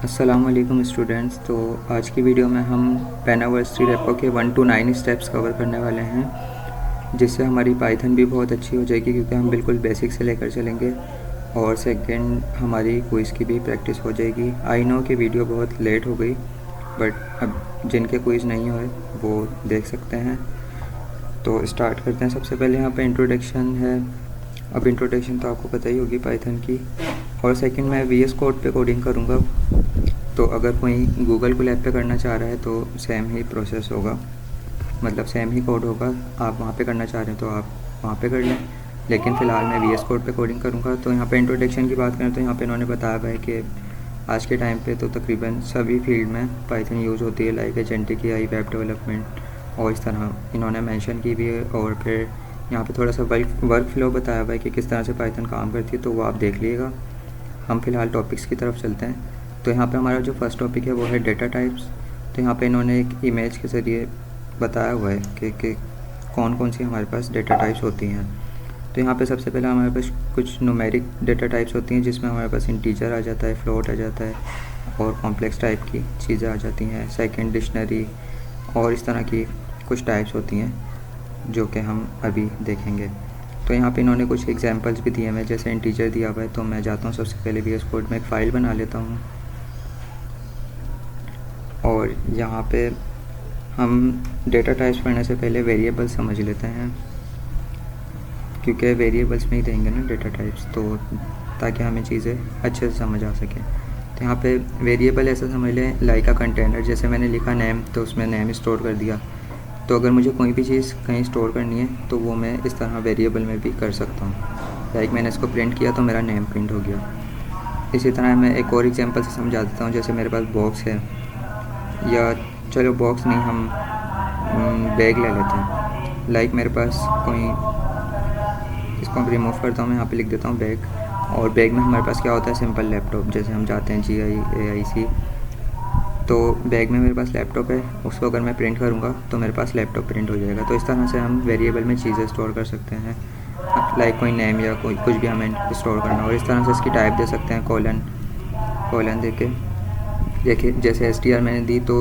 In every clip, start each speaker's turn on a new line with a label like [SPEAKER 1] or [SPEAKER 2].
[SPEAKER 1] अस्सलाम वालेकुम स्टूडेंट्स। तो आज की वीडियो में हम पेनावर्सिटी रेपो के 1 to 9 स्टेप्स कवर करने वाले हैं, जिससे हमारी पाइथन भी बहुत अच्छी हो जाएगी क्योंकि हम बिल्कुल बेसिक से लेकर चलेंगे। और सेकंड, हमारी क्विज़ की भी प्रैक्टिस हो जाएगी। आई नो कि वीडियो बहुत लेट हो गई, बट अब जिनके क्विज़ नहीं हुए वो देख सकते हैं। तो स्टार्ट करते हैं। सबसे पहले यहाँ पे इंट्रोडक्शन है। अब इंट्रोडक्शन तो आपको पता ही होगी पाइथन की। और सेकंड, मैं VS कोड पे कोडिंग करूँगा। तो अगर कोई गूगल कोलैब पे करना चाह रहा है तो सेम ही प्रोसेस होगा, मतलब सेम ही कोड होगा। आप वहाँ पे करना चाह रहे हैं तो आप वहाँ पे कर लें, लेकिन फ़िलहाल मैं VS कोड पे कोडिंग करूँगा। तो यहाँ पे इंट्रोडक्शन की बात करें तो यहाँ पे इन्होंने बताया हुआ है कि आज के टाइम पे तो तकरीबन सभी फील्ड में पाइथन यूज़ होती है, like agentic AI, web development और इस तरह इन्होंने मेंशन की भी है। और फिर यहाँ पे थोड़ा सा वर्क फ्लो बताया हुआ है कि किस तरह से पाइथन काम करती है, तो वो आप देख लीजिएगा। हम फ़िलहाल टॉपिक्स की तरफ चलते हैं। तो यहाँ पे हमारा जो फर्स्ट टॉपिक है वो है डेटा टाइप्स। तो यहाँ पे इन्होंने एक इमेज के ज़रिए बताया हुआ है कि कौन कौन सी हमारे पास डेटा टाइप्स होती हैं। तो यहाँ पे सबसे पहले हमारे पास कुछ न्यूमेरिक डेटा टाइप्स होती हैं, जिसमें हमारे पास इंटीजर आ जाता है, फ्लोट आ जाता है और कॉम्प्लेक्स टाइप की चीज़ें आ जाती हैं। सेकंड, डिक्शनरी और इस तरह की कुछ टाइप्स होती हैं जो कि हम अभी देखेंगे। तो यहाँ पे इन्होंने कुछ एग्जांपल्स भी दिए हैं, जैसे इंटीजर दिया हुआ है। तो मैं जाता हूँ सबसे पहले VS कोड में एक फ़ाइल बना लेता हूँ और यहाँ पे हम डेटा टाइप्स पढ़ने से पहले वेरिएबल्स समझ लेते हैं, क्योंकि वेरिएबल्स में ही देंगे ना डेटा टाइप्स, तो ताकि हमें चीज़ें अच्छे से समझ आ सकें। तो यहाँ पे वेरिएबल ऐसा समझ लें लाइक अ कंटेनर। जैसे मैंने लिखा नेम, तो उसमें नेम स्टोर कर दिया। तो अगर मुझे कोई भी चीज़ कहीं स्टोर करनी है तो वो मैं इस तरह वेरिएबल में भी कर सकता हूँ। लाइक मैंने इसको प्रिंट किया तो मेरा नेम प्रिंट हो गया। इसी तरह मैं एक और एग्जांपल से समझा देता हूँ। जैसे मेरे पास बॉक्स है, या चलो बॉक्स नहीं, हम बैग ले लेते हैं। लाइक मेरे पास कोई, इसको रिमूव करता हूँ मैं, यहाँ पे लिख देता हूँ बैग। और बैग में हमारे पास क्या होता है, सिंपल लैपटॉप। जैसे हम जाते हैं GIAIC, तो बैग में मेरे पास लैपटॉप है, उसको अगर मैं प्रिंट करूँगा तो मेरे पास लैपटॉप प्रिंट हो जाएगा। तो इस तरह से हम वेरिएबल में चीज़ें स्टोर कर सकते हैं, लाइक कोई नेम या कोई कुछ भी हमें स्टोर करना। और इस तरह से इसकी टाइप दे सकते हैं, कॉलन दे के। देखिए जैसे str मैंने दी तो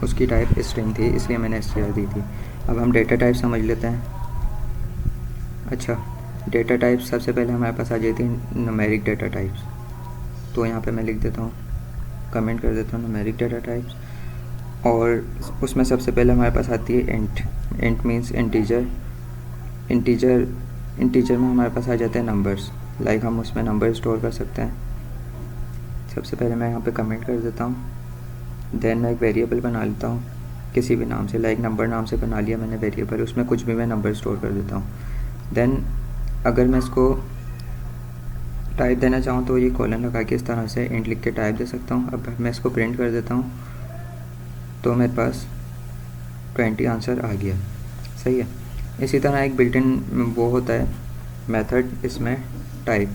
[SPEAKER 1] उसकी टाइप स्ट्रिंग थी, इसलिए मैंने str दी थी। अब हम डेटा टाइप समझ लेते हैं। अच्छा, डेटा टाइप सबसे पहले हमारे पास आ जाती है न्यूमेरिक डेटा टाइप्स। तो यहाँ पे मैं लिख देता हूँ, कमेंट कर देता हूँ न्यूमेरिक डेटा टाइप्स। और उसमें सबसे पहले हमारे पास आती है इंट मीन्स इंटीजर। इंटीजर में हमारे पास आ जाते हैं नंबर्स, लाइक हम उसमें नंबर स्टोर कर सकते हैं। सबसे पहले मैं यहाँ पे कमेंट कर देता हूँ। देन मैं एक वेरिएबल बना लेता हूँ किसी भी नाम से, लाइक नंबर नाम से बना लिया मैंने वेरिएबल, उसमें कुछ भी मैं नंबर स्टोर कर देता हूँ। देन अगर मैं इसको टाइप देना चाहूँ तो ये कॉलन लगा के इस तरह से इंट लिख के टाइप दे सकता हूँ। अब मैं इसको प्रिंट कर देता हूँ तो मेरे पास 20 आंसर आ गया। सही है। इसी तरह एक बिल्ट इन वो होता है मेथड इसमें टाइप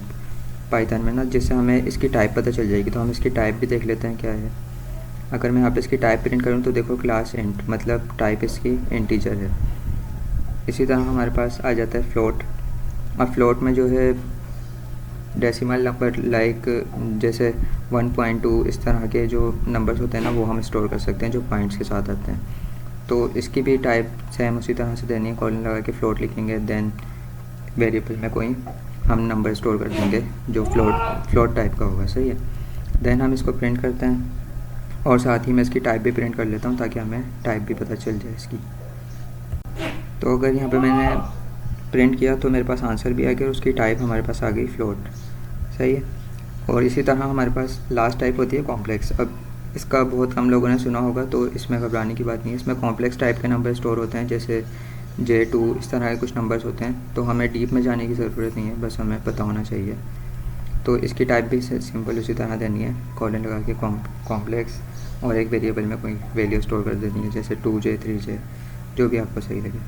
[SPEAKER 1] पाइथन में ना, जिससे हमें इसकी टाइप पता चल जाएगी। तो हम इसकी टाइप भी देख लेते हैं क्या है। अगर मैं यहाँ पे इसकी टाइप प्रिंट करूँ तो देखो क्लास इंट, मतलब टाइप इसकी इंटीजर है। इसी तरह हमारे पास आ जाता है फ्लोट। और फ्लोट में जो है डेसिमल नंबर, लाइक जैसे 1.2 इस तरह के जो नंबर्स होते हैं ना, वो हम स्टोर कर सकते हैं जो पॉइंट्स के साथ आते हैं। तो इसकी भी टाइप सेम उसी तरह से देनी है, कॉलन लगा के फ्लोट लिखेंगे। देन वेरिएबल में कोई हम नंबर स्टोर कर देंगे जो फ्लोट टाइप का होगा। सही है। देन हम इसको प्रिंट करते हैं और साथ ही मैं इसकी टाइप भी प्रिंट कर लेता हूँ ताकि हमें टाइप भी पता चल जाए इसकी। तो अगर यहाँ पे मैंने प्रिंट किया तो मेरे पास आंसर भी आ गया और उसकी टाइप हमारे पास आ गई फ्लोट। सही है। और इसी तरह हमारे पास लास्ट टाइप होती है कॉम्प्लेक्स। अब इसका बहुत कम लोगों ने सुना होगा, तो इसमें घबराने की बात नहीं है। इसमें कॉम्प्लेक्स टाइप के नंबर स्टोर होते हैं, जैसे J2 इस तरह के कुछ नंबर्स होते हैं। तो हमें डीप में जाने की ज़रूरत नहीं है, बस हमें पता होना चाहिए। तो इसकी टाइप भी सिंपल उसी तरह देनी है, कॉलन लगा के कॉम्प्लेक्स, और एक वेरिएबल में कोई वैल्यू स्टोर कर देनी है, जैसे 2J 3J, जो भी आपको सही लगे।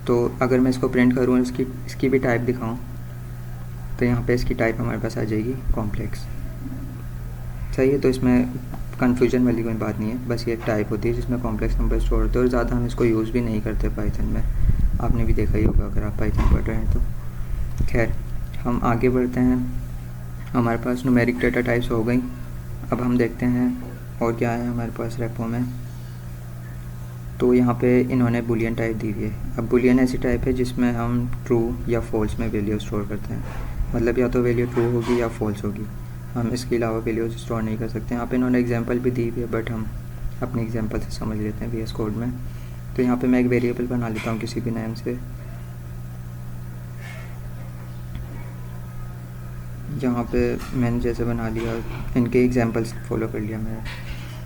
[SPEAKER 1] तो अगर मैं इसको प्रिंट करूँ, इसकी भी टाइप दिखाऊँ, तो यहाँ पे इसकी टाइप हमारे पास आ जाएगी कॉम्प्लेक्स। सही है। तो इसमें कन्फ्यूजन वाली कोई बात नहीं है, बस ये एक टाइप होती है जिसमें कॉम्प्लेक्स नंबर स्टोर होते हैं। और ज़्यादा हम इसको यूज़ भी नहीं करते पाइथन में, आपने भी देखा ही होगा अगर आप पाइथन पढ़ रहे हैं तो। खैर, हम आगे बढ़ते हैं। हमारे पास न्यूमेरिक डेटा टाइप्स हो गई। अब हम देखते हैं और क्या है हमारे पास रेपो में। तो यहाँ पे इन्होंने बुलियन टाइप दी हुई है। अब बुलियन ऐसी टाइप है जिसमें हम ट्रू या फॉल्स में वैल्यू स्टोर करते हैं, मतलब या तो वैल्यू ट्रू होगी या फॉल्स होगी, हम इसके अलावा वैल्यूज स्टोर नहीं कर सकते। यहाँ पे इन्होंने एग्जांपल भी दी हुई है, बट हम अपने एग्जांपल से समझ लेते हैं VS कोड में। तो यहाँ पे मैं एक वेरिएबल बना लेता हूँ किसी भी नेम से। यहाँ पे मैंने जैसे बना लिया, इनके एग्जांपल्स फॉलो कर लिया मैंने,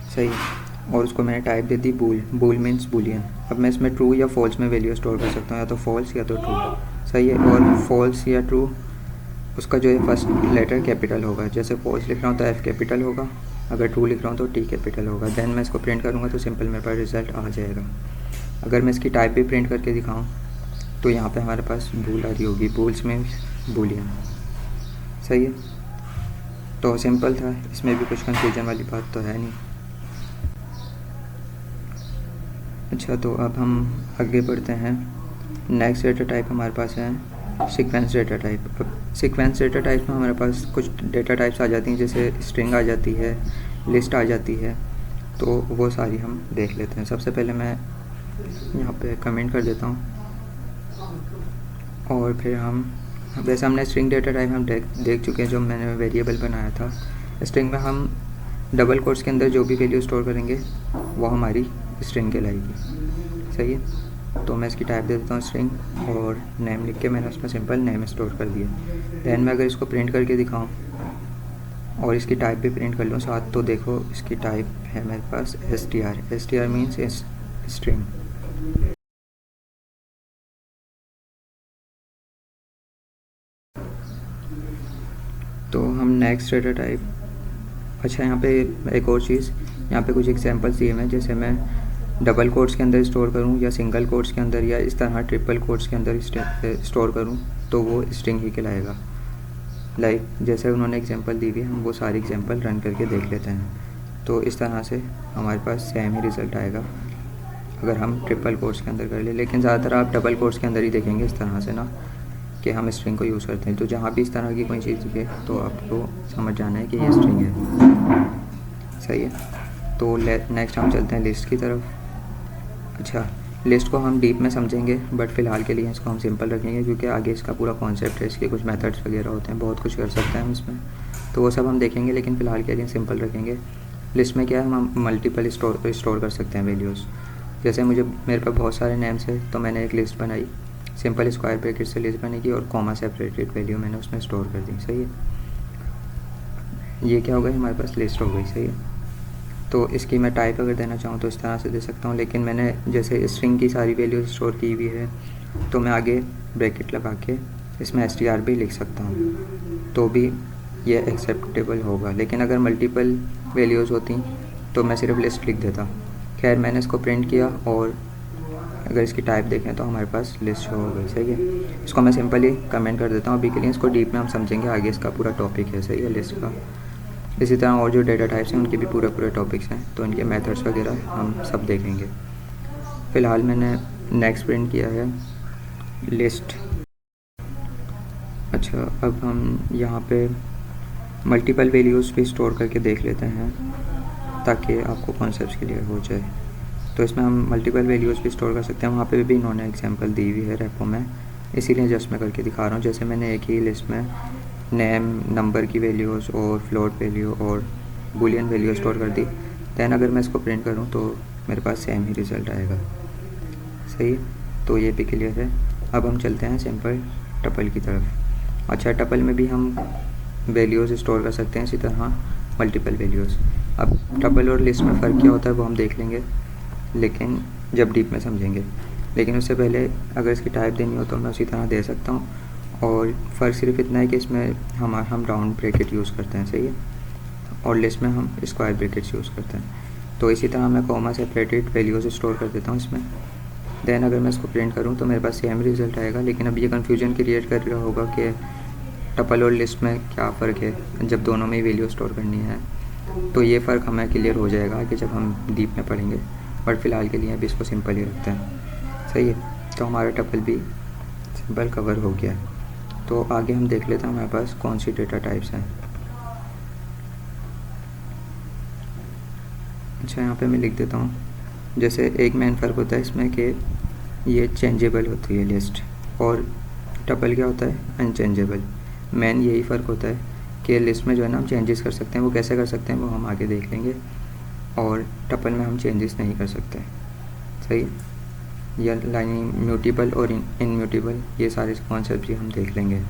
[SPEAKER 1] सही। और उसको मैंने टाइप दे दी बूल मीन्स बुलियन। अब मैं इसमें ट्रू या फॉल्स में वैल्यू स्टोर कर सकता हूँ, या तो फॉल्स या तो ट्रू, सही है। और फॉल्स या ट्रू उसका जो है फर्स्ट लेटर कैपिटल होगा, जैसे फॉल्स लिख रहा हूँ तो F कैपिटल होगा, अगर ट्रू लिख रहा हूँ तो T कैपिटल होगा। देन मैं इसको प्रिंट करूँगा तो सिंपल मेरे पास रिज़ल्ट आ जाएगा। अगर मैं इसकी टाइप भी प्रिंट करके दिखाऊँ तो यहाँ पे हमारे पास भूल आ रही होगी, बूल्स मीन्स बुलियन, सही है। तो सिंपल था, इसमें भी कुछ कंफ्यूजन वाली बात तो है नहीं। अच्छा, तो अब हम आगे बढ़ते हैं। नेक्स्ट डेटा टाइप हमारे पास है सीक्वेंस डेटा टाइप। अब सीक्वेंस डेटा टाइप में हमारे पास कुछ डेटा टाइप्स आ जाती हैं, जैसे स्ट्रिंग आ जाती है, लिस्ट आ जाती है, तो वो सारी हम देख लेते हैं। सबसे पहले मैं यहाँ पे कमेंट कर देता हूँ, और फिर हम वैसे हमने स्ट्रिंग डेटा टाइप हम देख चुके हैं, जो मैंने वेरिएबल बनाया था। स्ट्रिंग में हम डबल कोट्स के अंदर जो भी वैल्यू स्टोर करेंगे वो हमारी स्ट्रिंग कहलाएगी, सही है। तो मैं इसकी टाइप दे देता हूँ स्ट्रिंग, और नेम लिख के मैंने उसमें सिंपल नेम स्टोर कर दिया। दैन मैं अगर इसको प्रिंट करके दिखाऊँ और इसकी टाइप भी प्रिंट कर लूँ साथ, तो देखो इसकी टाइप है मेरे पास str मीन्स स्ट्रिंग। तो हम नेक्स्ट डेटा टाइप, अच्छा यहाँ पे एक और चीज़, यहाँ पे कुछ एग्जांपल्स दिए हैं, जैसे मैं डबल कोट्स के अंदर स्टोर करूँ या सिंगल कोट्स के अंदर या इस तरह ट्रिपल कोट्स के अंदर स्टोर करूँ तो वो स्ट्रिंग ही कहलाएगा। लाइक जैसे उन्होंने एग्जांपल दी हुई है, हम वो सारी एग्जांपल रन करके देख लेते हैं। तो इस तरह से हमारे पास सेम ही रिज़ल्ट आएगा अगर हम ट्रिपल कोट्स के अंदर कर ले, लेकिन ज़्यादातर आप डबल कोट्स के अंदर ही देखेंगे इस तरह से ना, कि हम स्ट्रिंग को यूज़ करते हैं। तो जहाँ भी इस तरह की कोई चीज़ दिखे तो आपको समझ जाना है कि ये स्ट्रिंग है, सही है। तो नेक्स्ट हम चलते हैं लिस्ट की तरफ। अच्छा, लिस्ट को हम डीप में समझेंगे, बट फ़िलहाल के लिए इसको हम सिंपल रखेंगे, क्योंकि आगे इसका पूरा कॉन्सेप्ट है, इसके कुछ मेथड्स वगैरह होते हैं, बहुत कुछ कर सकते हैं हम इसमें, तो वो सब हम देखेंगे, लेकिन फ़िलहाल के लिए सिंपल रखेंगे। लिस्ट में क्या है, हम मल्टीपल स्टोर कर सकते हैं वैल्यूज़। जैसे मेरे पास बहुत सारे नेम्स है, तो मैंने एक लिस्ट बनाई, सिंपल स्क्वायर ब्रैकेट से लिस्ट बनेगी और कॉमा सेपरेटेड वैल्यू मैंने उसमें स्टोर कर दी, सही है। ये क्या हो गई, हमारे पास लिस्ट हो गई, सही है। तो इसकी मैं टाइप अगर देना चाहूँ तो इस तरह से दे सकता हूँ, लेकिन मैंने जैसे स्ट्रिंग की सारी वैल्यू स्टोर की हुई है, तो मैं आगे ब्रैकेट लगा के इसमें str भी लिख सकता हूँ, तो भी ये एक्सेप्टेबल होगा। लेकिन अगर मल्टीपल वैल्यूज़ होती तो मैं सिर्फ लिस्ट लिख देता। खैर, मैंने इसको प्रिंट किया, और अगर इसकी टाइप देखें तो हमारे पास लिस्ट हो गई, सही है। इसको मैं सिंपली कमेंट कर देता हूँ अभी के लिए, इसको डीप में हम समझेंगे आगे, इसका पूरा टॉपिक है, सही है, लिस्ट का। इसी तरह और जो डेटा टाइप्स हैं उनके भी पूरे टॉपिक्स हैं, तो इनके मेथड्स वगैरह हम सब देखेंगे। फ़िलहाल मैंने नेक्स्ट प्रिंट किया है लिस्ट। अच्छा, अब हम यहाँ पे मल्टीपल वैल्यूज़ भी स्टोर करके देख लेते हैं, ताकि आपको कॉन्सेप्ट क्लियर हो जाए। तो इसमें हम मल्टीपल वैल्यूज़ भी स्टोर कर सकते हैं, वहाँ पे भी इन्होंने एग्जांपल दी हुई है रेपो में, इसीलिए जस्ट मैं करके दिखा रहा हूँ। जैसे मैंने एक ही लिस्ट में नेम, नंबर की वैल्यूज़ और फ्लोट वैल्यू और बुलियन वैल्यू स्टोर कर दी। दैन अगर मैं इसको प्रिंट करूँ तो मेरे पास सेम ही रिज़ल्ट आएगा, सही। तो ये भी क्लियर है। अब हम चलते हैं सिंपल टपल की तरफ। अच्छा, टपल में भी हम वैल्यूज़ स्टोर कर सकते हैं, इसी तरह मल्टीपल वैल्यूज़। अब टपल और लिस्ट में फ़र्क क्या होता है वो हम देख लेंगे, लेकिन जब डीप में समझेंगे। लेकिन उससे पहले अगर इसकी टाइप देनी हो तो मैं उसी तरह दे सकता हूँ, और फ़र्क सिर्फ इतना है कि इसमें हम राउंड ब्रैकेट यूज़ करते हैं, सही है, और लिस्ट में हम स्क्वायर ब्रैकेट्स यूज़ करते हैं। तो इसी तरह मैं कॉमा सेपरेटेड वैल्यूज़ स्टोर कर देता हूँ इसमें। दैन अगर मैं इसको प्रिंट करूँ तो मेरे पास सेम रिज़ल्ट आएगा। लेकिन अब ये कन्फ्यूजन क्रिएट कर रहा होगा कि टपल और लिस्ट में क्या फ़र्क है, जब दोनों में ही वैल्यू स्टोर करनी है। तो ये फ़र्क हमें क्लियर हो जाएगा कि जब हम डीप में पढ़ेंगे, बट फ़िलहाल के लिए अभी इसको सिंपल ही रखते हैं, सही है। तो हमारा टपल भी सिंपल कवर हो गया है। तो आगे हम देख लेते हैं हमारे पास कौन सी डेटा टाइप्स हैं। अच्छा, यहाँ पे मैं लिख देता हूँ, जैसे एक मेन फ़र्क होता है इसमें कि ये चेंजेबल होती है लिस्ट, और टपल क्या होता है, अनचेंजेबल। मेन यही फ़र्क होता है कि लिस्ट में जो है ना हम चेंजेस कर सकते हैं, वो कैसे कर सकते हैं वो हम आगे देख लेंगे, और टपल में हम चेंजेस नहीं कर सकते। सही है, या लाइन म्यूटेबल और इनम्यूटेबल, ये सारे कॉन्सेप्ट भी हम देख लेंगे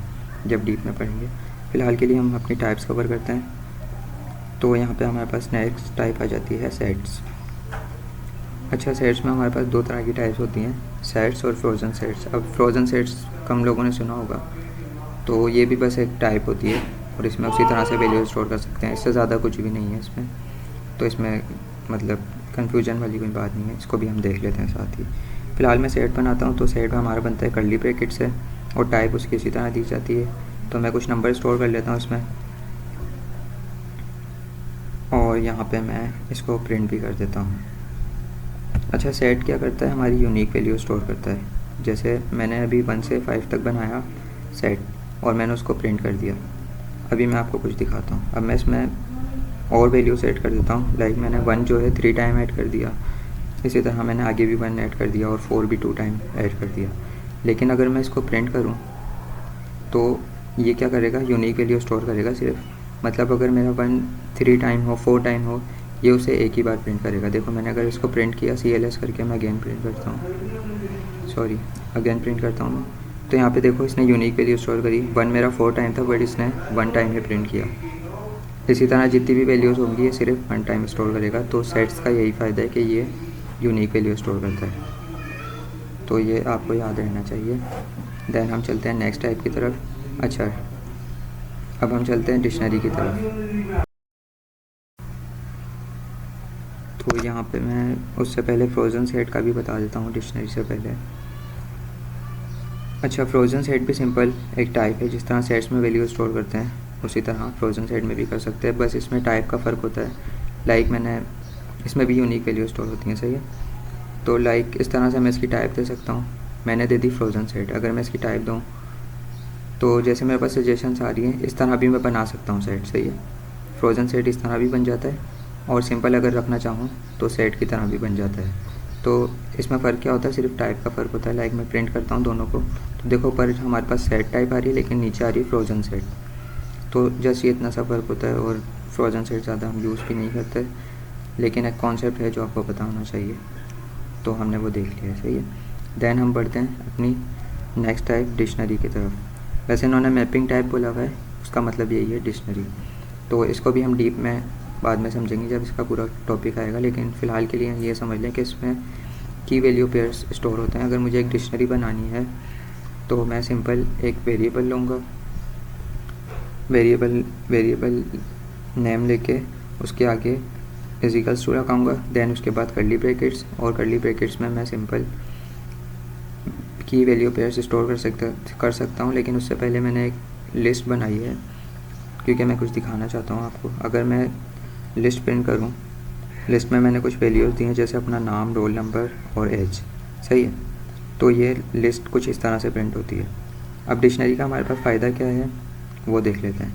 [SPEAKER 1] जब डीप में पढ़ेंगे। फ़िलहाल के लिए हम अपनी टाइप्स कवर करते हैं। तो यहाँ पे हमारे पास नेक्स्ट टाइप आ जाती है सेट्स। अच्छा, सेट्स में हमारे पास दो तरह की टाइप्स होती हैं, सेट्स और फ्रोज़न सेट्स। अब फ्रोज़न सेट्स कम लोगों ने सुना होगा, तो ये भी बस एक टाइप होती है और इसमें उसी तरह से वैल्यू स्टोर कर सकते हैं, इससे ज़्यादा कुछ भी नहीं है इसमें। तो इसमें मतलब कन्फ्यूजन वाली कोई बात नहीं है, इसको भी हम देख लेते हैं साथ ही। फ़िलहाल मैं सेट बनाता हूँ, तो सेट में हमारा बनता है कर्ली ब्रैकेट से, और टाइप उसकी इसी तरह दी जाती है। तो मैं कुछ नंबर स्टोर कर लेता हूँ इसमें, और यहाँ पे मैं इसको प्रिंट भी कर देता हूँ। अच्छा, सेट क्या करता है, हमारी यूनिक वैल्यू स्टोर करता है। जैसे मैंने अभी 1 से 5 तक बनाया सेट, और मैंने उसको प्रिंट कर दिया। अभी मैं आपको कुछ दिखाता हूँ। अब मैं इसमें और वैल्यू सेट कर देता हूँ, लाइक मैंने 1 जो है 3 टाइम ऐड कर दिया, इसी तरह मैंने आगे भी 1 ऐड कर दिया, और 4 भी 2 टाइम ऐड कर दिया। लेकिन अगर मैं इसको प्रिंट करूँ तो ये क्या करेगा, यूनिक वैल्यू स्टोर करेगा सिर्फ। मतलब अगर मेरा 1 3 टाइम हो, 4 टाइम हो, ये उसे एक ही बार प्रिंट करेगा। देखो मैंने अगर इसको प्रिंट किया CLS करके, मैं अगेन प्रिंट करता हूँ, सॉरी अगेन प्रिंट करता हूँ मैं, तो यहाँ पे देखो इसने यूनिक वैल्यू स्टोर करी। 1 मेरा 4 टाइम था, बट इसने 1 टाइम ही प्रिंट किया। इसी तरह जितनी भी वैल्यूज़ होंगी ये सिर्फ 1 टाइम स्टोर करेगा। तो सेट्स का यही फ़ायदा है कि ये यूनिक वैल्यू स्टोर करता है, तो ये आपको याद रहना चाहिए। देन हम चलते हैं नेक्स्ट टाइप की तरफ। अच्छा, अब हम चलते हैं डिक्शनरी की तरफ। तो यहाँ पे मैं उससे पहले फ्रोज़न सेट का भी बता देता हूँ डिक्शनरी से पहले। अच्छा, फ्रोज़न सेट भी सिंपल एक टाइप है, जिस तरह सेट्स में वैल्यू स्टोर करते हैं उसी तरह फ्रोज़न सेट में भी कर सकते हैं, बस इसमें टाइप का फ़र्क होता है। लाइक मैंने इसमें भी यूनिक वैल्यू स्टोर होती हैं, सही है। तो लाइक इस तरह से मैं इसकी टाइप दे सकता हूँ, मैंने दे दी फ्रोज़न सेट। अगर मैं इसकी टाइप दूँ तो जैसे मेरे पास सजेशंस आ रही हैं, इस तरह भी मैं बना सकता हूँ सेट, सही है। फ्रोज़न सेट इस तरह भी बन जाता है, और सिंपल अगर रखना चाहूँ तो सेट की तरह भी बन जाता है। तो इसमें फ़र्क क्या होता है, सिर्फ टाइप का फ़र्क होता है। लाइक मैं प्रिंट करता हूँ दोनों को, तो देखो ऊपर हमारे पास सेट टाइप आ रही है, लेकिन नीचे आ रही है फ्रोज़न सेट। तो जस्ट ये इतना सा फ़र्क होता है, और फ्रोज़न सेट ज़्यादा हम यूज़ भी नहीं करते, लेकिन एक कॉन्सेप्ट है जो आपको पता होना चाहिए, तो हमने वो देख लिया है, सही है। देन हम बढ़ते हैं अपनी नेक्स्ट टाइप डिक्शनरी की तरफ। वैसे इन्होंने मैपिंग टाइप बोला हुआ है, उसका मतलब यही है डिक्शनरी। तो इसको भी हम डीप में बाद में समझेंगे जब इसका पूरा टॉपिक आएगा, लेकिन फ़िलहाल के लिए ये समझ लें कि इसमें की वैल्यू पेयर्स स्टोर होते हैं। अगर मुझे एक डिक्शनरी बनानी है तो मैं सिंपल एक वेरिएबल लूँगा, वेरिएबल नेम लेके उसके आगे इजिकल्स टू लगाऊँगा, देन उसके बाद कर्ली ब्रैकेट्स, और कर्ली ब्रैकेट्स में मैं सिंपल की वैल्यू पेयर्स स्टोर कर सकता हूँ। लेकिन उससे पहले मैंने एक लिस्ट बनाई है, क्योंकि मैं कुछ दिखाना चाहता हूँ आपको। अगर मैं लिस्ट प्रिंट करूँ, लिस्ट में मैंने कुछ वैल्यूज़ दी हैं, जैसे अपना नाम, रोल नंबर और एज, सही है। तो ये लिस्ट कुछ इस तरह से प्रिंट होती है। अब डिक्शनरी का हमारे पास फ़ायदा क्या है वो देख लेते हैं।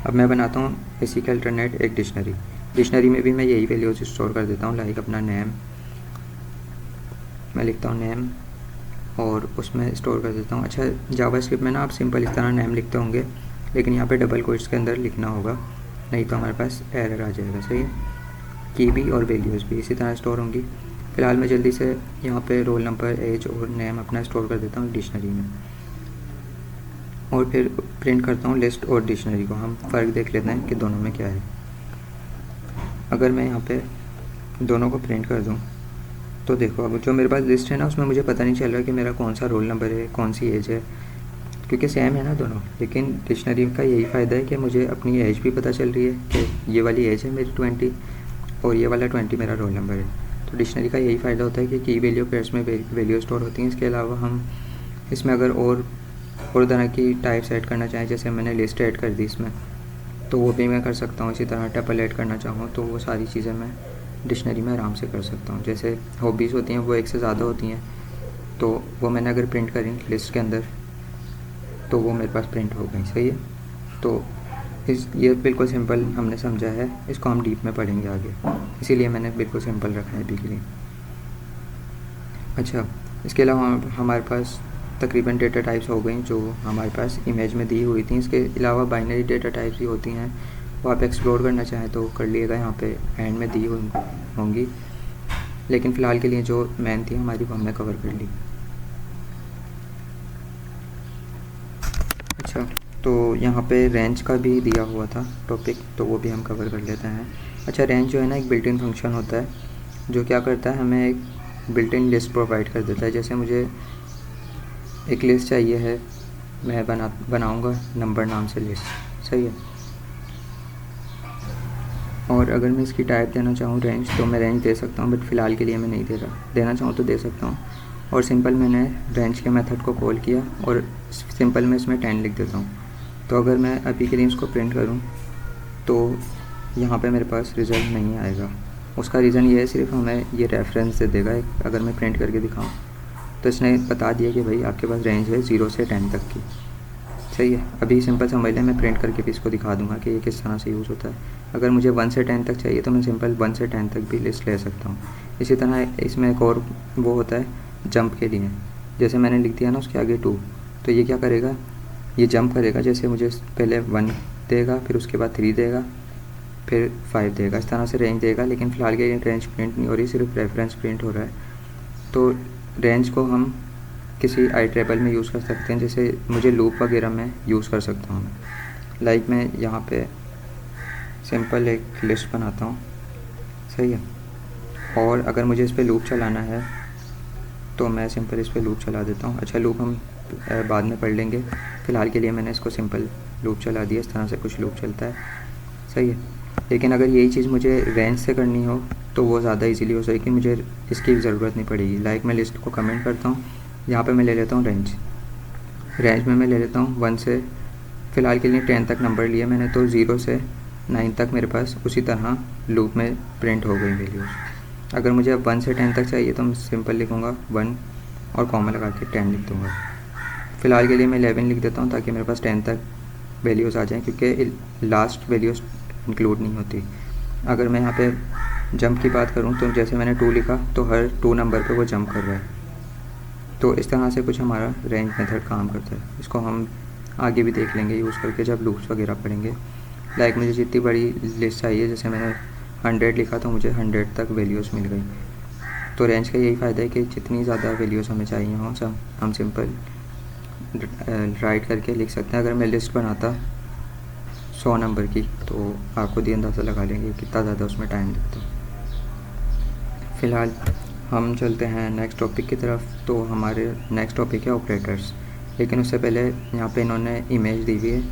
[SPEAKER 1] अब मैं बनाता हूँ इसी के अल्टरनेट एक डिक्शनरी में भी मैं यही वैल्यूज़ स्टोर कर देता हूँ। लाइक अपना नेम, मैं लिखता हूँ नेम, और उसमें स्टोर कर देता हूँ। अच्छा, जावास्क्रिप्ट में ना आप सिंपल इस तरह नेम लिखते होंगे, लेकिन यहाँ पे डबल कोट्स के अंदर लिखना होगा, नहीं तो हमारे पास एरर आ जाएगा, सही है। की भी और वैल्यूज़ भी इसी तरह स्टोर होंगी। फ़िलहाल मैं जल्दी से यहाँ पे रोल नंबर, एज और नेम अपना स्टोर कर देता हूँ डिक्शनरी में, और फिर प्रिंट करता हूँ लिस्ट और डिक्शनरी को। हम फ़र्क देख लेते हैं कि दोनों में क्या है। अगर मैं यहाँ पे दोनों को प्रिंट कर दूँ तो देखो, अब जो मेरे पास लिस्ट है ना, उसमें मुझे पता नहीं चल रहा कि मेरा कौन सा रोल नंबर है, कौन सी एज है, क्योंकि सेम है ना दोनों। लेकिन डिक्शनरी का यही फ़ायदा है कि मुझे अपनी एज भी पता चल रही है कि ये वाली एज है मेरी 20, और ये वाला 20 मेरा रोल नंबर है। तो डिक्शनरी का यही फ़ायदा होता है कि की वैल्यू पेयर्स में वैल्यू स्टोर होती हैं। इसके अलावा हम इसमें अगर और तरह की टाइप्स ऐड करना चाहें, जैसे मैंने लिस्ट ऐड कर दी इसमें, तो वो भी मैं कर सकता हूँ। इसी तरह टपल ऐड करना चाहूँ तो वो सारी चीज़ें मैं डिक्शनरी में आराम से कर सकता हूँ। जैसे हॉबीज़ होती हैं वो एक से ज़्यादा होती हैं, तो वो मैंने अगर प्रिंट करी लिस्ट के अंदर तो वो मेरे पास प्रिंट हो गई, सही है। तो ये बिल्कुल सिंपल हमने समझा है, इसको हम डीप में पढ़ेंगे आगे, इसीलिए मैंने बिल्कुल सिंपल रखा है अभी के लिए। अच्छा, इसके अलावा हमारे पास तकरीबन डेटा टाइप्स हो गई जो हमारे पास इमेज में दी हुई थी। इसके अलावा बाइनरी डेटा टाइप्स भी होती हैं, वो आप एक्सप्लोर करना चाहें तो कर लिएगा, यहाँ पे एंड में दी होंगी, लेकिन फ़िलहाल के लिए जो मेन थी हमारी वो हमने कवर कर ली। अच्छा, तो यहाँ पे रेंज का भी दिया हुआ था टॉपिक, तो वो भी हम कवर कर लेते हैं। अच्छा, रेंज जो है ना एक बिल्ट इन फंक्शन होता है जो क्या करता है, हमें एक बिल्ट इन लिस्ट प्रोवाइड कर देता है। जैसे मुझे एक लिस्ट चाहिए है, मैं बनाऊंगा नंबर नाम से लिस्ट, सही है। और अगर मैं इसकी टाइप देना चाहूँ रेंज, तो मैं रेंज दे सकता हूँ, बट फ़िलहाल के लिए मैं नहीं दे रहा, देना चाहूँ तो दे सकता हूँ। और सिंपल मैंने रेंज के मेथड को कॉल किया और सिंपल में इसमें 10 लिख देता हूँ। तो अगर मैं अभी के लिए इसको प्रिंट करूँ तो यहाँ पे मेरे पास रिज़ल्ट नहीं आएगा। उसका रीज़न ये है, सिर्फ हमें ये रेफरेंस दे देगा। अगर मैं प्रिंट करके दिखाऊँ तो इसने बता दिया कि भाई आपके पास रेंज है 0 से 10 तक की, सही है। अभी सिंपल समझ लें, मैं प्रिंट करके भी इसको दिखा दूंगा कि ये किस तरह से यूज़ होता है। अगर मुझे 1 से 10 तक चाहिए तो मैं सिंपल 1 से 10 तक भी लिस्ट ले सकता हूँ। इसी तरह इसमें एक और वो होता है जंप के लिए, जैसे मैंने लिख दिया ना उसके आगे 2, तो ये क्या करेगा, ये जंप करेगा। जैसे मुझे पहले 1 देगा, फिर उसके बाद 3 देगा, फिर 5 देगा, इस तरह से रेंज देगा। लेकिन फ़िलहाल के लिए रेंज प्रिंट नहीं हो रही, सिर्फ रेफरेंस प्रिंट हो रहा है। तो रेंज को हम किसी आई ट्रेबल में यूज़ कर सकते हैं, जैसे मुझे लूप वगैरह में यूज़ कर सकता हूँ। लाइक मैं यहाँ पे सिंपल एक लिस्ट बनाता हूँ, सही है। और अगर मुझे इस पर लूप चलाना है तो मैं सिंपल इस पर लूप चला देता हूँ। अच्छा, लूप हम बाद में पढ़ लेंगे, फ़िलहाल के लिए मैंने इसको सिंपल लूप चला दिया। इस तरह से कुछ लूप चलता है, सही है। लेकिन अगर यही चीज़ मुझे रेंज से करनी हो तो वो ज़्यादा इजीली हो सकेगी, मुझे इसकी ज़रूरत नहीं पड़ेगी। लाइक मैं लिस्ट को कमेंट करता हूँ, यहाँ पे मैं ले लेता हूँ रेंज में मैं ले लेता हूँ 1 से, फ़िलहाल के लिए 10 तक नंबर लिया मैंने, तो 0 से 9 तक मेरे पास उसी तरह लूप में प्रिंट हो गई वैल्यूज़। अगर मुझे अब 1 से 10 तक चाहिए तो मैं सिंपल लिखूँगा 1 और कॉमा लगा के 10 लिख दूँगा। फ़िलहाल के लिए मैं 11 लिख देता हूँ ताकि मेरे पास 10 तक वैल्यूज़ आ जाएँ, क्योंकि लास्ट वैल्यूज़ इंक्लूड नहीं होती। अगर मैं यहाँ पे जंप की बात करूँ तो जैसे मैंने 2 लिखा तो हर 2 नंबर पे वो जंप कर रहा है। तो इस तरह से कुछ हमारा रेंज मेथड काम करता है। इसको हम आगे भी देख लेंगे यूज़ करके जब लूप्स वगैरह पढ़ेंगे। लाइक मुझे जितनी बड़ी लिस्ट चाहिए, जैसे मैंने 100 लिखा तो मुझे 100 तक वैल्यूज़ मिल गई। तो रेंज का यही फ़ायदा है कि जितनी ज़्यादा वैल्यूज़ हमें चाहिए हों सब हम सिंपल राइट करके लिख सकते हैं। अगर मैं लिस्ट बनाता 100 नंबर की तो आप खुद ही अंदाज़ा लगा लेंगे कितना ज़्यादा उसमें टाइम लगता। फ़िलहाल हम चलते हैं नेक्स्ट टॉपिक की तरफ। तो हमारे नेक्स्ट टॉपिक है ऑपरेटर्स, लेकिन उससे पहले यहाँ पे इन्होंने इमेज दी हुई है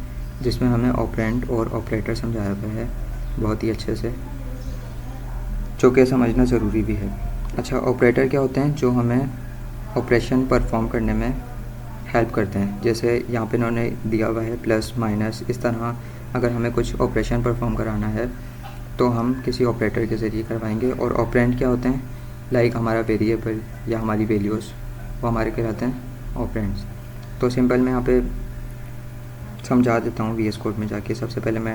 [SPEAKER 1] जिसमें हमें ऑपरेंड और ऑपरेटर समझाया गया है बहुत ही अच्छे से, जो कि समझना ज़रूरी भी है। अच्छा, ऑपरेटर क्या होते हैं, जो हमें ऑपरेशन परफॉर्म करने में हेल्प करते हैं। जैसे यहाँ पे इन्होंने दिया हुआ है प्लस माइनस, इस तरह अगर हमें कुछ ऑपरेशन परफॉर्म कराना है तो हम किसी ऑपरेटर के ज़रिए करवाएंगे। और ऑपरेंड क्या होते हैं, लाइक हमारा वेरिएबल या हमारी वैल्यूज़, वो हमारे कहलाते हैं ऑपरेंड्स। तो सिंपल मैं यहाँ पे समझा देता हूँ VS कोड में जाके। सबसे पहले मैं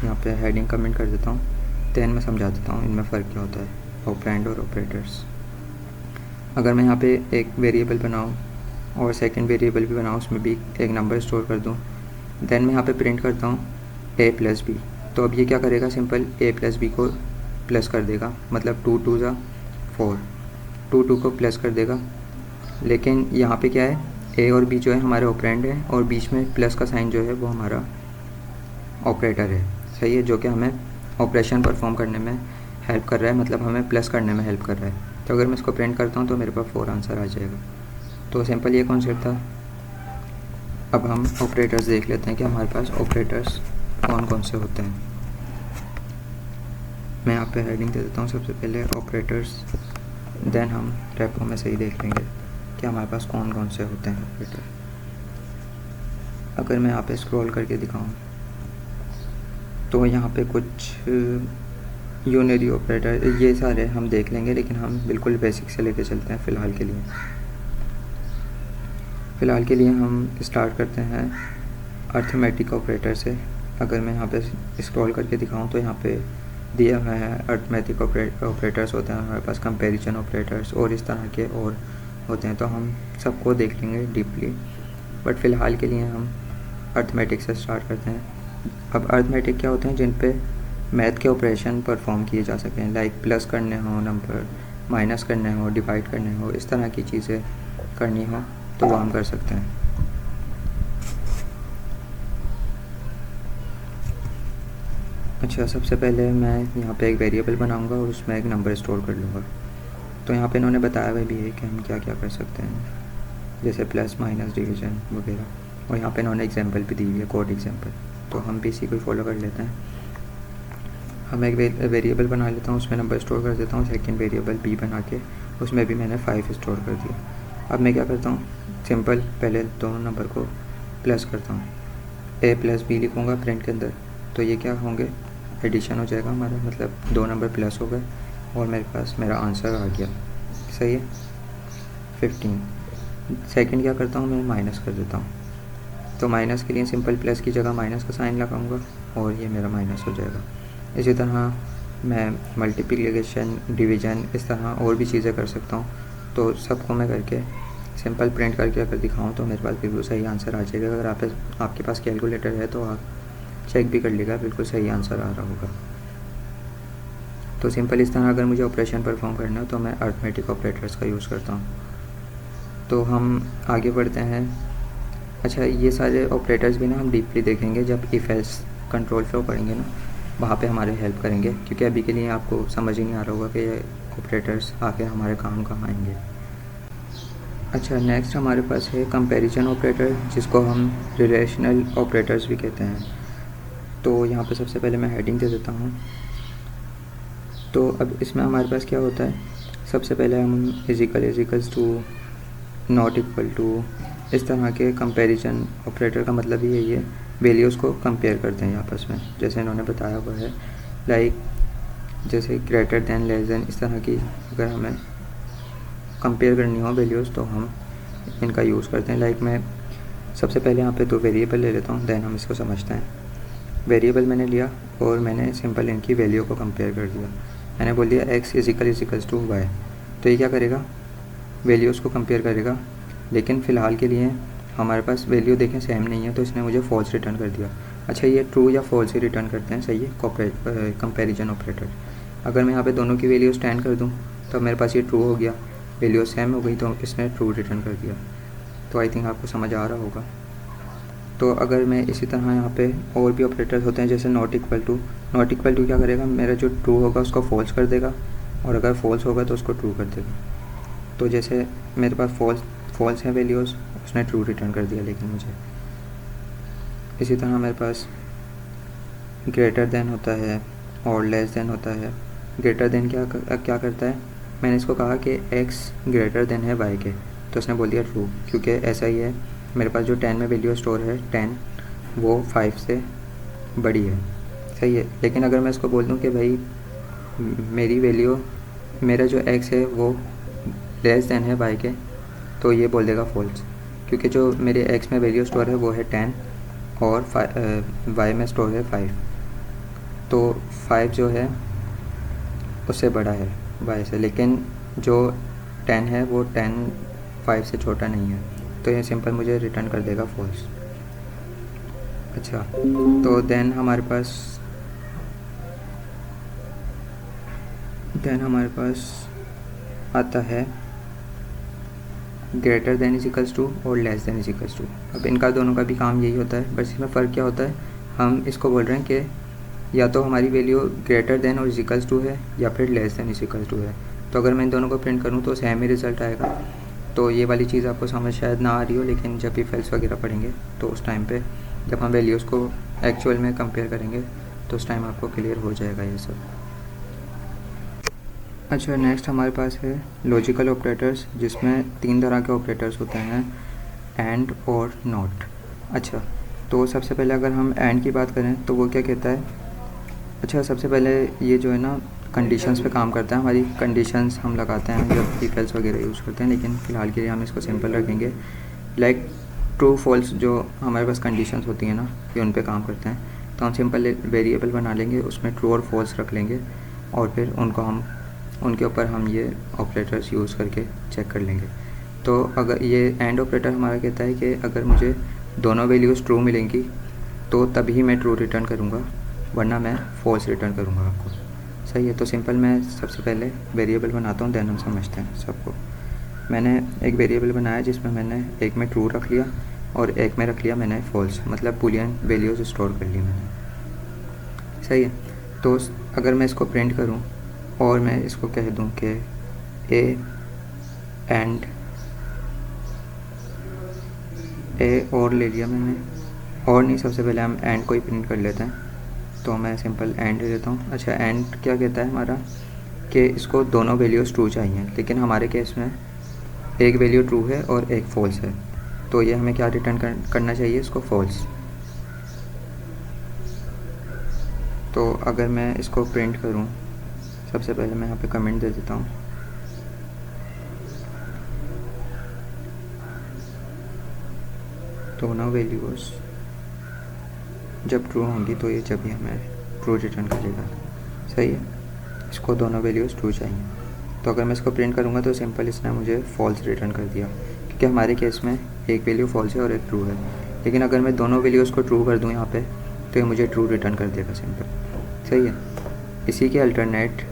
[SPEAKER 1] यहाँ पे हेडिंग कमेंट कर देता हूँ, दैन मैं समझा देता हूँ इनमें फ़र्क क्या होता है ऑपरेंड और ऑपरेटर्स। अगर मैं यहाँ पे एक वेरिएबल बनाऊँ और सेकंड वेरिएबल भी बनाऊँ, उसमें भी एक नंबर स्टोर कर दूँ, दैन मैं यहाँ पे प्रिंट करता हूँ a + b। तो अब ये क्या करेगा, सिंपल a + b को प्लस कर देगा, मतलब 2 2 ज़ा 4, 2 2 को प्लस कर देगा। लेकिन यहाँ पे क्या है, a और b जो है हमारे ऑपरेंड है और बीच में प्लस का साइन जो है वो हमारा ऑपरेटर है, सही है, जो कि हमें ऑपरेशन परफॉर्म करने में हेल्प कर रहा है, मतलब हमें प्लस करने में हेल्प कर रहा है। तो अगर मैं इसको प्रिंट करता हूँ तो मेरे पास 4 आंसर आ जाएगा। तो सिंपल ये कॉन्सेप्ट था। अब हम ऑपरेटर्स देख लेते हैं कि हमारे पास ऑपरेटर्स कौन कौन से होते हैं। मैं यहाँ पे हेडिंग दे देता हूँ सबसे पहले ऑपरेटर्स, देन हम रेपो में से ही देख लेंगे कि हमारे पास कौन कौन से होते हैं ऑपरेटर। अगर मैं यहाँ पे स्क्रॉल करके दिखाऊँ तो यहाँ पे कुछ यूनरी ऑपरेटर, ये सारे हम देख लेंगे, लेकिन हम बिल्कुल बेसिक से लेके चलते हैं फ़िलहाल के लिए। फ़िलहाल के लिए हम स्टार्ट करते हैं अर्थमेटिक ऑपरेटर से। अगर मैं यहाँ पे स्क्रॉल करके दिखाऊँ तो यहाँ पे दिया हुआ है अरिथमेटिक ऑपरेटर्स होते हैं हमारे पास, कंपैरिजन ऑपरेटर्स और इस तरह के और होते हैं, तो हम सबको देख लेंगे डीपली, बट फ़िलहाल के लिए हम अरिथमेटिक से स्टार्ट करते हैं। अब अरिथमेटिक क्या होते हैं? जिन पे मैथ के ऑपरेशन परफॉर्म किए जा सकें, लाइक प्लस करने हो नंबर, माइनस करने हो, डिवाइड करने हो, इस तरह की चीज़ें करनी हो तो वो हम कर सकते हैं। अच्छा, सबसे पहले मैं यहाँ पे एक वेरिएबल बनाऊँगा और उसमें एक नंबर स्टोर कर लूँगा। तो यहाँ पे इन्होंने बताया हुआ भी है कि हम क्या क्या कर सकते हैं, जैसे प्लस, माइनस, डिवीज़न वगैरह, और यहाँ पे इन्होंने एग्जांपल भी दी हुई है, कोड एग्जांपल, तो हम भी इसी को फॉलो कर लेते हैं। हम एक वेरिएबल बना लेता हूँ, उसमें नंबर स्टोर कर देता हूँ, सेकंड वेरिएबल बी बना के उसमें भी मैंने 5 स्टोर कर दिया। अब मैं क्या करता हूँ, सिंपल पहले दोनों नंबर को प्लस करता हूँ, ए प्लस बी लिखूँगा प्रिंट के अंदर, तो ये क्या होंगे, एडिशन हो जाएगा हमारा, मतलब 2 नंबर प्लस हो गए और मेरे पास मेरा आंसर आ गया। सही है, 15। सेकंड क्या करता हूँ, मैं माइनस कर देता हूँ, तो माइनस के लिए सिंपल प्लस की जगह माइनस का साइन लगाऊंगा और ये मेरा माइनस हो जाएगा। इसी तरह मैं मल्टीप्लिकेशन, डिवीज़न, इस तरह और भी चीज़ें कर सकता हूँ, तो सबको मैं करके सिंपल प्रिंट करके अगर दिखाऊँ तो मेरे पास बिल्कुल सही आंसर आ जाएगा। अगर आपके पास कैलकुलेटर है तो आप चेक भी कर लीजिएगा, बिल्कुल सही आंसर आ रहा होगा। तो सिंपल इस तरह अगर मुझे ऑपरेशन परफॉर्म करना है तो मैं अरिथमेटिक ऑपरेटर्स का यूज़ करता हूँ। तो हम आगे बढ़ते हैं। अच्छा, ये सारे ऑपरेटर्स भी ना हम डीपली देखेंगे जब इफ़ एल्स कंट्रोल फ्लो पढ़ेंगे ना, वहाँ पे हमारे हेल्प करेंगे, क्योंकि अभी के लिए आपको समझ ही नहीं आ रहा होगा कि ये ऑपरेटर्स आके हमारे काम कहाँ आएंगे। अच्छा, नेक्स्ट हमारे पास है कंपैरिजन ऑपरेटर, जिसको हम रिलेशनल ऑपरेटर्स भी कहते हैं। तो यहाँ पे सबसे पहले मैं हेडिंग दे देता हूँ। तो अब इसमें हमारे पास क्या होता है, सबसे पहले हम equals to, not equal to, इस तरह के कंपैरिजन ऑपरेटर का मतलब ही यही है, वैल्यूज़ को कंपेयर करते हैं आपस में, जैसे इन्होंने बताया हुआ है, लाइक जैसे ग्रेटर दैन, लेस दैन, इस तरह की अगर हमें कंपेयर करनी हो वैल्यूज़ तो हम इनका यूज़ करते हैं। लाइक मैं सबसे पहले यहाँ पे 2 वेरिएबल ले लेता हूँ, देन हम इसको समझते हैं। वेरिएबल मैंने लिया और मैंने सिंपल इनकी वैल्यू को कंपेयर कर दिया। मैंने बोल दिया x इजिकल्स टू वाई, तो ये क्या करेगा, वैल्यूज़ को कंपेयर करेगा, लेकिन फ़िलहाल के लिए हमारे पास वैल्यू देखें सेम नहीं है, तो इसने मुझे फॉल्स रिटर्न कर दिया। अच्छा, ये ट्रू या फॉल्स ही रिटर्न करते हैं, सही है कंपैरिजन ऑपरेटर। अगर मैं यहाँ पे दोनों की वैल्यूज़ 10 कर दूँ तो मेरे पास ये ट्रू हो गया, वैल्यू सेम हो गई तो इसने ट्रू रिटर्न कर दिया। तो आई थिंक आपको समझ आ रहा होगा। तो अगर मैं इसी तरह यहाँ पे और भी ऑपरेटर्स होते हैं, जैसे नॉट इक्वल टू क्या करेगा, मेरा जो ट्रू होगा उसको फॉल्स कर देगा, और अगर फॉल्स होगा तो उसको ट्रू कर देगा। तो जैसे मेरे पास फॉल्स है वैल्यूज़, उसने ट्रू रिटर्न कर दिया लेकिन मुझे। इसी तरह मेरे पास ग्रेटर देन होता है और लेस देन होता है। ग्रेटर देन क्या करता है, मैंने इसको कहा कि x ग्रेटर देन है y के, तो उसने बोल दिया ट्रू, क्योंकि ऐसा ही है, मेरे पास जो 10 में वैल्यू स्टोर है 10, वो 5 से बड़ी है, सही है। लेकिन अगर मैं इसको बोल दूं कि भाई मेरी वैल्यू, मेरा जो x है वो लेस देन है y के, तो ये बोल देगा फॉल्स, क्योंकि जो मेरे x में वैल्यू स्टोर है वो है 10 और y में स्टोर है 5, तो 5 जो है उससे बड़ा है y से, लेकिन जो 10 है वो 5 से छोटा नहीं है, तो ये सिंपल मुझे रिटर्न कर देगा फॉल्स। अच्छा, तो देन हमारे पास आता है ग्रेटर देन इजिकल्स टू और लेस देन इजिकल्स टू। अब इनका दोनों का भी काम यही होता है, बस इसमें फ़र्क क्या होता है, हम इसको बोल रहे हैं कि या तो हमारी वैल्यू ग्रेटर देन और इजिकल्स टू है या फिर लेस देन इजिकल्स टू है। तो अगर मैं इन दोनों को प्रिंट करूँ तो सेम ही रिज़ल्ट आएगा। तो ये वाली चीज़ आपको समझ शायद ना आ रही हो, लेकिन जब भी इफ-एल्स वगैरह पढ़ेंगे तो उस टाइम पे जब हम वैल्यूज़ को एक्चुअल में कंपेयर करेंगे तो उस टाइम आपको क्लियर हो जाएगा ये सब। अच्छा, नेक्स्ट हमारे पास है लॉजिकल ऑपरेटर्स, जिसमें 3 तरह के ऑपरेटर्स होते हैं, एंड और नॉट। अच्छा, तो सबसे पहले अगर हम एंड की बात करें तो वो क्या कहता है, अच्छा सबसे पहले ये जो है ना कंडीशंस पे काम करता है, हमारी कंडीशंस हम लगाते हैं जब इफ-एल्स वगैरह यूज़ करते हैं, लेकिन फ़िलहाल के लिए हम इसको सिंपल रखेंगे। लाइक ट्रू फॉल्स जो हमारे पास कंडीशंस होती हैं ना, ये उन पे काम करते हैं। तो हम सिंपल वेरिएबल बना लेंगे, उसमें ट्रू और फॉल्स रख लेंगे और फिर उनके ऊपर हम ये ऑपरेटर्स यूज़ करके चेक कर लेंगे। तो अगर ये एंड ऑपरेटर हमारा कहता है कि अगर मुझे दोनों वैल्यूज़ ट्रू मिलेंगी तो तभी मैं ट्रू रिटर्न करूँगा, वरना मैं फॉल्स रिटर्न करूँगा आपको। सही है। तो सिंपल मैं सबसे पहले वेरिएबल बनाता हूँ, देन हम समझते हैं सबको। मैंने एक वेरिएबल बनाया जिसमें मैंने एक में ट्रू रख लिया और एक में रख लिया मैंने फॉल्स, मतलब बूलियन वैल्यूज़ स्टोर कर ली मैंने। सही है। तो अगर मैं इसको प्रिंट करूँ और मैं इसको कह दूँ कि ए और ले लिया मैंने, और नहीं, सबसे पहले हम एंड को ही प्रिंट कर लेते हैं। तो मैं सिंपल एंड दे देता हूँ। अच्छा, एंड क्या कहता है हमारा कि इसको दोनों वैल्यूज़ ट्रू चाहिए, लेकिन हमारे केस में एक वैल्यू ट्रू है और एक फॉल्स है, तो ये हमें क्या रिटर्न करना चाहिए, इसको फॉल्स। तो अगर मैं इसको प्रिंट करूँ, सबसे पहले मैं यहाँ पे कमेंट दे देता हूँ। दोनों वैल्यूज़ जब ट्रू होंगी तो ये जब भी हमें ट्रू रिटर्न करेगा। सही है। इसको दोनों वैल्यूज़ ट्रू चाहिए, तो अगर मैं इसको प्रिंट करूँगा तो सिंपल इसने मुझे फॉल्स रिटर्न कर दिया, क्योंकि हमारे केस में एक वैल्यू फॉल्स है और एक ट्रू है। लेकिन अगर मैं दोनों वैल्यूज़ को ट्रू कर दूँ यहाँ पे, तो ये मुझे ट्रू रिटर्न कर देगा सिंपल। सही है। इसी के अल्टरनेट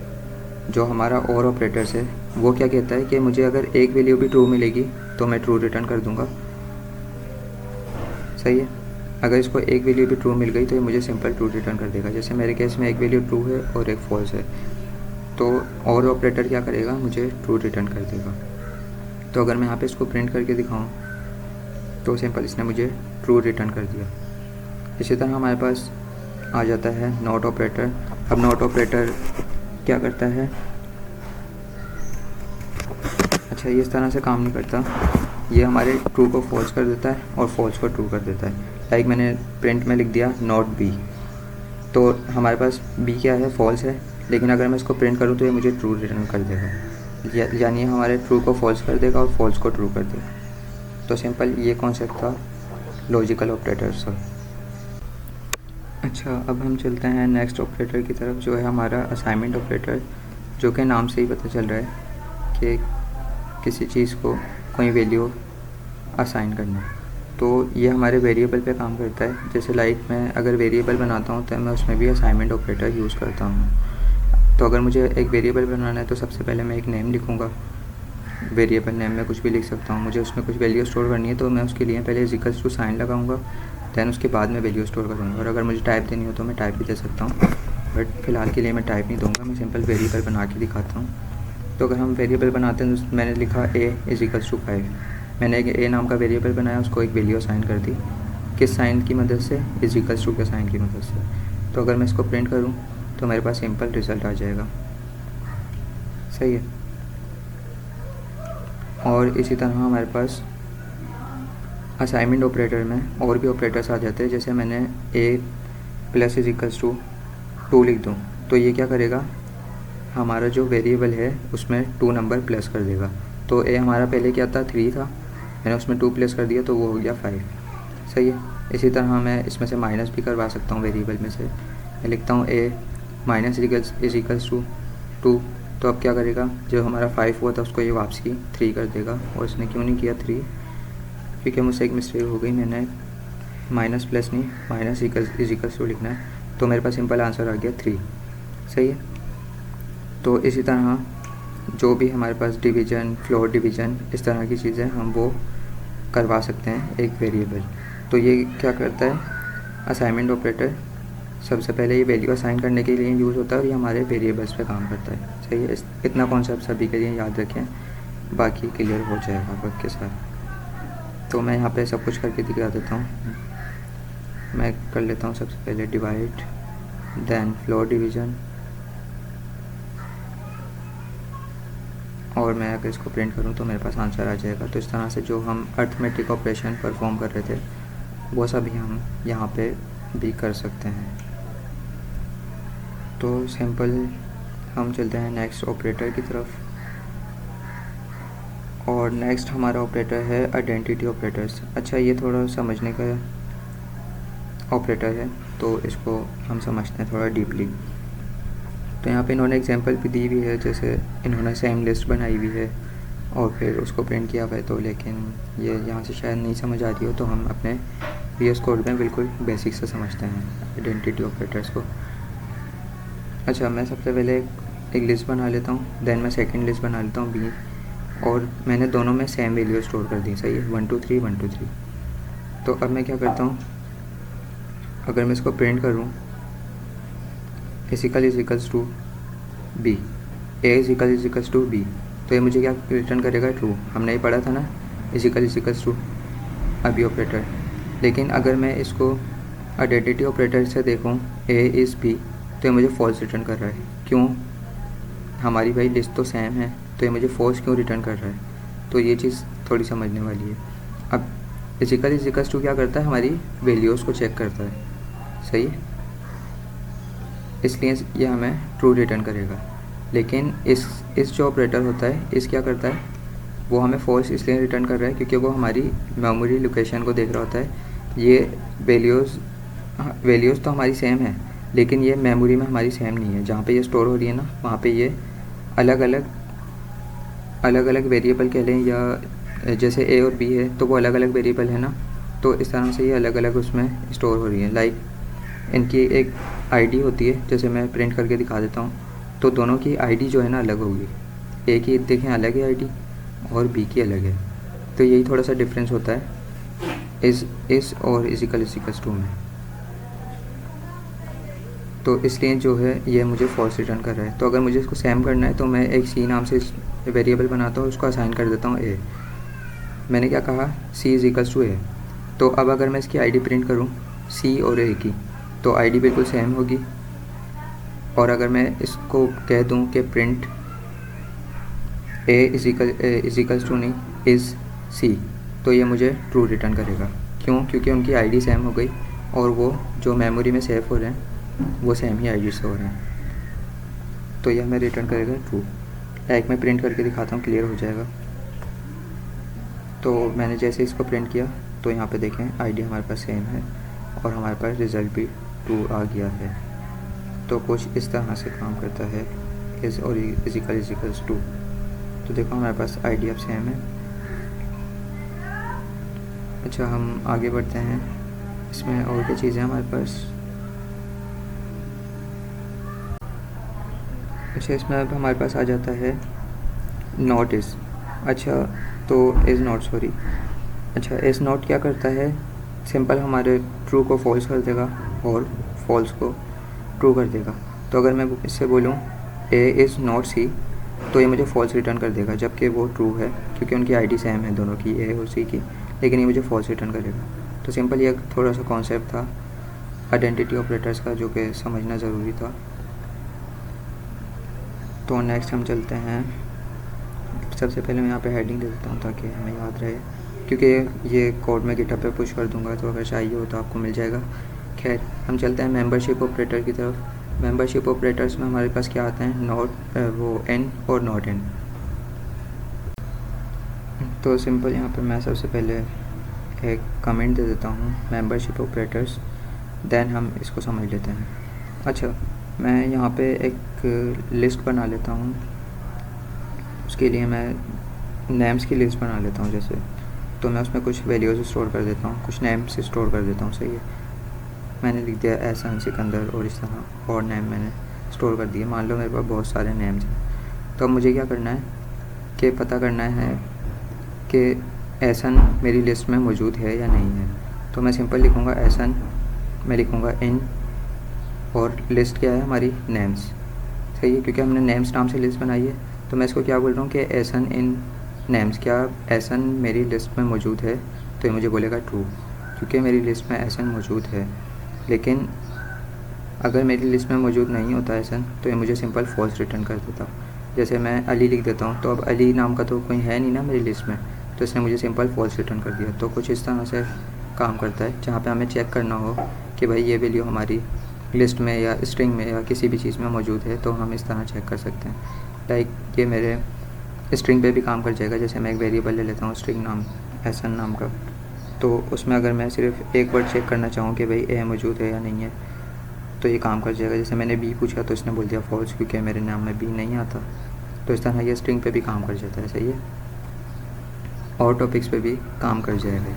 [SPEAKER 1] जो हमारा और ऑपरेटर्स है वो क्या कहता है कि मुझे अगर एक वैल्यू भी ट्रू मिलेगी तो मैं ट्रू रिटर्न कर दूँगा। सही है। अगर इसको एक वैल्यू भी ट्रू मिल गई तो ये मुझे सिंपल ट्रू रिटर्न कर देगा। जैसे मेरे केस में एक वैल्यू ट्रू है और एक फॉल्स है, तो और ऑपरेटर क्या करेगा, मुझे ट्रू रिटर्न कर देगा। तो अगर मैं यहाँ पे इसको प्रिंट करके दिखाऊँ तो सिंपल इसने मुझे ट्रू रिटर्न कर दिया। इसी तरह हमारे पास आ जाता है नॉट ऑपरेटर। अब नॉट ऑपरेटर क्या करता है, अच्छा ये इस तरह से काम नहीं करता, ये हमारे ट्रू को फॉल्स कर देता है और फॉल्स को ट्रू कर देता है। लाइक मैंने प्रिंट में लिख दिया नॉट बी, तो हमारे पास बी क्या है, फॉल्स है, लेकिन अगर मैं इसको प्रिंट करूँ तो ये मुझे ट्रू रिटर्न कर देगा, यानी हमारे ट्रू को फॉल्स कर देगा और फॉल्स को ट्रू कर देगा। तो सिंपल ये कॉन्सेप्ट था लॉजिकल ऑपरेटर्स का। अच्छा, अब हम चलते हैं नेक्स्ट ऑपरेटर की तरफ, जो है हमारा असाइनमेंट ऑपरेटर, जो कि नाम से ही पता चल रहा है कि किसी चीज़ को कोई वैल्यू असाइन करना। तो ये हमारे वेरिएबल पे काम करता है। जैसे लाइक मैं अगर वेरिएबल बनाता हूँ तो मैं उसमें भी असाइनमेंट ऑपरेटर यूज़ करता हूँ। तो अगर मुझे एक वेरिएबल बनाना है तो सबसे पहले मैं एक नेम लिखूँगा, वेरिएबल नेम में कुछ भी लिख सकता हूँ। मुझे उसमें कुछ वैल्यू स्टोर करनी है तो मैं उसके लिए पहले इक्वल्स टू साइन लगाऊंगा, दैन उसके बाद में वैल्यू स्टोर करूँगा। और अगर मुझे टाइप देनी हो तो मैं टाइप भी दे सकता हूँ, बट फ़िलहाल के लिए मैं टाइप नहीं दूँगा, मैं सिंपल वेरिएबल बना के दिखाता हूँ। तो अगर हम वेरिएबल बनाते हैं तो मैंने लिखा a = 5, मैंने एक a नाम का वेरिएबल बनाया, उसको एक वैल्यू असाइन कर दी, किस साइन की मदद से, = के साइन की मदद से। तो अगर मैं इसको प्रिंट करूं तो मेरे पास सिंपल रिज़ल्ट आ जाएगा। सही है। और इसी तरह हमारे पास असाइनमेंट ऑपरेटर में और भी ऑपरेटर्स आ जाते हैं। जैसे मैंने a + = 2 लिख दूँ तो ये क्या करेगा, हमारा जो वेरिएबल है उसमें 2 नंबर प्लस कर देगा। तो a हमारा पहले क्या था, 3 था, मैंने उसमें 2 प्लस कर दिया तो वो हो गया 5। सही है। इसी तरह मैं इसमें से माइनस भी करवा सकता हूँ वेरिएबल में से। मैं लिखता हूँ a - = 2, तो अब क्या करेगा, जो हमारा 5 हुआ था उसको ये वापसी 3 कर देगा। और इसने क्यों नहीं किया 3, क्योंकि मुझसे एक मिस्टेक हो गई, मैंने माइनस प्लस नहीं -= लिखना है, तो मेरे पास सिंपल आंसर आ गया 3। सही है। तो इसी तरह जो भी हमारे पास डिवीज़न, फ्लोर डिवीज़न, इस तरह की चीज़ें हम वो करवा सकते हैं एक वेरिएबल। तो ये क्या करता है, असाइनमेंट ऑपरेटर सबसे पहले ये वैल्यू असाइन करने के लिए यूज़ होता है और ये हमारे वेरिएबल्स पे काम करता है। सही है। इतना कॉन्सेप्ट सभी के लिए याद रखें, बाकी क्लियर हो जाएगा वक्त के साथ। तो मैं यहाँ पे सब कुछ करके दिखा देता हूँ। मैं कर लेता हूँ सबसे पहले डिवाइड, देन फ्लोर डिवीज़न, और मैं अगर इसको प्रिंट करूँ तो मेरे पास आंसर आ जाएगा। तो इस तरह से जो हम अर्थमेटिक ऑपरेशन परफॉर्म कर रहे थे वो सभी हम यहाँ पे भी कर सकते हैं। तो सिंपल हम चलते हैं नेक्स्ट ऑपरेटर की तरफ, और नेक्स्ट हमारा ऑपरेटर है आइडेंटिटी ऑपरेटर्स। अच्छा, ये थोड़ा समझने का ऑपरेटर है, तो इसको हम समझते हैं थोड़ा डीपली। तो यहाँ पे इन्होंने एग्जांपल भी दी हुई है, जैसे इन्होंने सेम लिस्ट बनाई हुई है और फिर उसको प्रिंट किया हुआ है, तो लेकिन ये यहाँ से शायद नहीं समझ आ रही हो, तो हम अपने VS कोड में बिल्कुल बेसिक से समझते हैं आइडेंटिटी ऑपरेटर्स को। अच्छा, मैं सबसे पहले एक लिस्ट बना लेता हूँ, देन मैं सेकंड लिस्ट बना लेता हूँ B, और मैंने दोनों में सेम वैल्यू स्टोर कर दी, सही है, 1 2 3 1 2 3। तो अब मैं क्या करता हूँ, अगर मैं इसको प्रिंट करूँ is to B, A is to B, तो ये मुझे क्या रिटर्न करेगा, ट्रू। हमने ये पढ़ा था ना, इज टू अभी ऑपरेटर। लेकिन अगर मैं इसको आइडेंटिटी ऑपरेटर से देखूँ A इज़ B, तो ये मुझे फॉल्स रिटर्न कर रहा है। क्यों? हमारी भाई लिस्ट तो सेम है, तो ये मुझे फॉल्स क्यों रिटर्न कर रहा है? तो ये चीज़ थोड़ी समझने वाली है। अब इज टू क्या करता है, हमारी वैल्यूज़ को चेक करता है, सही है, इसलिए ये हमें ट्रू रिटर्न करेगा। लेकिन इस जो ऑपरेटर होता है, इस क्या करता है, वो हमें फॉल्स इसलिए रिटर्न कर रहा है क्योंकि वो हमारी मेमोरी लोकेशन को देख रहा होता है। ये वैल्यूज़ तो हमारी सेम है, लेकिन ये मेमोरी में हमारी सेम नहीं है। जहाँ पे ये स्टोर हो रही है ना, वहाँ पे ये अलग अलग वेरिएबल कह लें, या जैसे A और B है तो वो अलग अलग वेरिएबल है ना, तो इस तरह से ये अलग अलग उसमें स्टोर हो रही है। लाइक इनकी एक आईडी होती है, जैसे मैं प्रिंट करके दिखा देता हूँ, तो दोनों की आईडी जो है ना अलग होगी। A की देखें अलग है आईडी और B की अलग है, तो यही थोड़ा सा डिफरेंस होता है इस और इजिकल्स टू में। तो इसलिए जो है ये मुझे फॉल्स रिटर्न कर रहा है। तो अगर मुझे इसको सेम करना है तो मैं एक C नाम से वेरिएबल बनाता हूँ, उसको असाइन कर देता हूँ A। मैंने क्या कहा, C इज टू A। तो अब अगर मैं इसकी आईडी प्रिंट करूँ C और A की, तो आईडी बिल्कुल सेम होगी। और अगर मैं इसको कह दूँ कि प्रिंट A इजिकल्स टू नहीं इज़ C, तो ये मुझे ट्रू रिटर्न करेगा। क्यों? क्योंकि उनकी आईडी सेम हो गई और वो जो मेमोरी में सेव हो रहे हैं वो सेम ही आईडी से हो रहे हैं, तो ये हमें रिटर्न करेगा ट्रू। लाइक मैं प्रिंट करके दिखाता हूँ, क्लियर हो जाएगा। तो मैंने जैसे इसको प्रिंट किया तो यहाँ पे देखें आईडी हमारे पास सेम है और हमारे पास रिज़ल्ट भी ट्रू आ गया है। तो कुछ इस तरह से काम करता है इज़ और इजिकल्स टू। तो देखो हमारे पास आईडी अब सेम है। अच्छा, हम आगे बढ़ते हैं। इसमें और क्या चीज़ें हैं हमारे पास। अच्छा, इसमें अब हमारे पास आ जाता है नॉट इज़। अच्छा, तो इज़ नॉट, सॉरी। अच्छा, इज़ नॉट क्या करता है, सिंपल हमारे ट्रू को फॉल्स कर देगा और फॉल्स को ट्रू कर देगा। तो अगर मैं इससे बोलूँ A इज़ नॉट C, तो ये मुझे फॉल्स रिटर्न कर देगा, जबकि वो ट्रू है क्योंकि उनकी आईडी सेम है दोनों की, A और C की, लेकिन ये मुझे फॉल्स रिटर्न करेगा। तो सिंपल ये थोड़ा सा कॉन्सेप्ट था आइडेंटिटी ऑपरेटर्स का, जो कि समझना ज़रूरी था। तो नेक्स्ट हम चलते हैं। सबसे पहले मैं यहाँ पे हेडिंग दे देता हूँ ताकि हमें याद रहे, क्योंकि ये कोड में गिटहब पे पुश कर दूँगा, तो अगर चाहिए हो तो आपको मिल जाएगा। खैर, हम चलते हैं मेंबरशिप ऑपरेटर की तरफ। मेंबरशिप ऑपरेटर्स में हमारे पास क्या आते हैं, एन और नॉट एन। तो सिंपल यहाँ पर मैं सबसे पहले एक कमेंट दे देता हूँ मेंबरशिप ऑपरेटर्स, देन हम इसको समझ लेते हैं। अच्छा, मैं यहाँ पे एक लिस्ट बना लेता हूँ। उसके लिए मैं नेम्स की लिस्ट बना लेता हूँ जैसे, तो मैं उसमें कुछ वैल्यूज़ स्टोर कर देता हूँ, कुछ नेम्स स्टोर कर देता हूँ, सही है। मैंने लिख दिया एहसान सिकंदर और इस तरह और नेम मैंने स्टोर कर दिए। मान लो मेरे पास बहुत सारे नेम्स हैं, तो अब मुझे क्या करना है कि पता करना है कि एहसान मेरी लिस्ट में मौजूद है या नहीं है। तो मैं सिंपल लिखूँगा एहसान, मैं लिखूँगा इन, और लिस्ट क्या है हमारी, नेम्स, सही है, क्योंकि हमने नेम्स नाम से लिस्ट बनाई है। तो मैं इसको क्या बोल रहा हूँ कि एहसान इन नेम्स, क्या एहसान मेरी लिस्ट में मौजूद है, तो ये मुझे बोलेगा ट्रू, क्योंकि मेरी लिस्ट में एहसान मौजूद है। लेकिन अगर मेरी लिस्ट में मौजूद नहीं होता एहसान, तो ये मुझे सिंपल फॉल्स रिटर्न कर देता। जैसे मैं अली लिख देता हूँ, तो अब अली नाम का तो कोई है नहीं ना मेरी लिस्ट में, तो इसने मुझे सिंपल फॉल्स रिटर्न कर दिया। तो कुछ इस तरह से काम करता है, जहाँ पे हमें चेक करना हो कि भाई ये वैल्यू हमारी लिस्ट में या स्ट्रिंग में या किसी भी चीज़ में मौजूद है, तो हम इस तरह चेक कर सकते हैं। लाइक ये मेरे स्ट्रिंग पे भी काम कर जाएगा। जैसे मैं एक वेरिएबल ले लेता हूँ स्ट्रिंग नाम एहसान नाम का, तो उसमें अगर मैं सिर्फ एक वर्ड चेक करना चाहूँ कि भाई ए मौजूद है या नहीं है तो ये काम कर जाएगा। जैसे मैंने बी पूछा तो इसने बोल दिया फॉल्स, क्योंकि मेरे नाम में बी नहीं आता। तो इस तरह ये स्ट्रिंग पे भी काम कर जाता है, सही है, और टॉपिक्स पे भी काम कर जाएगा।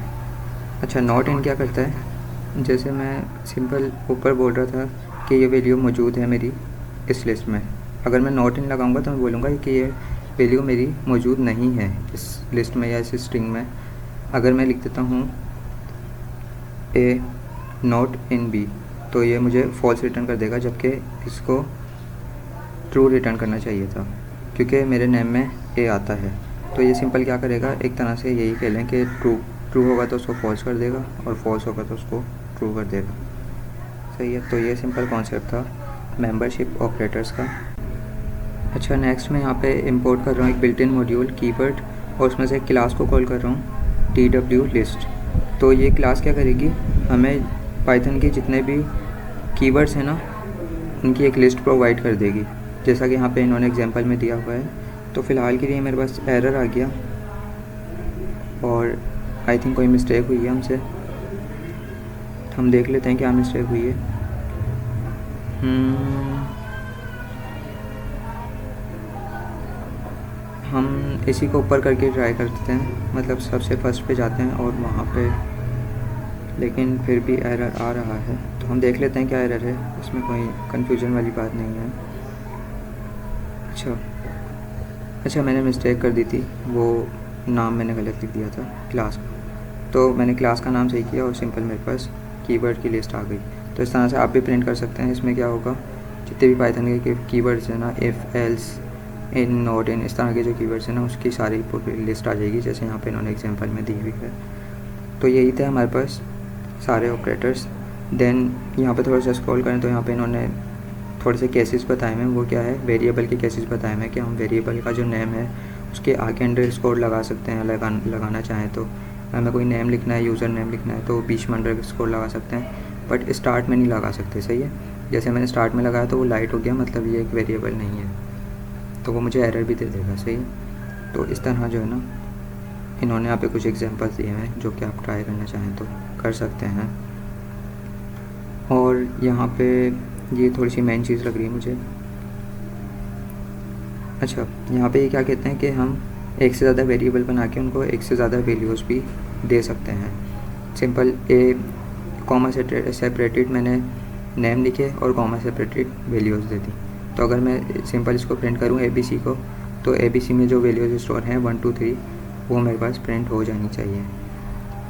[SPEAKER 1] अच्छा, नॉट इन क्या करता है, जैसे मैं सिंपल ऊपर बोल रहा था कि ये वैल्यू मौजूद है मेरी इस लिस्ट में, अगर मैं नॉट इन लगाऊंगा तो मैं बोलूँगा कि ये वैल्यू मेरी मौजूद नहीं है इस लिस्ट में या इस स्ट्रिंग में। अगर मैं लिख देता हूँ ए नॉट इन बी तो ये मुझे फॉल्स रिटर्न कर देगा, जबकि इसको ट्रू रिटर्न करना चाहिए था क्योंकि मेरे नेम में ए आता है। तो ये सिंपल क्या करेगा, एक तरह से यही कह लें कि ट्रू होगा तो उसको फॉल्स कर देगा और फॉल्स होगा तो उसको ट्रू कर देगा, सही है। तो ये सिंपल कॉन्सेप्ट था मेंबरशिप ऑपरेटर्स का। अच्छा, नेक्स्ट मैं यहाँ पे इंपोर्ट कर रहा हूँ एक बिल्ट इन मॉड्यूल कीवर्ड, और उसमें से एक क्लास को कॉल कर रहा हूँ TW लिस्ट। तो ये क्लास क्या करेगी, हमें पाइथन के जितने भी कीवर्ड्स हैं ना उनकी एक लिस्ट प्रोवाइड कर देगी, जैसा कि यहाँ पे इन्होंने एग्जांपल में दिया हुआ है। तो फ़िलहाल के लिए मेरे पास एरर आ गया और आई थिंक कोई मिस्टेक हुई है हमसे। हम देख लेते हैं क्या मिस्टेक हुई है। हम इसी को ऊपर करके ट्राई करते हैं, मतलब सबसे फर्स्ट पे जाते हैं और वहाँ पे, लेकिन फिर भी एरर आ रहा है। तो हम देख लेते हैं क्या एरर है, इसमें कोई कन्फ्यूजन वाली बात नहीं है। अच्छा, मैंने मिस्टेक कर दी थी, वो नाम मैंने गलत लिख दिया था क्लास का। तो मैंने क्लास का नाम सही किया और सिंपल मेरे पास कीवर्ड की लिस्ट आ गई। तो इस तरह से आप भी प्रिंट कर सकते हैं। इसमें क्या होगा, जितने भी पाइथन के कीवर्ड्स हैं ना, if, else, in, not in, इस तरह के जो कीवर्ड्स हैं ना उसकी सारी लिस्ट आ जाएगी, जैसे यहाँ पे इन्होंने एग्जांपल में दी हुई है। तो यही थे हमारे पास सारे ऑपरेटर्स। देन यहाँ पे थोड़ा सा स्क्रॉल करें तो यहाँ पे इन्होंने थोड़े से केसेस बताए हैं। वो क्या है, वेरिएबल के केसेस बताए हैं कि हम वेरिएबल का जो नेम है उसके आगे अंडरस्कोर लगा सकते हैं, लगाना चाहें तो। हमें कोई नेम लिखना है, यूज़र नेम लिखना है तो बीच में अंडरस्कोर लगा सकते हैं, बट स्टार्ट में नहीं लगा सकते, सही है। जैसे मैंने स्टार्ट में लगाया तो वो लाइट हो गया, मतलब ये एक वेरिएबल नहीं है, तो वो मुझे एरर भी दे देगा, सही है। तो इस तरह जो है ना इन्होंने यहाँ पे कुछ एग्जांपल्स दिए हैं जो कि आप ट्राई करना चाहें तो कर सकते हैं। और यहाँ पे ये थोड़ी सी मेन चीज़ लग रही है मुझे। अच्छा, यहाँ पे ये क्या कहते हैं कि हम एक से ज़्यादा वेरिएबल बना के उनको एक से ज़्यादा वैल्यूज़ भी दे सकते हैं। सिंपल ए कॉमा सेपरेटेड मैंने नेम लिखे और कॉमा सेपरेटेड वैल्यूज़ दे दी। तो अगर मैं सिंपल इसको प्रिंट करूँ ABC को, तो ABC में जो वैल्यूज़ स्टोर हैं 1 2 3 वो मेरे पास प्रिंट हो जानी चाहिए।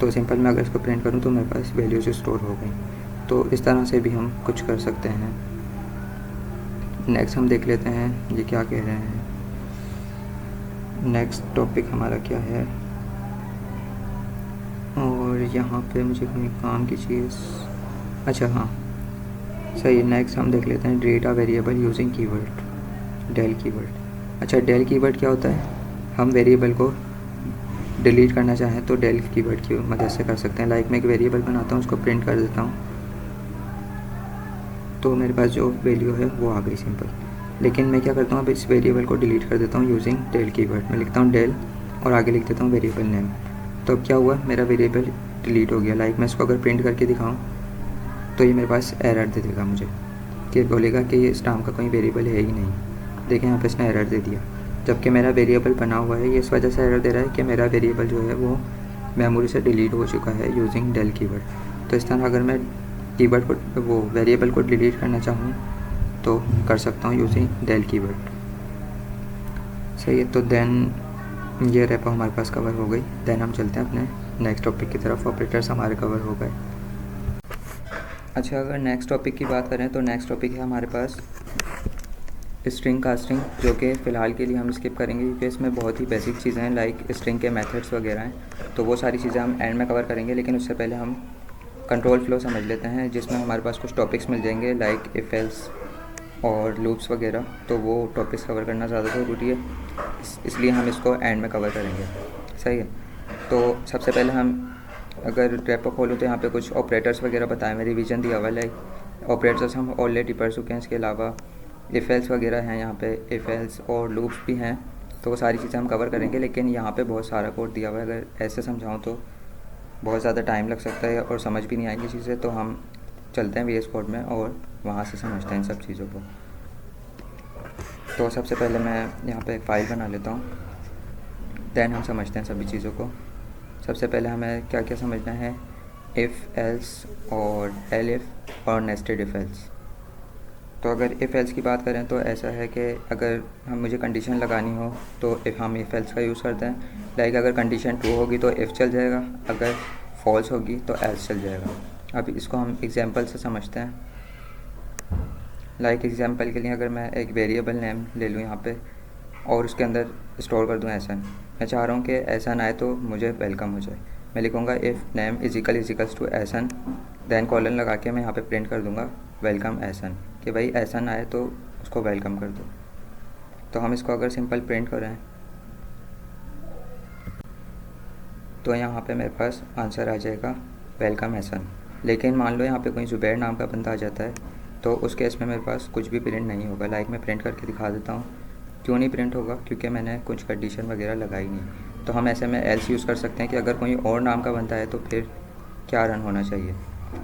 [SPEAKER 1] तो सिंपल मैं अगर इसको प्रिंट करूँ तो मेरे पास वैल्यूज़ स्टोर हो गई। तो इस तरह से भी हम कुछ कर सकते हैं। नेक्स्ट हम देख लेते हैं ये क्या कह रहे हैं। नेक्स्ट टॉपिक हमारा क्या है, और यहाँ पे मुझे कोई काम की चीज़, अच्छा हाँ सही। नेक्स्ट हम देख लेते हैं delete a variable using keyword, del keyword. अच्छा, डेल कीवर्ड क्या होता है, हम वेरिएबल को डिलीट करना चाहें तो डेल कीवर्ड की मदद से कर सकते हैं। लाइक मैं एक वेरिएबल बनाता हूँ, उसको प्रिंट कर देता हूँ, तो मेरे पास जो वैल्यू है वो आ गई सिंपल। लेकिन मैं क्या करता हूँ, अब इस वेरिएबल को डिलीट कर देता हूँ यूजिंग डेल कीवर्ड। मैं लिखता हूँ डेल और आगे लिख देता हूँ वेरिएबल नेम। तो अब क्या हुआ, मेरा वेरिएबल डिलीट हो गया। लाइक मैं इसको अगर प्रिंट करके दिखाऊँ तो ये मेरे पास एरर दे देगा मुझे, कि बोलेगा कि ये इस नाम का कोई वेरिएबल है ही नहीं। देखें यहाँ पे इसने एरर दे दिया, जबकि मेरा वेरिएबल बना हुआ है। ये इस वजह से एरर दे रहा है कि मेरा वेरिएबल जो है वो मेमोरी से डिलीट हो चुका है यूजिंग डेल कीवर्ड। तो इस तरह अगर मैं कीवर्ड को, वो वेरिएबल को डिलीट करना चाहूँ तो कर सकता हूँ यूजिंग डेल कीवर्ड, सही है। तो देन ये रैप हमारे पास कवर हो गई। देन हम चलते हैं अपने नेक्स्ट टॉपिक की तरफ। ऑपरेटर्स हमारे कवर हो गए। अच्छा, अगर नेक्स्ट टॉपिक की बात करें तो नेक्स्ट टॉपिक है हमारे पास स्ट्रिंग कास्टिंग, जो कि फ़िलहाल के लिए हम स्किप करेंगे क्योंकि इसमें बहुत ही बेसिक चीज़ें हैं, लाइक स्ट्रिंग के मेथड्स वगैरह हैं। तो वो सारी चीज़ें हम एंड में कवर करेंगे, लेकिन उससे पहले हम कंट्रोल फ्लो समझ लेते हैं, जिसमें हमारे पास कुछ टॉपिक्स मिल जाएंगे लाइक इफ एल्स और लूप्स वगैरह। तो वो टॉपिक्स कवर करना ज़्यादा ज़रूरी है, इसलिए हम इसको एंड में कवर करेंगे, सही है। तो सबसे पहले हम अगर रेपो खोलूँ तो यहाँ पे कुछ ऑपरेटर्स वगैरह बताए हैं, रिवीजन दिया हुआ है। लाइक ऑपरेटर्स हम ऑलरेडी पढ़ चुके हैं, इसके अलावा इफ एल्स वगैरह हैं, यहाँ पे इफ एल्स और लूप्स भी हैं। तो वो सारी चीज़ें हम कवर करेंगे, लेकिन यहाँ पे बहुत सारा कोड दिया हुआ है। अगर ऐसे समझाऊँ तो बहुत ज़्यादा टाइम लग सकता है और समझ भी नहीं आएंगी चीज़ें, तो हम चलते हैं VS कोड में और वहाँ से समझते हैं इन सब चीज़ों को। तो सबसे पहले मैं यहाँ पे एक फ़ाइल बना लेता हूँ, दैन हम समझते हैं सभी चीज़ों को। सबसे पहले हमें क्या क्या समझना है, इफ़ एल्स और एलिफ और नेस्टेड इफ़ एल्स। तो अगर इफ़ एल्स की बात करें तो ऐसा है कि अगर हम मुझे कंडीशन लगानी हो तो हम इफ़ एल्स का यूज़ करते हैं। लाइक अगर कंडीशन ट्रू होगी तो इफ़ चल जाएगा, अगर फॉल्स होगी तो एल्स चल जाएगा। अब इसको हम एग्जांपल से समझते हैं। लाइक एग्जांपल के लिए अगर मैं एक वेरिएबल नेम ले लूँ यहाँ पे और उसके अंदर स्टोर कर दूँ एसन, मैं चाह रहा हूँ कि एसन आए तो मुझे वेलकम हो जाए। मैं लिखूँगा इफ़ नेम इजिकल्स टू एसन, दैन कॉलन लगा के मैं यहाँ पे प्रिंट कर दूँगा वेलकम एसन, कि भाई एसन आए तो उसको वेलकम कर दो। तो हम इसको अगर सिंपल प्रिंट करें तो यहाँ पे मेरे पास आंसर आ जाएगा वेलकम एसन। लेकिन मान लो यहाँ पे कोई ज़ुबैर नाम का बंदा आ जाता है तो उस केस में मेरे पास कुछ भी प्रिंट नहीं होगा। लाइक मैं प्रिंट करके दिखा देता हूँ क्यों नहीं प्रिंट होगा, क्योंकि मैंने कुछ कंडीशन वगैरह लगाई नहीं। तो हम ऐसे में एल्स यूज़ कर सकते हैं कि अगर कोई और नाम का बंदा है तो फिर क्या रन होना चाहिए।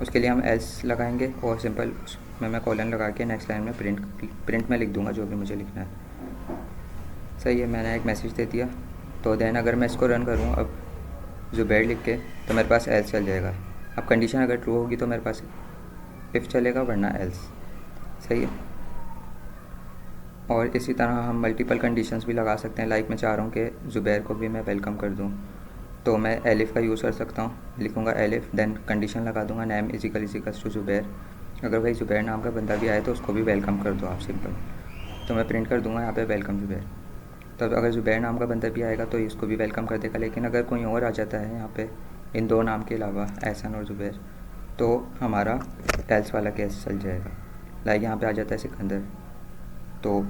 [SPEAKER 1] उसके लिए हम एल्स लगाएंगे और सिंपल उसमें मैं कॉलन लगा के नेक्स्ट लाइन में प्रिंट में लिख दूँगा जो भी मुझे लिखना है। सही है, मैंने एक मैसेज दे दिया। तो देन अगर मैं इसको रन करूँ अब ज़ुबैर लिख के तो मेरे पास एल्स चल जाएगा। अब कंडीशन अगर ट्रू होगी तो मेरे पास इफ़ चलेगा, वरना एल्स। सही है। और इसी तरह हम मल्टीपल कंडीशंस भी लगा सकते हैं। लाइक मैं चाह रहा हूँ कि ज़ुबैर को भी मैं वेलकम कर दूँ, तो मैं एलिफ़ का यूज़ कर सकता हूँ। लिखूँगा एलिफ़, देन कंडीशन लगा दूँगा नेम इजिकल्स टू ज़ुबैर। अगर भाई ज़ुबैर नाम का बंदा भी आए तो उसको भी वेलकम कर दो आप, सिंपल। तो मैं प्रिंट कर दूँगा यहाँ पे वेलकम ज़ुबैर। तब अगर ज़ुबैर नाम का बंदा भी आएगा तो इसको भी वेलकम कर देगा। लेकिन अगर कोई और आ जाता है यहाँ पे इन दो नाम के अलावा, एहसन और ज़ुबैर, तो हमारा एल्स वाला केस चल जाएगा। लाइक यहाँ पे आ जाता है सिकंदर, तो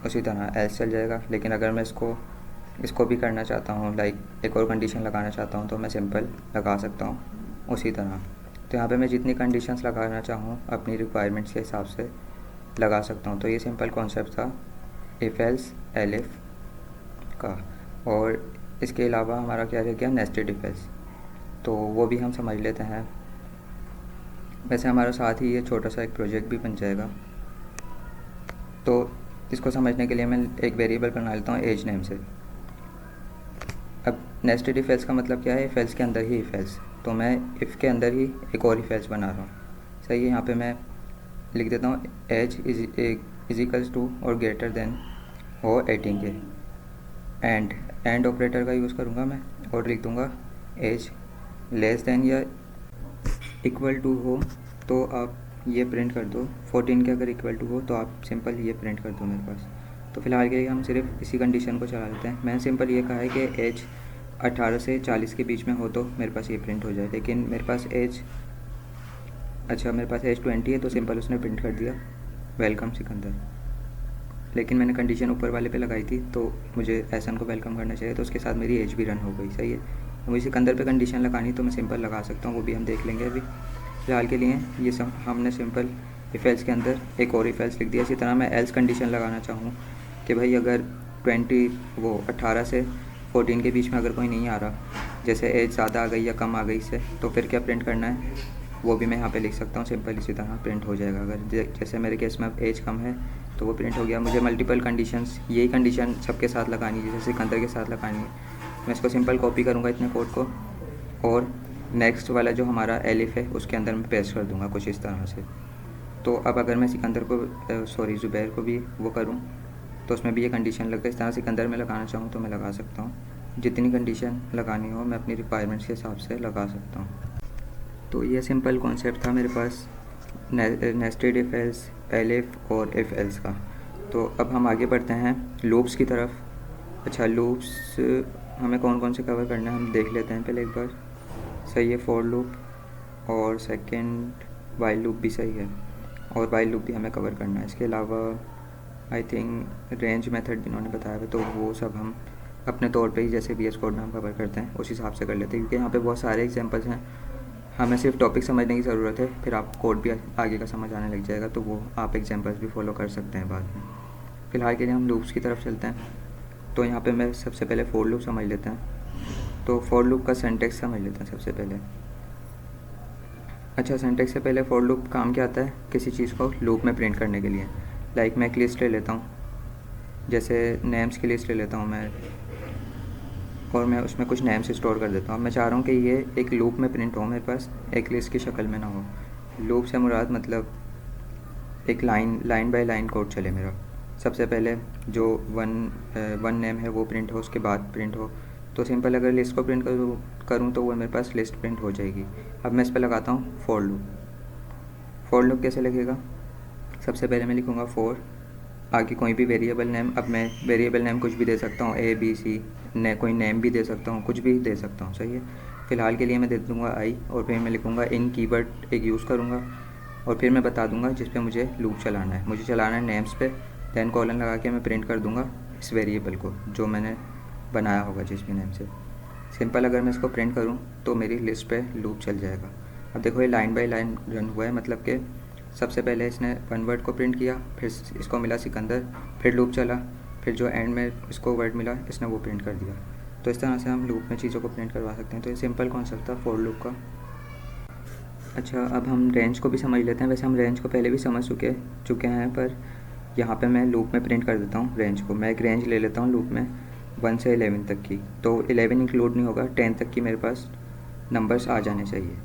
[SPEAKER 1] उसी तरह एल्स चल जाएगा। लेकिन अगर मैं इसको भी करना चाहता हूँ, लाइक एक और कंडीशन लगाना चाहता हूँ, तो मैं सिंपल लगा सकता हूँ उसी तरह। तो यहाँ पे मैं जितनी कंडीशंस लगाना चाहूँ अपनी रिक्वायरमेंट्स के हिसाब से लगा सकता हूँ। तो ये सिंपल कॉन्सेप्ट था इफ़ एल्स एलिफ का। और इसके अलावा हमारा क्या रह गया, नेस्टेड इफ़ एल्स, तो वो भी हम समझ लेते हैं। वैसे हमारा साथ ही ये छोटा सा एक प्रोजेक्ट भी बन जाएगा। तो इसको समझने के लिए मैं एक वेरिएबल बना लेता हूँ एज नेम से। अब नेस्टेड इफ़ एल्स का मतलब क्या है, इफ़ एल्स के अंदर ही इफ़ एल्स, तो मैं इफ़ के अंदर ही एक और इफ़ एल्स बना रहा हूँ। सही है। यहाँ पे मैं लिख देता हूँ एज इजिकल्स टू और ग्रेटर देन हो 18 के। एंड ऑपरेटर का यूज़ करूँगा मैं और लिख दूँगा एज लेस देन या इक्वल टू हो तो आप ये प्रिंट कर दो। 14 के अगर इक्वल टू हो तो आप सिंपल ये प्रिंट कर दो मेरे पास। तो फ़िलहाल के लिए हम सिर्फ इसी कंडीशन को चला लेते हैं। मैंने सिंपल ये कहा है कि एज 18 से 40 के बीच में हो तो मेरे पास ये प्रिंट हो जाए। लेकिन मेरे पास एज 20 है, तो सिंपल उसने प्रिंट कर दिया वेलकम सिकंदर। लेकिन मैंने कंडीशन ऊपर वाले पे लगाई थी तो मुझे एहसन को वेलकम करना चाहिए, तो उसके साथ मेरी एज भी रन हो गई। सही है। मुझे सिकंदर पे कंडीशन लगानी तो मैं सिंपल लगा सकता हूँ, वो भी हम देख लेंगे अभी। फ़िलहाल के लिए ये सब हमने सिंपल इफ़ एल्स के अंदर एक और इफ़ एल्स लिख दिया। इसी तरह मैं एल्स कंडीशन लगाना चाहूँ कि भाई अगर 18 से 14 के बीच में अगर कोई नहीं आ रहा, जैसे एज ज़्यादा आ गई या कम आ गई से, तो फिर क्या प्रिंट करना है वो भी मैं यहाँ पे लिख सकता हूँ। सिंपल इसी तरह प्रिंट हो जाएगा। अगर जैसे मेरे केस में अब एज कम है तो वो प्रिंट हो गया। मुझे मल्टीपल कंडीशंस, यही कंडीशन सबके साथ लगानी है, जैसे सिकंदर के साथ लगानी है। मैं इसको सिंपल कॉपी करूँगा इतने कोड को और नेक्स्ट वाला जो हमारा एलिफ है उसके अंदर मैं पेस्ट कर दूँगा कुछ इस तरह से। तो अब अगर मैं सिकंदर को ज़ुबैर को भी वो करूँ तो उसमें भी ये कंडीशन लगता है। इस तरह सिकंदर में लगाना चाहूँ तो मैं लगा सकता हूँ। जितनी कंडीशन लगानी हो मैं अपनी रिक्वायरमेंट्स के हिसाब से लगा सकता हूँ। तो ये सिंपल कॉन्सेप्ट था मेरे पास नेस्टेड इफ़ एल्स, एलिफ और इफ़ एल्स का। तो अब हम आगे बढ़ते हैं लूप्स की तरफ। अच्छा, लूप्स हमें कौन कौन से कवर करना है हम देख लेते हैं पहले एक बार। सही है, फॉर लूप और सेकंड वाइल लूप भी सही है, और वाइल लूप भी हमें कवर करना है। इसके अलावा आई थिंक रेंज मेथड भी इन्होंने बताया है, तो वो सब हम अपने तौर पे ही जैसे VS कोड में हम कवर करते हैं उस हिसाब से कर लेते हैं, क्योंकि यहाँ पे बहुत सारे एग्जांपल्स हैं। हमें सिर्फ टॉपिक समझने की ज़रूरत है, फिर आप कोड भी आगे का समझ आने लग जाएगा, तो वो आप एग्जांपल्स भी फॉलो कर सकते हैं बाद में। फ़िलहाल के लिए हम लूप्स की तरफ चलते हैं। तो यहाँ पे मैं सबसे पहले फॉर लूप समझ लेते हैं। तो फॉर लूप का सिंटैक्स समझ लेते हैं सबसे पहले। अच्छा, सिंटैक्स से पहले फॉर लूप काम क्या आता है, किसी चीज़ को लूप में प्रिंट करने के लिए। लाइक मैं एक लिस्ट ले लेता हूँ, जैसे नेम्स की लिस्ट ले लेता हूँ मैं, और मैं उसमें कुछ नेम्स स्टोर कर देता हूँ। मैं चाह रहा हूँ कि ये एक लूप में प्रिंट हो, मेरे पास एक लिस्ट की शक्ल में ना हो। लूप से मुराद मतलब एक लाइन बाय लाइन कोड चले मेरा। सबसे पहले जो वन नेम है वो प्रिंट हो, उसके बाद प्रिंट हो। तो सिंपल अगर लिस्ट को प्रिंट करूँ तो वो मेरे पास लिस्ट प्रिंट हो जाएगी। अब मैं इस पर लगाता हूँ फॉर लूप। फॉर लूप कैसे लगेगा, सबसे पहले मैं लिखूँगा फॉर, आगे कोई भी वेरिएबल नेम। अब मैं वेरिएबल नेम कुछ भी दे सकता हूँ, ABC, कोई नेम भी दे सकता हूँ, कुछ भी दे सकता हूँ, सही है। फ़िलहाल के लिए मैं दे दूँगा आई, और फिर मैं लिखूँगा इन कीवर्ड एक यूज़ करूँगा, और फिर मैं बता दूँगा जिस पे मुझे लूप चलाना है। मुझे चलाना है नेम्स पे, देन कॉलन लगा के मैं प्रिंट कर दूँगा इस वेरिएबल को जो मैंने बनाया होगा जिस भी नेम से। सिंपल अगर मैं इसको प्रिंट करूँ तो मेरी लिस्ट पे लूप चल जाएगा। अब देखो ये लाइन बाय लाइन रन हुआ है, मतलब कि सबसे पहले इसने वन वर्ड को प्रिंट किया, फिर इसको मिला सिकंदर, फिर लूप चला, फिर जो एंड में इसको वर्ड मिला इसने वो प्रिंट कर दिया। तो इस तरह से हम लूप में चीज़ों को प्रिंट करवा सकते हैं। तो ये सिंपल कॉन्सेप्ट था फॉर लूप का। अच्छा, अब हम रेंज को भी समझ लेते हैं। वैसे हम रेंज को पहले भी समझ चुके हैं, पर यहाँ पे मैं लूप में प्रिंट कर देता हूँ रेंज को। मैं एक रेंज ले लेता हूँ लूप में 1 से 11 तक की, तो 11 इंक्लूड नहीं होगा, 10 तक की मेरे पास नंबर्स आ जाने चाहिए,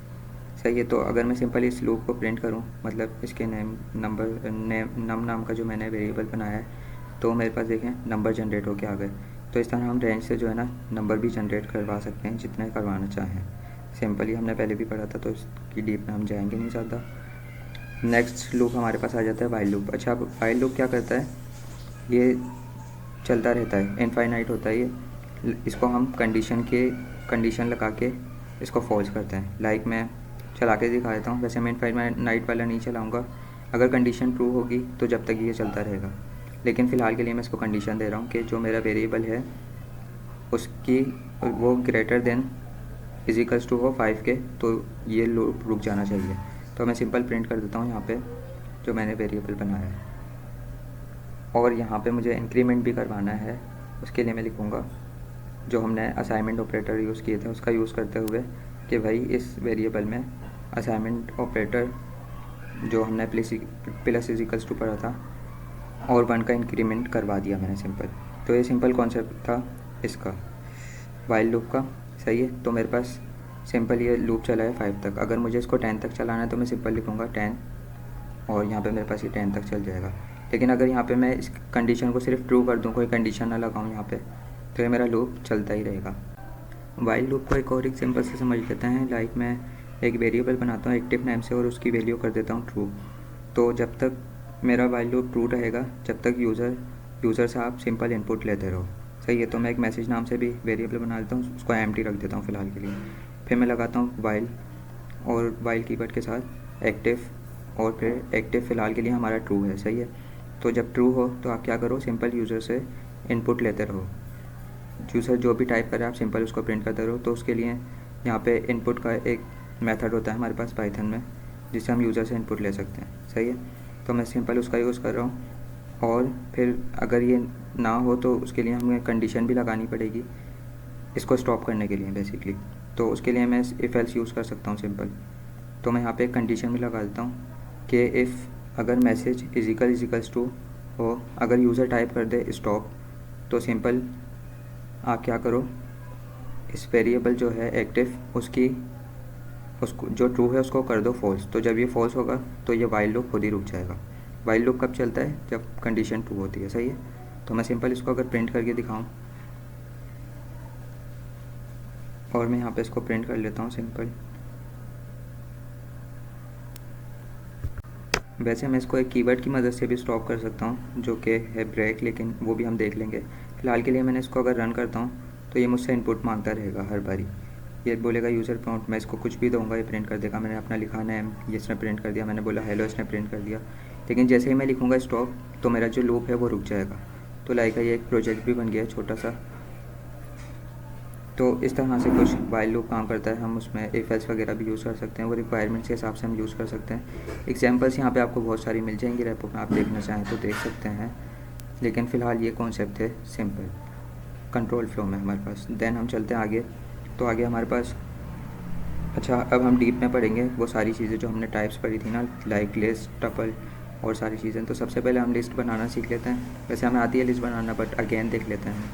[SPEAKER 1] सही है। तो अगर मैं सिंपल इस लूप को प्रिंट करूँ, मतलब इसके नम नाम का जो मैंने वेरिएबल बनाया है, तो मेरे पास देखें नंबर जनरेट होके आ गए। तो इस तरह हम रेंज से जो है ना नंबर भी जनरेट करवा सकते हैं जितने करवाना चाहें। सिंपली हमने पहले भी पढ़ा था, तो इसकी डीप में हम जाएंगे नहीं ज़्यादा। नेक्स्ट लूप हमारे पास आ जाता है वाइल लूप। अच्छा, अब वाइल लूप क्या करता है, ये चलता रहता है, इनफाइनाइट होता है ये। इसको हम कंडीशन लगा के इसको फॉल्स करते हैं। लाइक मैं चला के दिखा देता हूँ। वैसे मैं इनफाइनाइट वाला नहीं चलाऊँगा, अगर कंडीशन ट्रू होगी तो जब तक ये चलता रहेगा। लेकिन फ़िलहाल के लिए मैं इसको कंडीशन दे रहा हूँ कि जो मेरा वेरिएबल है उसकी वो ग्रेटर देन इजिकल्स टू हो 5 के, तो ये लूप रुक जाना चाहिए। तो मैं सिंपल प्रिंट कर देता हूँ यहाँ पे जो मैंने वेरिएबल बनाया है। और यहाँ पे मुझे इंक्रीमेंट भी करवाना है, उसके लिए मैं लिखूँगा जो हमने असाइनमेंट ऑपरेटर यूज़ किए थे उसका यूज़ करते हुए कि भाई इस वेरिएबल में असाइनमेंट ऑपरेटर जो हमने प्लस इजिकल्स टू पढ़ा था और 1 का इंक्रीमेंट करवा दिया मैंने सिंपल। तो ये सिंपल कॉन्सेप्ट था इसका वाइल लूप का, सही है। तो मेरे पास सिंपल ये लूप चला है 5 तक। अगर मुझे इसको 10 तक चलाना है तो मैं सिंपल लिखूँगा 10, और यहाँ पे मेरे पास ये 10 तक चल जाएगा। लेकिन अगर यहाँ पे मैं इस कंडीशन को सिर्फ ट्रू कर दूँ, कोई कंडीशन ना लगाऊँ यहाँ पे, तो ये मेरा लूप चलता ही रहेगा। वाइल लूप को एक और एग्जांपल से समझ लेते हैं। लाइक मैं एक वेरिएबल बनाता हूँ एक्टिव नेम से और उसकी वैल्यू कर देता हूँ ट्रू। तो जब तक मेरा वाइल लूप ट्रू रहेगा, जब तक यूज़र से आप सिंपल इनपुट लेते रहो, सही है। तो मैं एक मैसेज नाम से भी वेरिएबल बना लेता हूँ, उसको एम्प्टी रख देता हूँ फ़िलहाल के लिए। फिर मैं लगाता हूँ वाइल, और वाइल कीवर्ड के साथ एक्टिव, और फिर एक्टिव फ़िलहाल के लिए हमारा ट्रू है, सही है। तो जब ट्रू हो तो आप क्या करो, सिंपल यूज़र से इनपुट लेते रहो। यूज़र जो भी टाइप करे आप सिंपल उसको प्रिंट करते रहो। तो उसके लिए यहाँ पे इनपुट का एक मेथड होता है हमारे पास पाइथन में, जिससे हम यूज़र से इनपुट ले सकते हैं, सही है। तो मैं सिंपल उसका यूज़ कर रहा हूँ। और फिर अगर ये ना हो तो उसके लिए हमें कंडीशन भी लगानी पड़ेगी इसको स्टॉप करने के लिए बेसिकली। तो उसके लिए मैं इफ़ एल्स यूज़ कर सकता हूँ सिंपल। तो मैं यहाँ पे एक कंडीशन भी लगा देता हूँ कि इफ़ अगर मैसेज इजिकल्स टू हो, अगर यूज़र टाइप कर दे स्टॉप, तो सिंपल आप क्या करो, इस वेरिएबल जो है एक्टिव उसको जो ट्रू है उसको कर दो फॉल्स। तो जब ये फॉल्स होगा तो ये वाइल लूप खुद ही रुक जाएगा। वाइल लूप कब चलता है, जब कंडीशन ट्रू होती है, सही है। तो मैं सिंपल इसको अगर प्रिंट करके दिखाऊं, और मैं यहाँ पे इसको प्रिंट कर लेता हूँ सिंपल। वैसे मैं इसको एक कीवर्ड की मदद से भी स्टॉप कर सकता हूँ जो कि है ब्रेक, लेकिन वो भी हम देख लेंगे। फ़िलहाल के लिए मैंने इसको अगर रन करता हूँ तो ये मुझसे इनपुट मांगता रहेगा हर बारी। ये बोलेगा यूज़र प्रॉम्प्ट, मैं इसको कुछ भी दूंगा ये प्रिंट कर देगा। मैंने अपना लिखा नेम, ये इसने प्रिंट कर दिया। मैंने बोला हेलो, इसने प्रिंट कर दिया। लेकिन जैसे ही मैं लिखूँगा स्टॉप तो मेरा जो लूप है वो रुक जाएगा। तो लाइक ये एक प्रोजेक्ट भी बन गया है छोटा सा। तो इस तरह से कुछ वाइल लूप काम करता है। हम उसमें इफ एल्स वगैरह भी यूज़ कर सकते हैं, वो रिक्वायरमेंट्स के हिसाब से हम यूज़ कर सकते हैं। एग्जांपल्स यहाँ पे आपको बहुत सारी मिल जाएंगी रेपो में, आप देखना चाहें तो देख सकते हैं। लेकिन फ़िलहाल ये कॉन्सेप्ट थे सिंपल कंट्रोल फ्लो में हमारे पास। देन हम चलते हैं आगे। तो आगे हमारे पास, अच्छा अब हम डीप में पढ़ेंगे वो सारी चीज़ें जो हमने टाइप्स पढ़ी थी ना, लाइक लिस्ट, टपल और सारी चीज़ें। तो सबसे पहले हम लिस्ट बनाना सीख लेते हैं। वैसे हमें आती है लिस्ट बनाना, बट अगेन देख लेते हैं।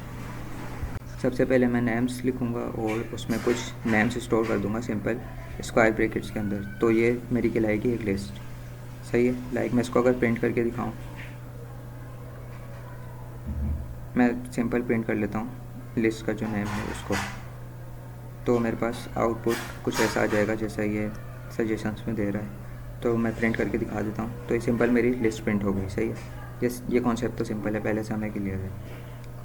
[SPEAKER 1] सबसे पहले मैं नेम्स लिखूँगा और उसमें कुछ नेम्स स्टोर कर दूँगा सिंपल स्क्वायर ब्रैकेट्स के अंदर। तो ये मेरी कहलाएगी एक लिस्ट। सही है। लाइक मैं इसको अगर प्रिंट करके दिखाऊँ, मैं सिंपल प्रिंट कर लेता हूँ लिस्ट का जो नेम है उसको, तो मेरे पास आउटपुट कुछ ऐसा आ जाएगा जैसा ये सजेशंस में दे रहा है। तो मैं प्रिंट करके दिखा देता हूँ। तो ये सिंपल मेरी लिस्ट प्रिंट हो गई। सही है। ये कॉन्सेप्ट तो सिंपल है, पहले से हमें क्लियर है।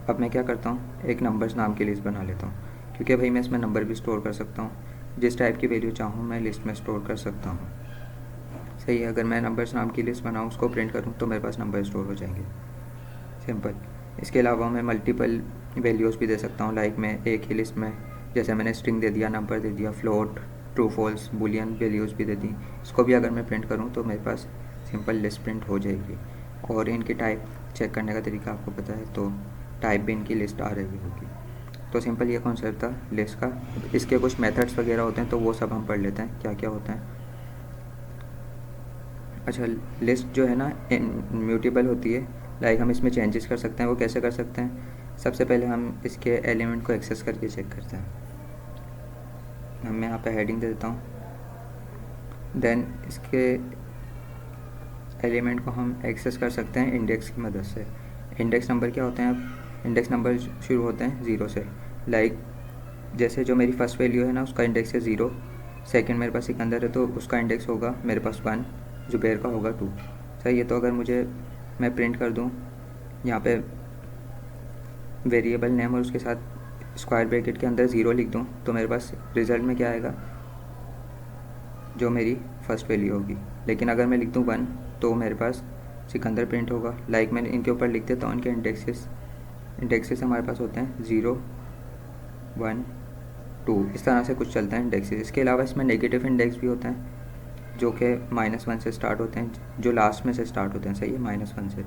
[SPEAKER 1] अब मैं क्या करता हूँ, एक नंबर्स नाम की लिस्ट बना लेता हूँ, क्योंकि भाई मैं इसमें नंबर भी स्टोर कर सकता हूँ। जिस टाइप की वैल्यू चाहूँ मैं लिस्ट में स्टोर कर सकता हूँ। सही है। अगर मैं नंबर्स नाम की लिस्ट बनाऊँ, उसको प्रिंट करूँ, तो मेरे पास नंबर स्टोर हो जाएंगे। सिंपल। इसके अलावा मैं मल्टीपल वैल्यूज़ भी दे सकता हूँ। लाइक मैं एक ही लिस्ट में, जैसे मैंने स्ट्रिंग दे दिया, नंबर दे दिया, float, true false, boolean values भी दे दी, इसको भी अगर मैं प्रिंट करूँ तो मेरे पास सिंपल लिस्ट प्रिंट हो जाएगी। और इनकी टाइप चेक करने का तरीका आपको पता है, तो टाइप भी इनकी लिस्ट आ रही होगी। तो सिंपल ये कॉन्सेप्ट था लिस्ट का। इसके कुछ मेथड्स वगैरह होते हैं, तो वो सब हम पढ़ लेते हैं क्या क्या होता है। अच्छा, लिस्ट जो है ना इम्यूटेबल होती है। लाइक हम इसमें चेंजेस कर सकते हैं। वो कैसे कर सकते हैं, सबसे पहले हम इसके एलिमेंट को एक्सेस करके चेक करते हैं। मैं यहाँ पे हेडिंग दे देता हूँ। देन इसके एलिमेंट को हम एक्सेस कर सकते हैं इंडेक्स की मदद से। इंडेक्स नंबर क्या होते हैं, इंडेक्स नंबर शुरू होते हैं 0 से। लाइक जैसे जो मेरी फर्स्ट वैल्यू है ना, उसका इंडेक्स है 0। सेकंड मेरे पास सिकंदर है, तो उसका इंडेक्स होगा मेरे पास 1। जुबैर का होगा 2। सही है। तो अगर मैं प्रिंट कर दूँ यहाँ पे वेरिएबल नेम और उसके साथ स्क्वायर ब्रैकेट के अंदर 0 लिख दूँ, तो मेरे पास रिज़ल्ट में क्या आएगा, जो मेरी फर्स्ट वैल्यू होगी। लेकिन अगर मैं लिख दूँ 1, तो मेरे पास सिकंदर प्रिंट होगा। लाइक मैंने इनके ऊपर लिख देता हूँ, इनके इंडेक्सेस हमारे पास होते हैं 0, 1, 2, इस तरह से कुछ चलता है इंडेक्सेस। इसके अलावा इसमें नेगेटिव इंडेक्स भी होते हैं, जो कि -1 से स्टार्ट होते हैं, जो लास्ट में से स्टार्ट होते हैं। सही है, -1 से।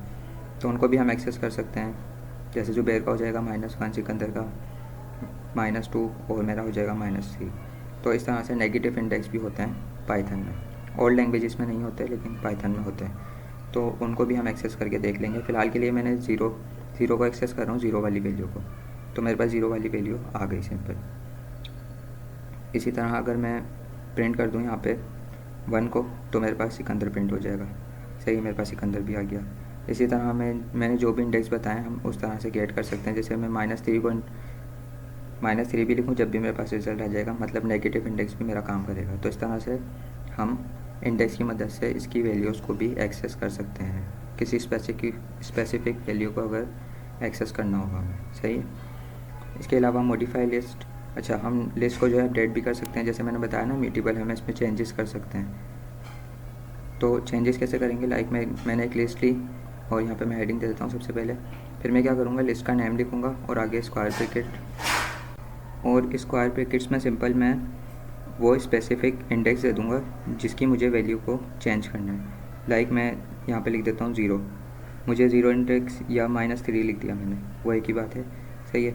[SPEAKER 1] तो उनको भी हम एक्सेस कर सकते हैं। जैसे जुबैर का हो जाएगा -1, सिकंदर का -2 और मेरा हो जाएगा -3। तो इस तरह से नेगेटिव इंडेक्स भी होते हैं पाइथन में। और लैंग्वेजेस में नहीं होते, लेकिन पाइथन में होते हैं। तो उनको भी हम एक्सेस करके देख लेंगे। फ़िलहाल के लिए मैंने ज़ीरो को एक्सेस कर रहा हूँ, 0 वाली वैल्यू को। तो मेरे पास 0 वाली वैल्यू आ गई सिंपल। इसी तरह अगर मैं प्रिंट कर दूँ यहाँ पे 1 को, तो मेरे पास सिकंदर प्रिंट हो जाएगा। सही, मेरे पास सिकंदर भी आ गया। इसी तरह मैंने जो भी इंडेक्स बताए हम उस तरह से गेट कर सकते हैं। जैसे मैं -3 भी लिखूँ, जब भी मेरे पास रिजल्ट आ जाएगा, मतलब नेगेटिव इंडेक्स भी मेरा काम करेगा। तो इस तरह से हम इंडेक्स की मदद से इसकी वैल्यूज़ को भी एक्सेस कर सकते हैं, किसी स्पेसिफिक वैल्यू को अगर एक्सेस करना होगा हमें। सही है। इसके अलावा मॉडिफाई लिस्ट। अच्छा, हम लिस्ट को जो है अपडेट भी कर सकते हैं। जैसे मैंने बताया ना, म्यूटेबल है, हम इसमें चेंजेस कर सकते हैं। तो चेंजेस कैसे करेंगे, लाइक मैंने एक लिस्ट ली और यहाँ पे मैं हेडिंग दे देता हूँ सबसे पहले। फिर मैं क्या करूँगा, लिस्ट का नेम लिखूँगा और आगे स्क्वायर ब्रैकेट, और स्क्वायर ब्रैकेट्स में सिंपल मैं वो स्पेसिफिक इंडेक्स दे दूँगा जिसकी मुझे वैल्यू को चेंज करना है। लाइक मैं यहाँ पे लिख देता हूँ 0। मुझे 0 इंडेक्स या -3 लिख दिया मैंने, वो एक ही बात है। सही है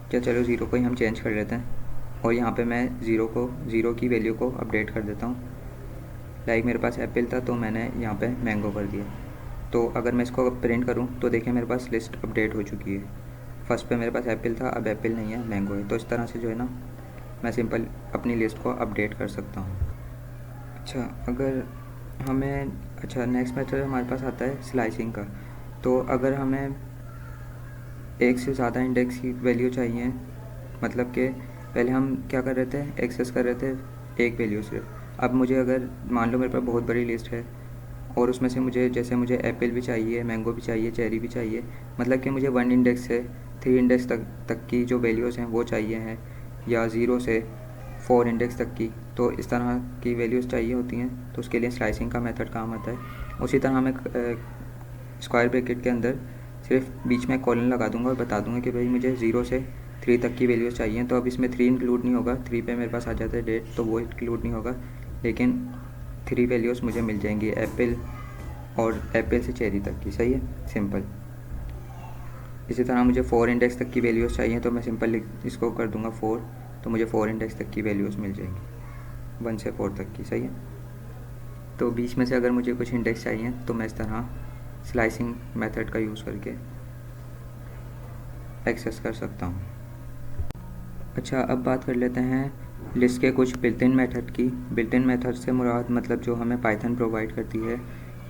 [SPEAKER 1] क्या, चलो 0 को ही हम चेंज कर लेते हैं। और यहाँ पे मैं 0 की वैल्यू को अपडेट कर देता हूँ। लाइक मेरे पास एप्पल था, तो मैंने यहाँ पे मैंगो कर दिया। तो अगर मैं इसको प्रिंट करूँ, तो देखिए मेरे पास लिस्ट अपडेट हो चुकी है। फर्स्ट पे मेरे पास एप्पल था, अब एप्पल नहीं है, मैंगो है। तो इस तरह से जो है ना, मैं सिंपल अपनी लिस्ट को अपडेट कर सकता हूँ। अच्छा, अगर हमें नेक्स्ट मेथड हमारे पास आता है स्लाइसिंग का। तो अगर हमें एक से ज़्यादा इंडेक्स की वैल्यू चाहिए, मतलब कि पहले हम क्या कर रहे थे, एक्सेस कर रहे थे एक वैल्यू से। अब मुझे अगर मान लो मेरे पास बहुत बड़ी लिस्ट है और उसमें से मुझे एप्पल भी चाहिए, मैंगो भी चाहिए, चेरी भी चाहिए, मतलब कि मुझे 1 इंडेक्स से 3 इंडेक्स तक की जो वैल्यूज़ हैं वो चाहिए हैं, या 0 से 4 इंडेक्स तक की। तो इस तरह की वैल्यूज़ चाहिए होती हैं, तो उसके लिए स्लाइसिंग का मेथड काम आता है। उसी तरह मैं स्क्वायर ब्रैकेट के अंदर सिर्फ बीच में कॉलन लगा दूंगा और बता दूंगा कि भाई मुझे 0 से 3 तक की वैल्यूज़ चाहिए। तो अब इसमें 3 इंक्लूड नहीं होगा, 3 पे मेरे पास आ जाता है डेट, तो वो इंक्लूड नहीं होगा, लेकिन 3 वैल्यूज़ मुझे मिल जाएंगी, एप्पल और एप्पल से चेरी तक की। सही है, सिंपल। इसी तरह मुझे 4 इंडेक्स तक की वैल्यूज़ चाहिए, तो मैं सिंपल इसको कर दूंगा 4, तो मुझे 4 इंडेक्स तक की वैल्यूज़ मिल जाएंगी, 1 से 4 तक की। सही है। तो बीच में से अगर मुझे कुछ इंडेक्स चाहिए तो मैं इस तरह स्लाइसिंग मेथड का यूज़ करके एक्सेस कर सकता हूँ। अच्छा, अब बात कर लेते हैं लिस्ट के कुछ बिल्ट इन मेथड की। बिल्ट इन मेथड से मुराद मतलब जो हमें पाइथन प्रोवाइड करती है।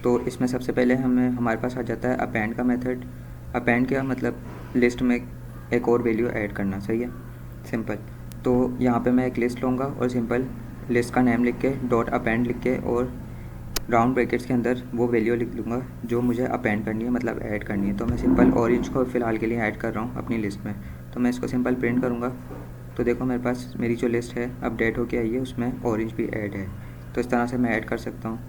[SPEAKER 1] तो इसमें सबसे पहले हमारे पास आ जाता है अपेंड का मेथड। अपेंड क्या मतलब लिस्ट में एक और वैल्यू ऐड करना। सही है, सिंपल। तो यहाँ पे मैं एक लिस्ट लूँगा और सिंपल लिस्ट का नेम लिख के डॉट अपेंड लिख के और राउंड ब्रैकेट्स के अंदर वो वैल्यू लिख लूँगा जो मुझे अपेंड करनी है, मतलब ऐड करनी है। तो मैं सिंपल ऑरेंज को फ़िलहाल के लिए ऐड कर रहा हूँ अपनी लिस्ट में। तो मैं इसको सिंपल प्रिंट करूँगा। तो देखो मेरे पास मेरी जो लिस्ट है अपडेट होके आई है, उसमें ऑरेंज भी ऐड है। तो इस तरह से मैं ऐड कर सकता हूँ।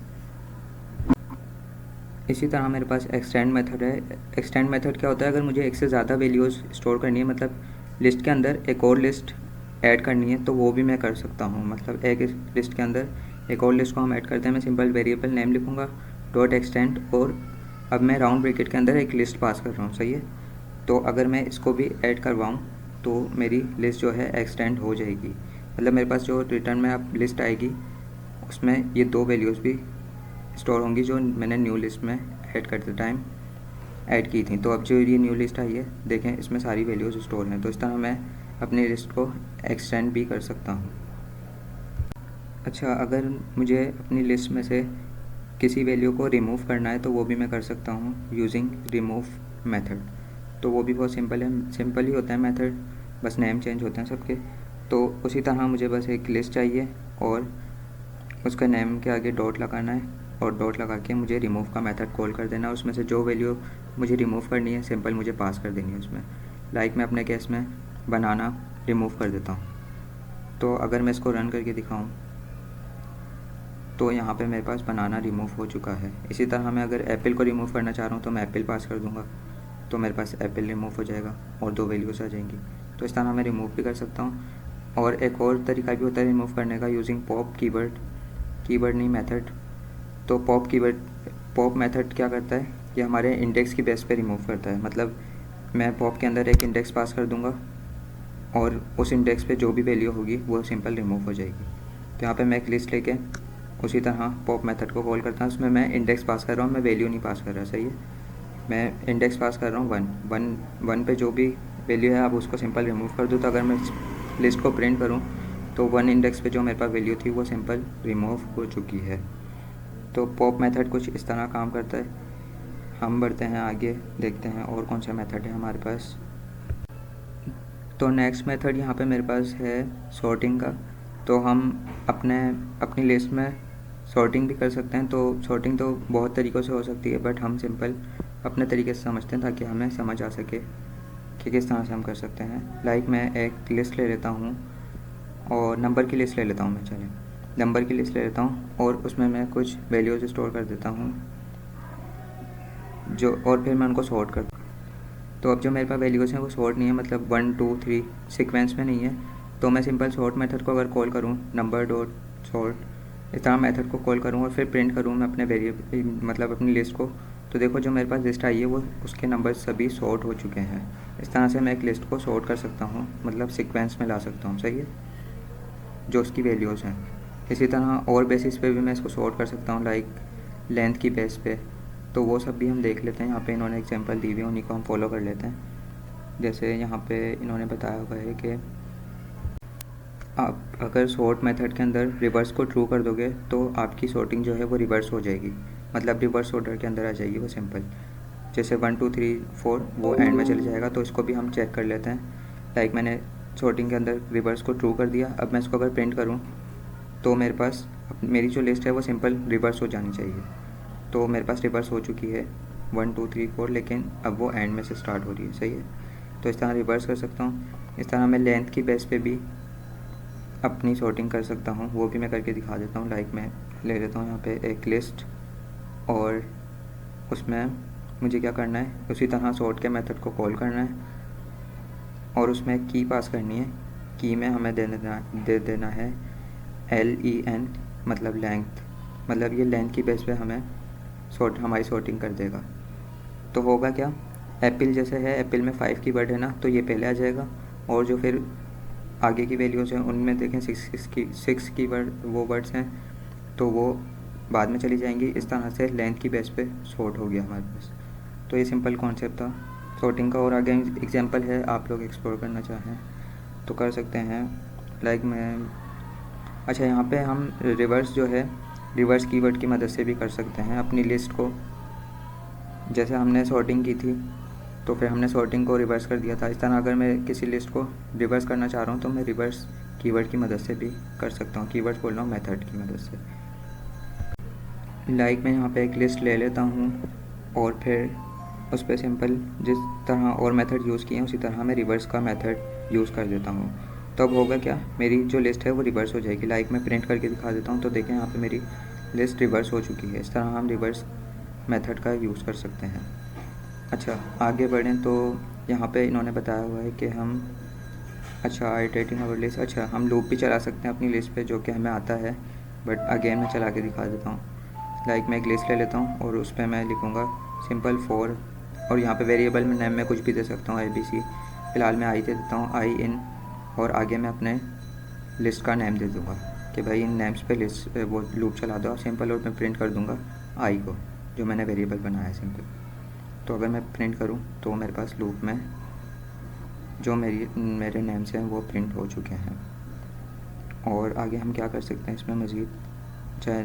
[SPEAKER 1] इसी तरह मेरे पास एक्सटेंड मेथड है। एक्सटेंड मेथड क्या होता है, अगर मुझे एक से ज़्यादा वैल्यूज़ स्टोर करनी है, मतलब लिस्ट के अंदर एक और लिस्ट ऐड करनी है, तो वो भी मैं कर सकता हूँ। मतलब एक लिस्ट के अंदर एक और लिस्ट को हम ऐड करते हैं। मैं सिंपल वेरिएबल नेम लिखूँगा डॉट एक्सटेंड, और अब मैं राउंड ब्रैकेट के अंदर एक लिस्ट पास कर रहा हूँ। सही है। तो अगर मैं इसको भी ऐड करवाऊँ तो मेरी लिस्ट जो है एक्सटेंड हो जाएगी। मतलब मेरे पास जो रिटर्न में अब लिस्ट आएगी उसमें ये 2 वैल्यूज़ भी स्टोर होंगी जो मैंने न्यू लिस्ट में ऐड करते टाइम ऐड की थी। तो अब जो ये न्यू लिस्ट आई है, देखें इसमें सारी वैल्यूज़ स्टोर हैं। तो इस तरह मैं अपनी लिस्ट को एक्सटेंड भी कर सकता हूँ। अच्छा, अगर मुझे अपनी लिस्ट में से किसी वैल्यू को रिमूव करना है तो वो भी मैं कर सकता हूँ यूजिंग रिमूव मेथड। तो वो भी बहुत सिंपल है, सिंपल ही होता है मेथड, बस नेम चेंज होते हैं सबके। तो उसी तरह मुझे बस एक लिस्ट चाहिए और उसका नेम के आगे डॉट लगाना है, और डॉट लगा के मुझे रिमूव का मेथड कॉल कर देना। उसमें से जो वैल्यू मुझे रिमूव करनी है सिंपल मुझे पास कर देनी है उसमें। लाइक मैं अपने केस में बनाना रिमूव कर देता हूँ। तो अगर मैं इसको रन करके दिखाऊँ तो यहाँ पे मेरे पास बनाना रिमूव हो चुका है। इसी तरह मैं अगर एप्पल को रिमूव करना चाह रहा हूँ तो मैं एप्पल पास कर दूँगा, तो मेरे पास एप्पल रिमूव हो जाएगा और 2 वैल्यूज़ आ जाएंगी। तो इस तरह मैं रिमूव भी कर सकता हूँ। और एक और तरीका भी होता है रिमूव करने का यूजिंग पॉप कीवर्ड, कीवर्ड नहीं मेथड। तो पॉप मेथड क्या करता है, ये हमारे इंडेक्स की बेस पे रिमूव करता है। मतलब मैं पॉप के अंदर एक इंडेक्स पास कर दूँगा और उस इंडेक्स पे जो भी वैल्यू होगी वो सिंपल रिमूव हो जाएगी। तो यहाँ पे मैं एक लिस्ट लेके उसी तरह पॉप मेथड को कॉल करता हूँ। उसमें मैं इंडेक्स पास कर रहा हूँ, मैं वैल्यू नहीं पास कर रहा। सही है। मैं इंडेक्स पास कर रहा हूँ 1 पे जो भी वैल्यू है आप उसको सिंपल रिमूव कर दो। तो अगर मैं लिस्ट को प्रिंट करूँ तो 1 इंडेक्स पे जो मेरे पास वैल्यू थी वो सिंपल रिमूव हो चुकी है। तो पॉप मेथड कुछ इस तरह काम करता है। हम बढ़ते हैं आगे, देखते हैं और कौन सा मेथड है हमारे पास। तो नेक्स्ट मेथड यहाँ पे मेरे पास है सॉर्टिंग का। तो हम अपनी लिस्ट में सॉर्टिंग भी कर सकते हैं। तो सॉर्टिंग तो बहुत तरीक़ों से हो सकती है, बट हम सिंपल अपने तरीके से समझते हैं ताकि हमें समझ आ सके कि किस तरह से हम कर सकते हैं। लाइक मैं एक लिस्ट ले लेता हूँ और नंबर की लिस्ट ले लेता हूँ। मैं चलें नंबर की लिस्ट ले लेता हूँ और उसमें मैं कुछ वैल्यूज़ स्टोर कर देता हूँ और फिर मैं उनको सॉर्ट करता हूँ। तो अब जो मेरे पास वैल्यूज़ हैं वो सॉर्ट नहीं है, मतलब 1 2 3 सीक्वेंस में नहीं है। तो मैं सिंपल सॉर्ट मेथड को अगर कॉल करूँ नंबर डॉट सॉर्ट, इस तरह मेथड को कॉल करूँ और फिर प्रिंट करूँ मैं अपने वेरिएबल मतलब अपनी लिस्ट को, तो देखो जो मेरे पास लिस्ट आई है वो उसके नंबर सभी सॉर्ट हो चुके हैं। इस तरह से मैं एक लिस्ट को सॉर्ट कर सकता हूँ, मतलब सीक्वेंस में ला सकता हूँ। सही है, जो उसकी वैल्यूज़ हैं। इसी तरह और बेसिस पे भी मैं इसको सॉर्ट कर सकता हूँ, लाइक लेंथ की बेस पे। तो वो सब भी हम देख लेते हैं। यहाँ पे इन्होंने एग्जांपल दी हुई है, उन्हीं को हम फॉलो कर लेते हैं। जैसे यहाँ पे इन्होंने बताया हुआ है कि आप अगर सॉर्ट मेथड के अंदर रिवर्स को ट्रू कर दोगे तो आपकी सॉर्टिंग जो है वो रिवर्स हो जाएगी, मतलब रिवर्स ऑर्डर के अंदर आ जाएगी वो सिंपल। जैसे 1 2 3 4 वो एंड में चले जाएगा। तो इसको भी हम चेक कर लेते हैं। लाइक मैंने सॉर्टिंग के अंदर रिवर्स को ट्रू कर दिया। अब मैं इसको अगर प्रिंट करूँ तो मेरे पास मेरी जो लिस्ट है वो सिंपल रिवर्स हो जानी चाहिए। तो मेरे पास रिवर्स हो चुकी है 1 2 3 4, लेकिन अब वो एंड में से स्टार्ट हो रही है। सही है। तो इस तरह रिवर्स कर सकता हूँ। इस तरह मैं लेंथ की बेस पे भी अपनी सॉर्टिंग कर सकता हूँ, वो भी मैं करके दिखा देता हूँ। लाइक मैं ले लेता हूँ यहाँ पे एक लिस्ट और उसमें मुझे क्या करना है, उसी तरह सॉर्ट के मेथड को कॉल करना है और उसमें की पास करनी है। की में हमें दे देना है LEN, मतलब लेंथ। मतलब ये लेंथ की बेस पे हमें हमारी सॉर्टिंग कर देगा। तो होगा क्या, एप्पल जैसे है, एप्पल में 5 की वर्ड है ना, तो ये पहले आ जाएगा और जो फिर आगे की वैल्यूज़ हैं उनमें देखें 6 की वो वर्ड्स हैं तो वो बाद में चली जाएंगी। इस तरह से लेंथ की बेस पे सॉर्ट हो गया हमारे पास। तो ये सिंपल कॉन्सेप्ट था सॉर्टिंग का, और आगे एग्जांपल है, आप लोग एक्सप्लोर करना चाहें तो कर सकते हैं। लाइक मैं अच्छा, यहाँ पे हम रिवर्स जो है रिवर्स कीवर्ड की मदद से भी कर सकते हैं अपनी लिस्ट को। जैसे हमने सॉर्टिंग की थी तो फिर हमने सॉर्टिंग को रिवर्स कर दिया था। इस तरह अगर मैं किसी लिस्ट को रिवर्स करना चाह रहा हूँ तो मैं रिवर्स कीवर्ड की मदद से भी कर सकता हूँ। कीवर्ड बोल रहा हूँ मेथड की मदद से। लाइक मैं यहाँ पे एक लिस्ट ले लेता हूँ और फिर उस पर सिंपल जिस तरह और मेथड यूज़ किए हैं उसी तरह मैं रिवर्स का मेथड यूज़ कर देता हूँ। तब होगा क्या, मेरी जो लिस्ट है वो रिवर्स हो जाएगी। लाइक मैं प्रिंट करके दिखा देता हूँ तो देखें यहाँ पे मेरी लिस्ट रिवर्स हो चुकी है। इस तरह हम रिवर्स मेथड का यूज़ कर सकते हैं। अच्छा, आगे बढ़ें तो यहाँ पे इन्होंने बताया हुआ है कि हम आइटरेटिंग अवर लिस्ट, अच्छा हम लूप भी चला सकते हैं अपनी लिस्ट पे जो कि हमें आता है, बट अगेन मैं चला के दिखा देता हूँ। लाइक मैं एक लिस्ट ले लेता हूँ और उस पर मैं लिखूँगा सिंपल 4, और यहाँ पे वेरिएबल में नेम में कुछ भी दे सकता हूँ, ABC। फ़िलहाल मैं आई दे देता हूँ, आई इन, और आगे मैं अपने लिस्ट का नेम दे दूँगा कि भाई इन नेम्स पे लिस्ट वो लूप चला दो सिंपल, और मैं प्रिंट कर दूँगा आई को जो मैंने वेरिएबल बनाया है सिंपल। तो अगर मैं प्रिंट करूँ तो मेरे पास लूप में जो मेरे नेम्स हैं वो प्रिंट हो चुके हैं। और आगे हम क्या कर सकते हैं इसमें मज़ीद, चाहे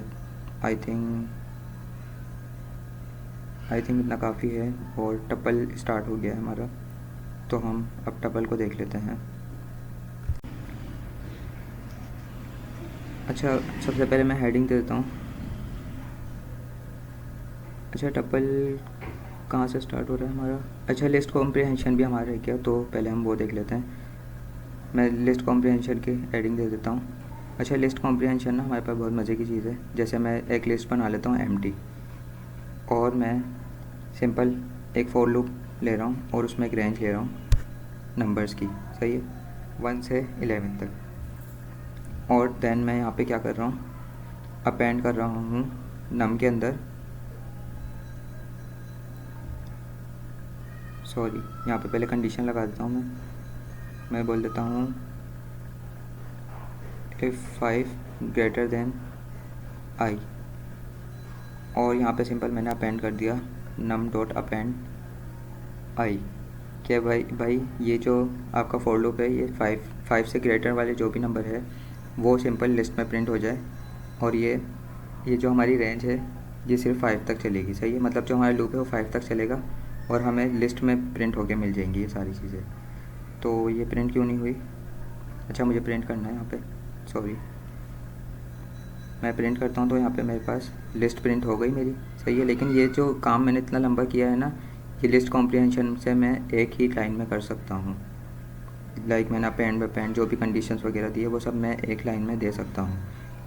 [SPEAKER 1] आई थिंक इतना काफ़ी है। और टपल स्टार्ट हो गया है हमारा, तो हम अब टपल को देख लेते हैं। अच्छा, सबसे पहले मैं हेडिंग दे देता हूँ। अच्छा, टपल कहाँ से स्टार्ट हो रहा है हमारा, अच्छा लिस्ट कॉम्प्रिहेंशन भी हमारा है क्या, तो पहले हम वो देख लेते हैं। मैं लिस्ट कॉम्प्रिहेंशन की हेडिंग दे देता हूँ। अच्छा, लिस्ट कॉम्प्रिहेंशन ना हमारे पास बहुत मज़े की चीज़ है। जैसे मैं एक लिस्ट बना लेता हूँ एम्प्टी, और मैं सिंपल एक फॉर लूप ले रहा हूँ और उसमें एक रेंज ले रहा हूँ नंबर्स की, सही है, 1 से 11 तक। और देन मैं यहाँ पे क्या कर रहा हूँ, अपेंड कर रहा हूँ नम के अंदर, सॉरी यहाँ पे पहले कंडीशन लगा देता हूँ मैं बोल देता हूँ इफ़ 5 ग्रेटर देन आई, और यहाँ पे सिंपल मैंने अपेंड कर दिया नम डॉट अपेंड आई। क्या भाई ये जो आपका फॉर लूप है ये 5 से ग्रेटर वाले जो भी नंबर है वो सिंपल लिस्ट में प्रिंट हो जाए, और ये जो हमारी रेंज है ये सिर्फ 5 तक चलेगी, सही है। मतलब जो हमारा लूप है वो 5 तक चलेगा और हमें लिस्ट में प्रिंट होके मिल जाएंगी ये सारी चीज़ें। तो ये प्रिंट क्यों नहीं हुई, अच्छा मुझे प्रिंट करना है यहाँ पे, सॉरी मैं प्रिंट करता हूँ तो यहाँ पे मेरे पास लिस्ट प्रिंट हो गई मेरी, सही है। लेकिन ये जो काम मैंने इतना लंबा किया है ना, ये लिस्ट कॉम्प्रिहेंशन से मैं एक ही लाइन में कर सकता हूँ। लाइक मैंने अपेंड अपेंड जो भी कंडीशंस वगैरह दी है वो सब मैं एक लाइन में दे सकता हूँ।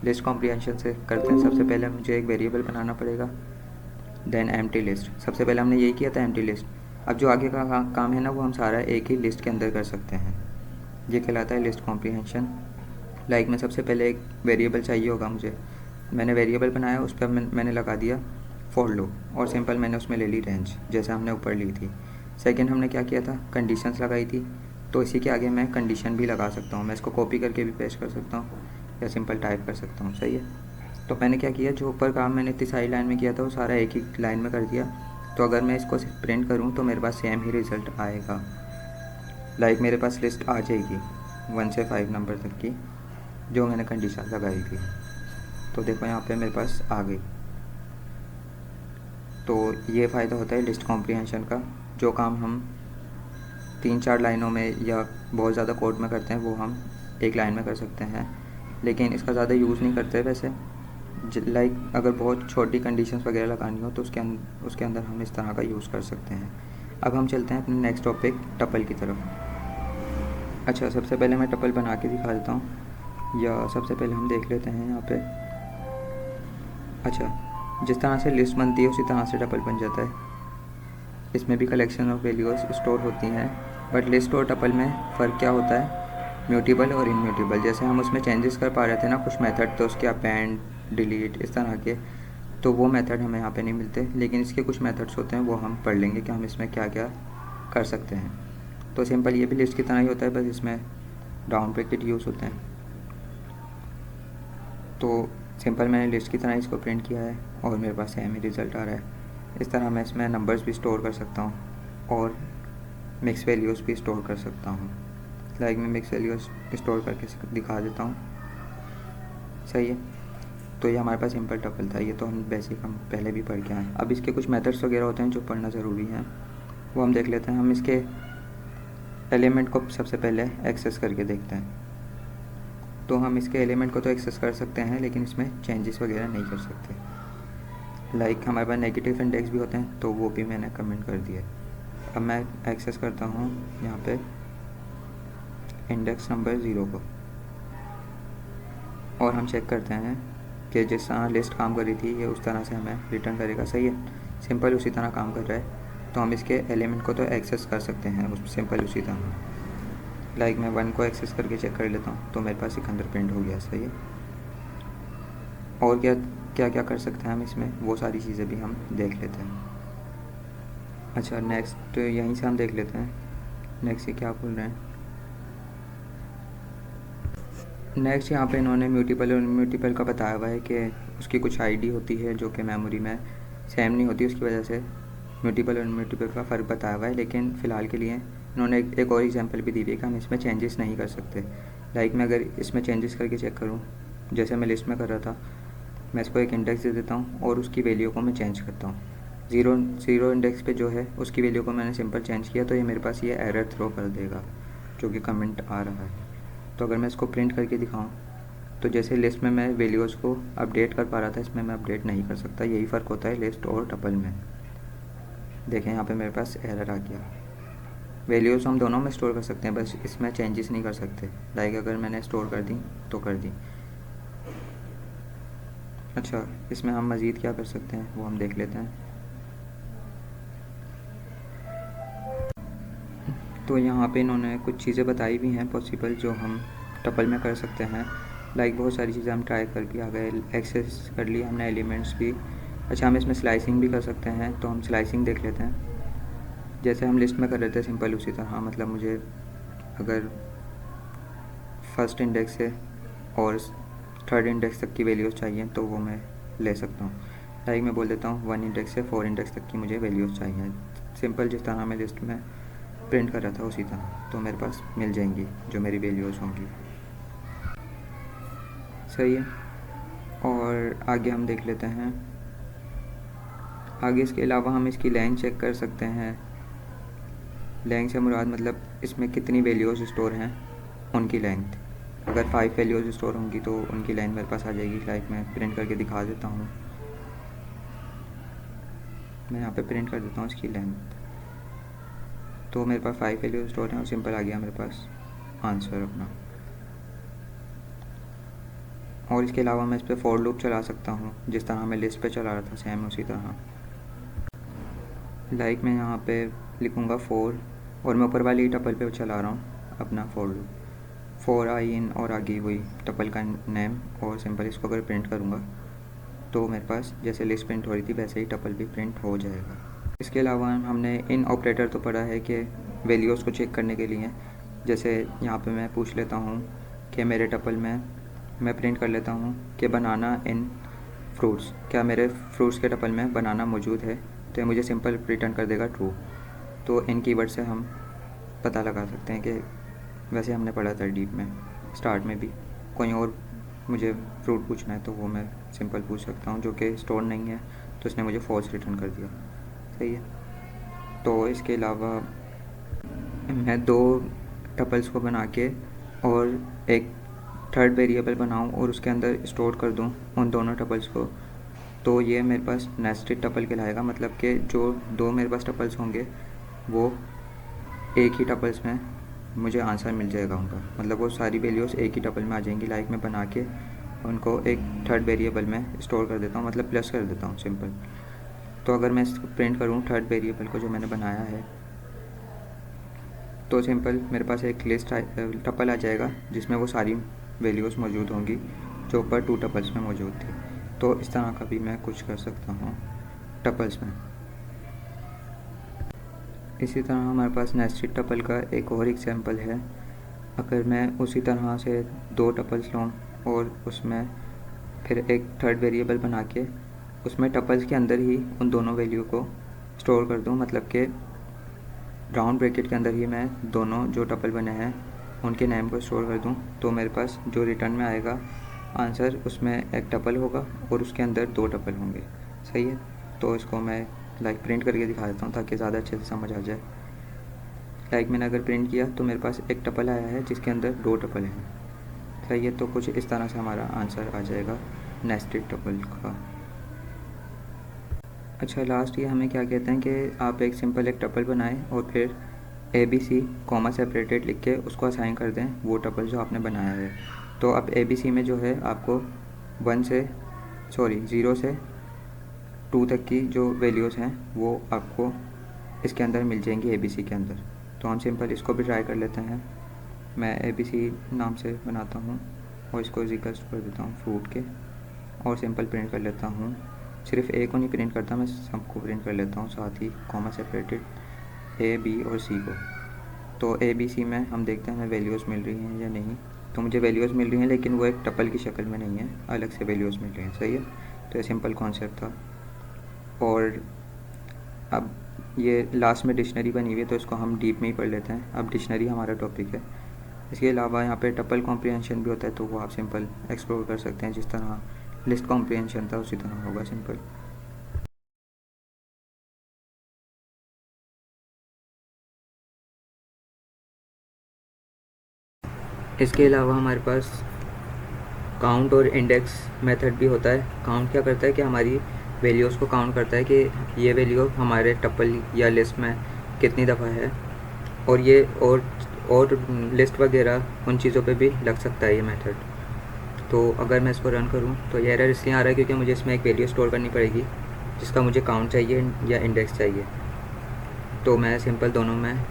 [SPEAKER 1] लिस्ट कॉम्प्रिहेंशन से करते हैं, सबसे पहले मुझे एक वेरिएबल बनाना पड़ेगा, देन एम्प्टी लिस्ट। सबसे पहले हमने यही किया था एम्प्टी लिस्ट। अब जो आगे का काम है ना वो हम सारा एक ही लिस्ट के अंदर कर सकते हैं, ये कहलाता है लिस्ट कॉम्प्रिहेंशन। लाइक मैं सबसे पहले एक वेरिएबल चाहिए होगा मुझे, मैंने वेरिएबल बनाया, उस पर मैंने लगा दिया फॉर लूप, और सिंपल मैंने उसमें ले ली रेंज जैसे हमने ऊपर ली थी। सेकंड हमने क्या किया था, कंडीशंस लगाई थी, तो इसी के आगे मैं कंडीशन भी लगा सकता हूँ। मैं इसको कॉपी करके भी पेस्ट कर सकता हूँ या सिंपल टाइप कर सकता हूँ, सही है। तो मैंने क्या किया, जो ऊपर काम मैंने इतनी सारी लाइन में किया था वो सारा एक ही लाइन में कर दिया। तो अगर मैं इसको प्रिंट करूँ तो मेरे पास सेम ही रिज़ल्ट आएगा। लाइक मेरे पास लिस्ट आ जाएगी 1 से 5 नंबर तक की जो मैंने कंडीशन लगाई थी। तो देखो यहाँ पे मेरे पास आ गई। तो ये फ़ायदा होता है लिस्ट कॉम्प्रिहेंशन का, जो काम हम 3-4 लाइनों में या बहुत ज़्यादा कोड में करते हैं वो हम एक लाइन में कर सकते हैं, लेकिन इसका ज़्यादा यूज़ नहीं करते वैसे। लाइक अगर बहुत छोटी कंडीशंस वगैरह लगानी हो तो उसके अंदर हम इस तरह का यूज़ कर सकते हैं। अब हम चलते हैं अपने नेक्स्ट टॉपिक टपल की तरफ। अच्छा, सबसे पहले मैं टपल बना के दिखा देता हूँ, या सबसे पहले हम देख लेते हैं यहाँ पे। अच्छा, जिस तरह से लिस्ट बनती है उसी तरह से टपल बन जाता है। इसमें भी कलेक्शन ऑफ वैल्यूज़ स्टोर होती हैं, बट लिस्ट और टपल में फ़र्क क्या होता है, म्यूटेबल और इम्यूटेबल। जैसे हम उसमें चेंजेस कर पा रहे थे ना कुछ मेथड, तो उसके अपेंड डिलीट इस तरह के, तो वो मेथड हमें यहाँ पे नहीं मिलते, लेकिन इसके कुछ मेथड्स होते हैं वो हम पढ़ लेंगे कि हम इसमें क्या क्या कर सकते हैं। तो सिंपल ये भी लिस्ट की तरह ही होता है, बस इसमें राउंड ब्रैकेट यूज़ होते हैं। तो सिंपल मैंने लिस्ट की तरह इसको प्रिंट किया है और मेरे पास सेम ही रिज़ल्ट आ रहा है। इस तरह मैं इसमें नंबर्स भी स्टोर कर सकता हूँ और मिक्स वैल्यूज़ भी स्टोर कर सकता हूँ। लाइक मैं मिक्स वैल्यूज़ स्टोर करके दिखा देता हूँ। सही है, तो ये हमारे पास सिंपल टपल था। ये तो हम बेसिक हम पहले भी पढ़ के आए। अब इसके कुछ मेथड्स वगैरह होते हैं जो पढ़ना ज़रूरी है, वो हम देख लेते हैं। हम इसके एलिमेंट को सबसे पहले एक्सेस करके देखते हैं। तो हम इसके एलिमेंट को तो एक्सेस कर सकते हैं, लेकिन इसमें चेंजेस वगैरह नहीं कर सकते। लाइक हमारे पास नेगेटिव इंडेक्स भी होते हैं, तो वो भी मैंने कमेंट कर दिया। अब मैं एक्सेस करता हूँ यहाँ पे इंडेक्स नंबर 0 को, और हम चेक करते हैं कि जिस तरह लिस्ट काम कर रही थी ये उस तरह से हमें रिटर्न करेगा। सही है, सिंपल उसी तरह काम कर रहा है। तो हम इसके एलिमेंट को तो एक्सेस कर सकते हैं सिंपल उसी तरह। लाइक मैं 1 को एक्सेस करके चेक कर लेता हूँ, तो मेरे पास सिकंदर प्रिंट हो गया। सही है, और क्या क्या क्या कर सकते हैं हम इसमें, वो सारी चीज़ें भी हम देख लेते हैं। अच्छा, नेक्स्ट यहीं से हम देख लेते हैं नेक्स्ट ये क्या बोल रहे हैं। नेक्स्ट यहाँ पे इन्होंने म्यूटिपल और इम्यूटिपल का बताया हुआ है कि उसकी कुछ आईडी होती है जो कि मेमोरी में सेम नहीं होती, उसकी वजह से म्यूटिपल और इम्यूटिपल का फ़र्क बताया हुआ है। लेकिन फ़िलहाल के लिए इन्होंने एक और एग्जांपल भी दी हुई है कि हम इसमें चेंजेस नहीं कर सकते। लाइक मैं अगर इसमें चेंजेस करके चेक करूँ, जैसे मैं लिस्ट में कर रहा था, मैं इसको एक इंडेक्स दे देता हूँ और उसकी वैल्यू को मैं चेंज करता हूँ। ज़ीरो इंडेक्स पे जो है उसकी वैल्यू को मैंने सिंपल चेंज किया, तो ये मेरे पास ये एरर थ्रो कर देगा जो कि कमेंट आ रहा है। तो अगर मैं इसको प्रिंट करके दिखाऊं, तो जैसे लिस्ट में मैं वैल्यूज़ को अपडेट कर पा रहा था, इसमें मैं अपडेट नहीं कर सकता। यही फ़र्क होता है लिस्ट और टपल में। देखें यहाँ पे मेरे पास एरर आ गया। वैल्यूज़ हम दोनों में स्टोर कर सकते हैं, बस इसमें चेंजेस नहीं कर सकते। लाइक अगर मैंने स्टोर कर दी तो कर दी। अच्छा, इसमें हम मज़ीद क्या कर सकते हैं वो हम देख लेते हैं। तो यहाँ पे इन्होंने कुछ चीज़ें बताई भी हैं पॉसिबल जो हम टपल में कर सकते हैं। लाइक बहुत सारी चीज़ें हम ट्राई कर भी आ गए, एक्सेस कर लिया हमने एलिमेंट्स भी। अच्छा, हम इसमें स्लाइसिंग भी कर सकते हैं, तो हम स्लाइसिंग देख लेते हैं। जैसे हम लिस्ट में कर रहे थे सिंपल उसी तरह, मतलब मुझे अगर फर्स्ट इंडेक्स से और थर्ड इंडेक्स तक की वैल्यूज़ चाहिए तो वो मैं ले सकता हूँ। लाइक मैं बोल देता हूँ 1 इंडेक्स से 4 इंडेक्स तक की मुझे वैल्यूज़ चाहिए। सिंपल जिस तरह मैं लिस्ट में प्रिंट कर रहा था उसी तरह, तो मेरे पास मिल जाएंगी जो मेरी वैल्यूज़ होंगी। सही है, और आगे हम देख लेते हैं। आगे इसके अलावा हम इसकी लेंथ चेक कर सकते हैं। लेंथ से मुराद मतलब इसमें कितनी वैल्यूज़ स्टोर हैं उनकी लेंथ। अगर 5 वैल्यूज़ स्टोर होंगी तो उनकी लेंथ मेरे पास आ जाएगी। लाइक मैं प्रिंट करके दिखा देता हूँ। मैं यहाँ पे प्रिंट कर देता हूँ इसकी लेंथ, तो मेरे पास 5 वैल्यूज़ स्टोर हैं और सिंपल आ गया मेरे पास आंसर अपना। और इसके अलावा मैं इस पर फॉर लूप चला सकता हूँ, जिस तरह मैं लिस्ट पे चला रहा था सेम उसी तरह। लाइक मैं यहाँ पे लिखूँगा 4 और मैं ऊपर वाली टपल पे चला रहा हूँ अपना फॉर लूप। 4 आई इन और आगे वही टपल का नेम, और सिंपल इसको अगर प्रिंट करूँगा तो मेरे पास जैसे लिस्ट प्रिंट हो रही थी वैसे ही टपल भी प्रिंट हो जाएगा। इसके अलावा हमने इन ऑपरेटर तो पढ़ा है कि वैल्यूज़ को चेक करने के लिए। जैसे यहाँ पे मैं पूछ लेता हूँ कि मेरे टपल में मैं प्रिंट कर लेता हूँ कि बनाना इन फ्रूट्स, क्या मेरे फ्रूट्स के टपल में बनाना मौजूद है, तो ये मुझे सिंपल रिटर्न कर देगा ट्रू। तो इन कीवर्ड से हम पता लगा सकते हैं कि वैसे हमने पढ़ा था डीप में स्टार्ट में भी, कोई और मुझे फ्रूट पूछना है तो वो मैं सिंपल पूछ सकता हूँ जो कि स्टोर नहीं है, तो इसने मुझे फॉल्स रिटर्न कर दिया। सही है, तो इसके अलावा मैं 2 टपल्स को बना के और एक थर्ड वेरिएबल बनाऊँ और उसके अंदर स्टोर कर दूँ उन दोनों टपल्स को, तो ये मेरे पास नेस्टेड टपल कहलाएगा। मतलब कि जो 2 मेरे पास टपल्स होंगे वो एक ही टपल्स में मुझे आंसर मिल जाएगा उनका, मतलब वो सारी वैल्यूज़ एक ही टपल में आ जाएंगी। लाइक मैं बना के उनको एक थर्ड वेरिएबल में स्टोर कर देता हूँ, मतलब प्लस कर देता हूँ सिंपल। तो अगर मैं इसको प्रिंट करूँ थर्ड वेरिएबल को जो मैंने बनाया है, तो सिंपल मेरे पास एक लिस्ट टपल आ जाएगा जिसमें वो सारी वैल्यूज़ मौजूद होंगी जो ऊपर 2 टपल्स में मौजूद थी। तो इस तरह का भी मैं कुछ कर सकता हूँ टपल्स में। इसी तरह हमारे पास नेस्टेड टपल का एक और एग्जांपल है। अगर मैं उसी तरह से 2 टपल्स लूँ और उसमें फिर एक थर्ड वेरिएबल बना के उसमें टपल्स के अंदर ही उन दोनों वैल्यू को स्टोर कर दूँ, मतलब कि राउंड ब्रैकेट के अंदर ही मैं दोनों जो टपल बने हैं उनके नेम को स्टोर कर दूँ, तो मेरे पास जो रिटर्न में आएगा आंसर, उसमें एक टपल होगा और उसके अंदर 2 टपल होंगे। सही है, तो इसको मैं प्रिंट करके दिखा देता हूँ ताकि ज़्यादा अच्छे से समझ आ जाए। मैंने अगर प्रिंट किया तो मेरे पास एक टपल आया है जिसके अंदर 2 टपल हैं। सही है, तो कुछ इस तरह से हमारा आंसर आ जाएगा नेस्टेड टपल का। अच्छा, लास्ट ये हमें क्या कहते हैं कि आप एक सिंपल एक टपल बनाएं और फिर ABC कॉमा सेपरेटेड लिख के उसको असाइन कर दें वो टपल जो आपने बनाया है। तो अब ABC में जो है आपको 0 से 2 तक की जो वैल्यूज़ हैं वो आपको इसके अंदर मिल जाएंगी ABC के अंदर। तो हम सिंपल इसको भी ट्राई कर लेते हैं। मैं ABC नाम से बनाता हूँ और इसको इक्वल्स कर देता हूँ फ्रूट के, और सिंपल प्रिंट कर लेता हूँ। सिर्फ A को नहीं प्रिंट करता, मैं सबको प्रिंट कर लेता हूँ साथ ही कॉमा सेपरेटेड A, B और C को। तो ABC में हम देखते हैं हमें वैल्यूज़ मिल रही हैं या नहीं। तो मुझे वैल्यूज़ मिल रही हैं लेकिन वो एक टपल की शक्ल में नहीं है, अलग से वैल्यूज़ मिल रही हैं। सही है, तो ये सिंपल कॉन्सेप्ट था। और अब ये लास्ट में डिक्शनरी बनी हुई है तो इसको हम डीप में ही पढ़ लेते हैं। अब डिक्शनरी हमारा टॉपिक है। इसके अलावा यहाँ पे टपल कॉम्प्रिहेंशन भी होता है, तो वो आप सिंपल एक्सप्लोर कर सकते हैं। जिस तरह लिस्ट कॉम्प्रिहेंशन था उसी तरह होगा सिंपल। इसके अलावा हमारे पास काउंट और इंडेक्स मेथड भी होता है। काउंट क्या करता है कि हमारी वैल्यूज़ को काउंट करता है कि ये वैल्यू हमारे टपल या लिस्ट में कितनी दफ़ा है, और ये और लिस्ट वगैरह उन चीज़ों पे भी लग सकता है ये मेथड। तो अगर मैं इसको रन करूँ तो ये एरर इसलिए आ रहा है क्योंकि मुझे इसमें एक वैल्यू स्टोर करनी पड़ेगी जिसका मुझे काउंट चाहिए या इंडेक्स चाहिए। तो मैं सिंपल दोनों में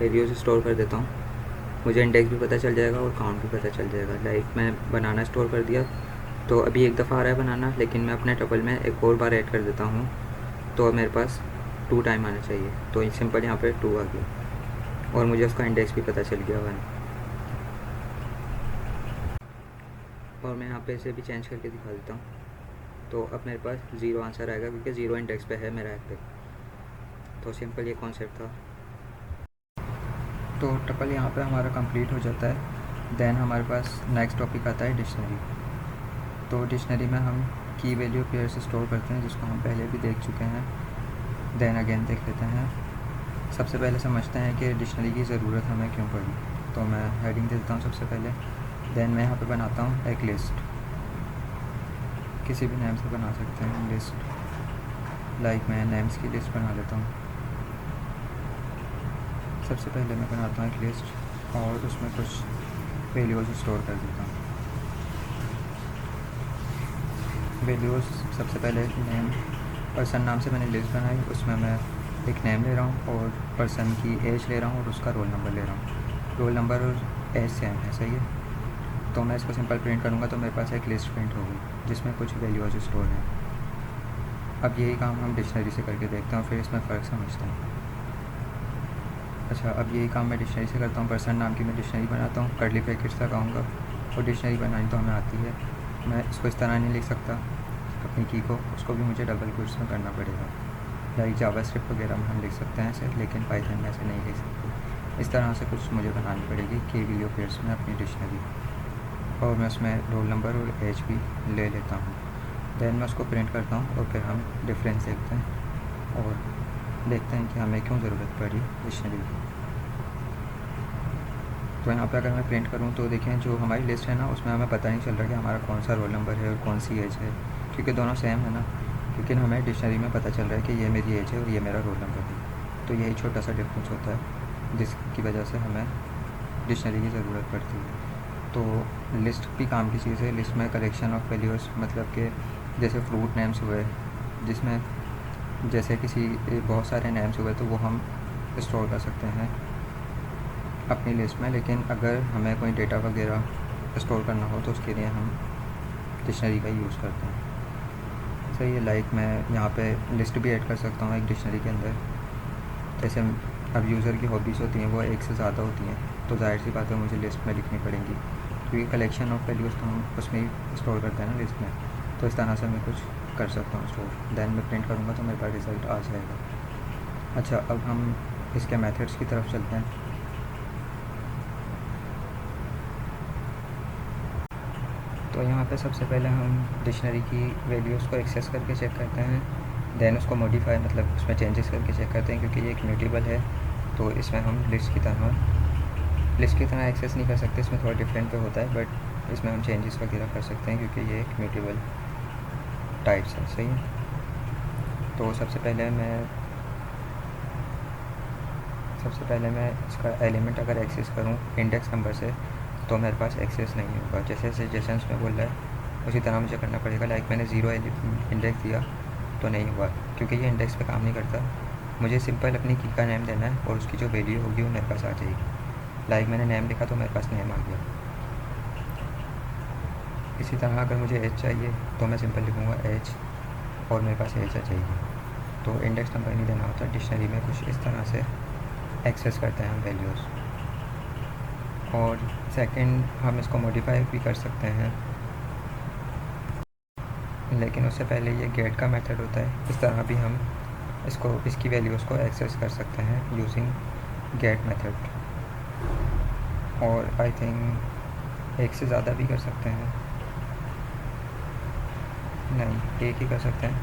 [SPEAKER 1] वैल्यूज़ स्टोर कर देता हूँ, मुझे इंडेक्स भी पता चल जाएगा और काउंट भी पता चल जाएगा। मैं बनाना स्टोर कर दिया, तो अभी एक दफ़ा आ रहा है बनाना, लेकिन मैं अपने टपल में एक और बार ऐड कर देता हूँ तो मेरे पास 2 टाइम आना चाहिए। तो सिंपल यहाँ पे 2 आ गया और मुझे उसका इंडेक्स भी पता चल गया 1। और मैं यहाँ पे इसे भी चेंज करके दिखा देता हूँ, तो अब मेरे पास 0 आंसर आएगा क्योंकि 0 इंडेक्स पे है मेरा एपिक। तो सिंपल ये कॉन्सेप्ट था। तो टपल यहाँ पे हमारा कंप्लीट हो जाता है। देन हमारे पास नेक्स्ट टॉपिक आता है डिक्शनरी। तो डिक्शनरी में हम की वैल्यू पेयर से स्टोर करते हैं, जिसको हम पहले भी देख चुके हैं। देन अगेन देख लेते हैं। सबसे पहले समझते हैं कि डिक्शनरी की ज़रूरत हमें क्यों पड़ी। तो मैं हेडिंग दे देता हूँ सबसे पहले। देन मैं यहाँ पे बनाता हूँ एक लिस्ट, किसी भी नेम से बना सकते हैं लिस्ट। मैं नेम्स की लिस्ट बना लेता हूँ। सबसे पहले मैं बनाता हूँ एक लिस्ट और उसमें कुछ वैल्यूज़ स्टोर कर देता हूँ। वैल्यूज़ सबसे पहले नेम, पर्सन नाम से मैंने लिस्ट बनाई, उसमें मैं एक नेम ले रहा हूँ और पर्सन की एज ले रहा हूँ और उसका रोल नंबर ले रहा हूँ। रोल नंबर और एज सेम है। सही है, तो मैं इसको सिंपल प्रिंट करूँगा तो मेरे पास एक लिस्ट प्रिंट होगी जिसमें कुछ वैल्यूज़ स्टोर हैं। अब यही काम हम डिक्शनरी से करके देखते हैं और फिर इसमें फ़र्क समझते हैं। अच्छा, अब यही काम मैं डिक्शनरी से करता हूँ। पर्सन नाम की मैं डिक्शनरी बनाता हूँ, कर्ली ब्रैकेट्स लगाऊँगा, और डिक्शनरी बनानी तो हमें आती है। मैं इसको इस तरह नहीं लिख सकता अपनी की को, उसको भी मुझे डबल कोट्स में करना पड़ेगा। जावास्क्रिप्ट वगैरह में हम लिख सकते हैं ऐसे, लेकिन पाइथन में ऐसे नहीं लिख सकते। इस तरह से कुछ मुझे बनानी पड़ेगी के वैल्यू पेयर्स में अपनी डिक्शनरी, और मैं उसमें रोल नंबर और एज भी ले लेता हूँ। देन मैं उसको प्रिंट करता हूँ और फिर हम डिफरेंस देखते हैं और देखते हैं कि हमें क्यों ज़रूरत पड़ी डिक्शनरी की। तो यहाँ पे अगर मैं प्रिंट करूँ तो देखें जो हमारी लिस्ट है ना, उसमें हमें पता नहीं चल रहा कि हमारा कौन सा रोल नंबर है और कौन सी एज है, क्योंकि दोनों सेम है ना। लेकिन हमें डिक्शनरी में पता चल रहा है कि ये मेरी एज है और ये मेरा रोल नंबर है। तो यही छोटा सा डिफरेंस होता है जिसकी वजह से हमें डिक्शनरी की ज़रूरत पड़ती है। तो लिस्ट भी काम की चीज़ है। लिस्ट में कलेक्शन ऑफ वैल्यूज़, मतलब कि जैसे फ्रूट नेम्स हुए, जिसमें जैसे किसी बहुत सारे नेम्स हुए तो वो हम स्टोर कर सकते हैं अपनी लिस्ट में। लेकिन अगर हमें कोई डेटा वगैरह स्टोर करना हो तो उसके लिए हम डिक्शनरी का यूज़ करते हैं। सही है, मैं यहाँ पे लिस्ट भी ऐड कर सकता हूँ एक डिक्शनरी के अंदर। जैसे अब यूज़र की हॉबीज़ होती हैं वो एक से ज़्यादा होती हैं, तो जाहिर सी बात है मुझे लिस्ट में लिखनी पड़ेंगी, क्योंकि कलेक्शन ऑफ वैल्यूज़ तो हम उसमें ही स्टोर करते हैं ना लिस्ट में। तो इस तरह से मैं कुछ कर सकता हूँ स्टोर, देन मैं प्रिंट करूँगा तो मेरे पास रिज़ल्ट आ जाएगा। अच्छा, अब हम इसके मेथड्स की तरफ चलते हैं। तो यहाँ पे सबसे पहले हम डिक्शनरी की वैल्यूज़ को एक्सेस करके चेक करते हैं, देन उसको मॉडिफाई मतलब उसमें चेंजेस करके चेक करते हैं, क्योंकि ये एक म्यूटेबल है। तो इसमें हम लिस्ट की तरह एक्सेस नहीं कर सकते, इसमें थोड़ा डिफरेंट पे होता है, बट इसमें हम चेंजेस वगैरह कर सकते हैं क्योंकि ये एक म्यूटेबल टाइप्स है। सही है। तो सबसे पहले मैं इसका एलिमेंट अगर एक्सेस करूँ इंडेक्स नंबर से, तो मेरे पास एक्सेस नहीं होगा। जैसे सजेशंस में बोल रहा है उसी तरह मुझे करना पड़ेगा। लाइक मैंने 0 इंडेक्स दिया तो नहीं हुआ, क्योंकि ये इंडेक्स पे काम नहीं करता। मुझे सिंपल अपनी की का नेम देना है और उसकी जो वैल्यू होगी वो मेरे पास आ जाएगी। लाइक मैंने नेम लिखा तो मेरे पास नेम आ गया। इसी तरह अगर मुझे एज चाहिए तो मैं सिंपल लिखूँगा एज और मेरे पास एज आ जाएगी। तो इंडेक्स नंबर नहीं देना होता। डिक्शनरी में कुछ इस तरह से एक्सेस करते हैं हम वैल्यूज़। और सेकंड, हम इसको मॉडिफाई भी कर सकते हैं, लेकिन उससे पहले ये गेट का मेथड होता है। इस तरह भी हम इसकी वैल्यूज़ को एक्सेस कर सकते हैं यूजिंग गेट मेथड। और आई थिंक एक से ज़्यादा भी कर सकते हैं, नहीं एक ही कर सकते हैं।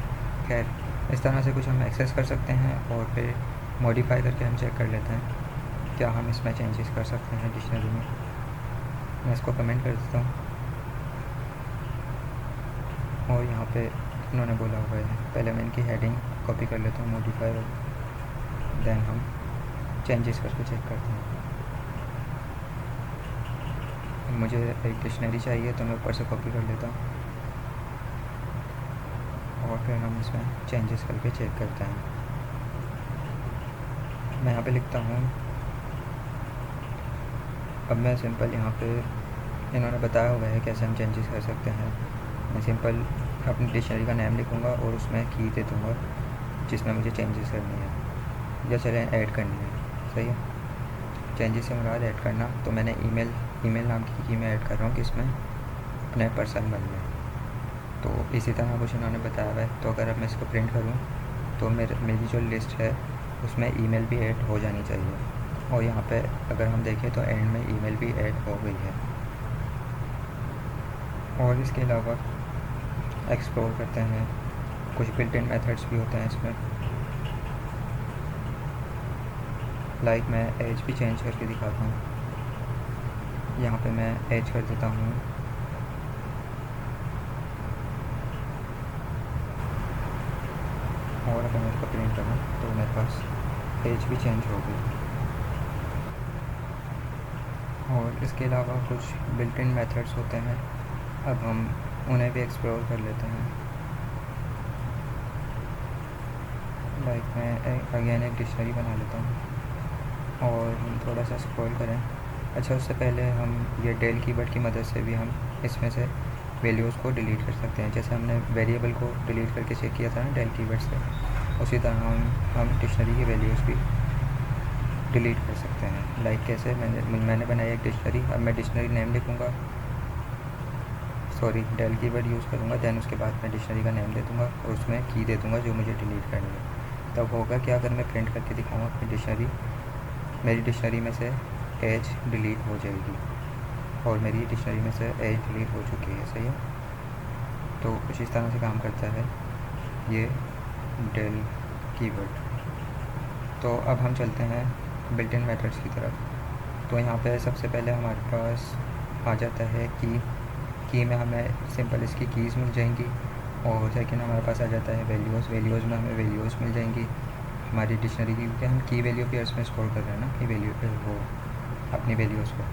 [SPEAKER 1] खैर, इस तरह से कुछ हम एक्सेस कर सकते हैं और फिर मॉडिफाई करके हम चेक कर लेते हैं क्या हम इसमें चेंजेस कर सकते हैं डिक्शनरी में। मैं इसको कमेंट कर देता हूँ और यहाँ पे इन्होंने बोला हुआ है, पहले मैं इनकी हेडिंग कॉपी कर लेता हूँ मॉडिफाई, और देन हम चेंजेस करके चेक करते हैं। मुझे एक डिक्शनरी चाहिए तो मैं ऊपर से कॉपी कर लेता हूँ और फिर हम इसमें चेंजेस करके चेक करते हैं। मैं यहाँ पे लिखता हूँ, अब मैं सिंपल यहाँ पे इन्होंने बताया हुआ है कैसे हम चेंजेस कर सकते हैं। मैं सिंपल अपनी डिक्शनरी का नेम लिखूँगा और उसमें की दे दूँगा जिसमें मुझे चेंजेस करनी है या चलें ऐड करनी है। सही है। चेंजेस से मुराद ऐड करना, तो मैंने ईमेल नाम की मैं ऐड कर रहा हूँ कि इसमें अपने पर्सन बन जाए। तो इसी तरह कुछ इन्होंने बताया हुआ है। तो अगर अब मैं इसको प्रिंट करूँ तो मेरी जो लिस्ट है उसमें ईमेल भी ऐड हो जानी चाहिए। और यहाँ पे अगर हम देखें तो एंड में ईमेल भी ऐड हो गई है। और इसके अलावा एक्सप्लोर करते हैं, कुछ बिल्ट इन मेथड्स भी होते हैं इसमें। लाइक मैं एज भी चेंज करके दिखाता हूँ। यहाँ पे मैं एज कर देता हूँ और अगर मैं इसको प्रिंट करूँ तो मेरे पास एज भी चेंज हो गई। और इसके अलावा कुछ बिल्ट इन मेथड्स होते हैं, अब हम उन्हें भी एक्सप्लोर कर लेते हैं। लाइक मैं अगेन एक डिक्शनरी बना लेता हूँ और हम थोड़ा सा स्क्रॉल करें। अच्छा, उससे पहले हम ये डेल कीवर्ड की मदद से भी हम इसमें से वैल्यूज़ को डिलीट कर सकते हैं। जैसे हमने वेरिएबल को डिलीट करके चेक किया था ना डेल कीवर्ड से, उसी तरह हम डिक्शनरी की वैल्यूज़ भी डिलीट कर सकते हैं। लाइक कैसे, मैंने बनाई एक डिक्शनरी। अब मैं डिक्शनरी नेम लिखूँगा, सॉरी डेल कीवर्ड यूज़ करूँगा, दैन उसके बाद मैं डिक्शनरी का नेम दे दूँगा और उसमें की दे दूँगा जो मुझे डिलीट करनी है। तब होगा कि अगर मैं प्रिंट करके दिखाऊँ अपनी डिक्शनरी, मेरी डिक्शनरी में से एज डिलीट हो जाएगी और मेरी डिक्शनरी में से एज डिलीट हो चुकी है। सही है। तो कुछ इस तरह से काम करता है ये डेल कीवर्ड। तो अब हम चलते हैं बिल्ट इन मेथड्स की तरफ। तो यहाँ पे सबसे पहले हमारे पास आ जाता है की में हमें सिंपल इसकी कीज़ मिल जाएंगी। और सेकंड हमारे पास आ जाता है वैल्यूज़ में हमें वैल्यूज़ मिल जाएंगी हमारी डिक्शनरी की, क्योंकि हम की वैल्यू पेयर्स में स्टोर कर रहे हैं ना, की वैल्यू पे वो अपनी वैल्यूज़ को।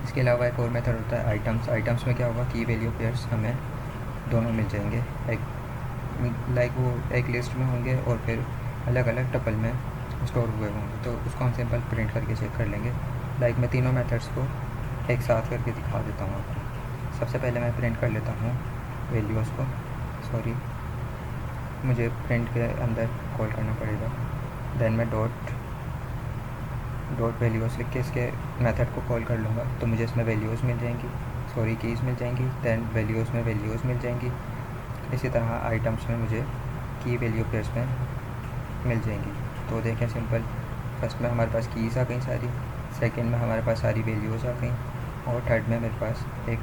[SPEAKER 1] इसके अलावा एक और मेथड होता है आइटम्स में क्या होगा, की वैल्यू पेयर्स हमें दोनों मिल जाएंगे, लाइक वो एक लिस्ट में होंगे और फिर अलग अलग टपल में स्टोर हुए होंगे। तो उसको हम सिंपल प्रिंट करके चेक कर लेंगे। लाइक मैं तीनों मेथड्स को एक साथ करके दिखा देता हूँ आपको। सबसे पहले मैं प्रिंट कर लेता हूँ वैल्यूज़ को, सॉरी मुझे प्रिंट के अंदर कॉल करना पड़ेगा। देन मैं डॉट वैल्यूज़ लिख के इसके मेथड को कॉल कर लूँगा तो मुझे इसमें वैल्यूज़ मिल जाएंगी, सॉरी कीज़ मिल जाएंगी। दैन वैल्यूज़ में वैल्यूज़ मिल जाएंगी। इसी तरह आइटम्स में मुझे की वैल्यू पेयर्स में मिल जाएंगी। तो देखें सिंपल, फर्स्ट में हमारे पास कीज़ आ गई सारी, सेकंड में हमारे पास सारी वैल्यूज़ आ गई, और थर्ड में मेरे पास एक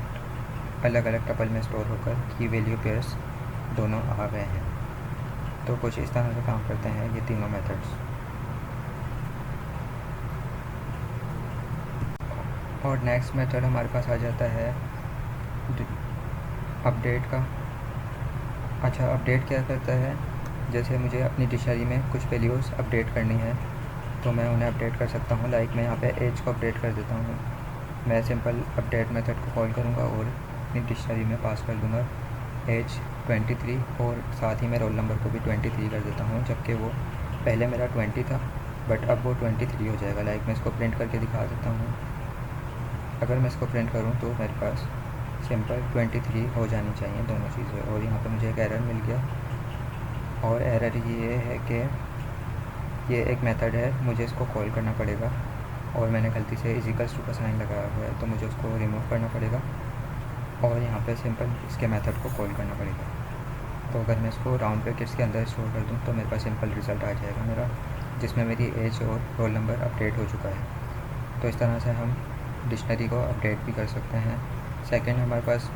[SPEAKER 1] अलग अलग टपल में स्टोर होकर की वैल्यू पेयर्स दोनों आ गए हैं। तो कुछ इस तरह से काम करते हैं ये तीनों मेथड्स। और नेक्स्ट मेथड हमारे पास आ जाता है अपडेट का। अच्छा, अपडेट क्या करता है, जैसे मुझे अपनी डिक्शनरी में कुछ वैल्यूज़ अपडेट करनी है तो मैं उन्हें अपडेट कर सकता हूँ। लाइक मैं यहाँ पे एज को अपडेट कर देता हूँ। मैं सिंपल अपडेट मेथड को कॉल करूँगा और अपनी डिक्शनरी में पास कर दूँगा एज 23, और साथ ही मैं रोल नंबर को भी 23 कर देता हूँ, जबकि वो पहले मेरा 20 था बट अब वो 23 हो जाएगा। लाइक मैं इसको प्रिंट करके दिखा देता हूँ। अगर मैं इसको प्रिंट करूँ तो मेरे पास सिंपल 23 हो जानी चाहिए दोनों चीज़ें। और यहाँ पे मुझे एक एरर मिल गया, और एरर ये है कि ये एक मेथड है, मुझे इसको कॉल करना पड़ेगा, और मैंने गलती से इजिकल्स टू का साइन लगाया हुआ है तो मुझे उसको रिमूव करना पड़ेगा, और यहाँ पे सिंपल इसके मेथड को कॉल करना पड़ेगा। तो अगर मैं इसको राउंड ब्रैकेट्स के अंदर स्टोर कर दूँ तो मेरे पास सिंपल रिज़ल्ट आ जाएगा मेरा, जिसमें मेरी एज और रोल नंबर अपडेट हो चुका है। तो इस तरह से हम डिक्शनरी को अपडेट भी कर सकते हैं। सेकंड हमारे पास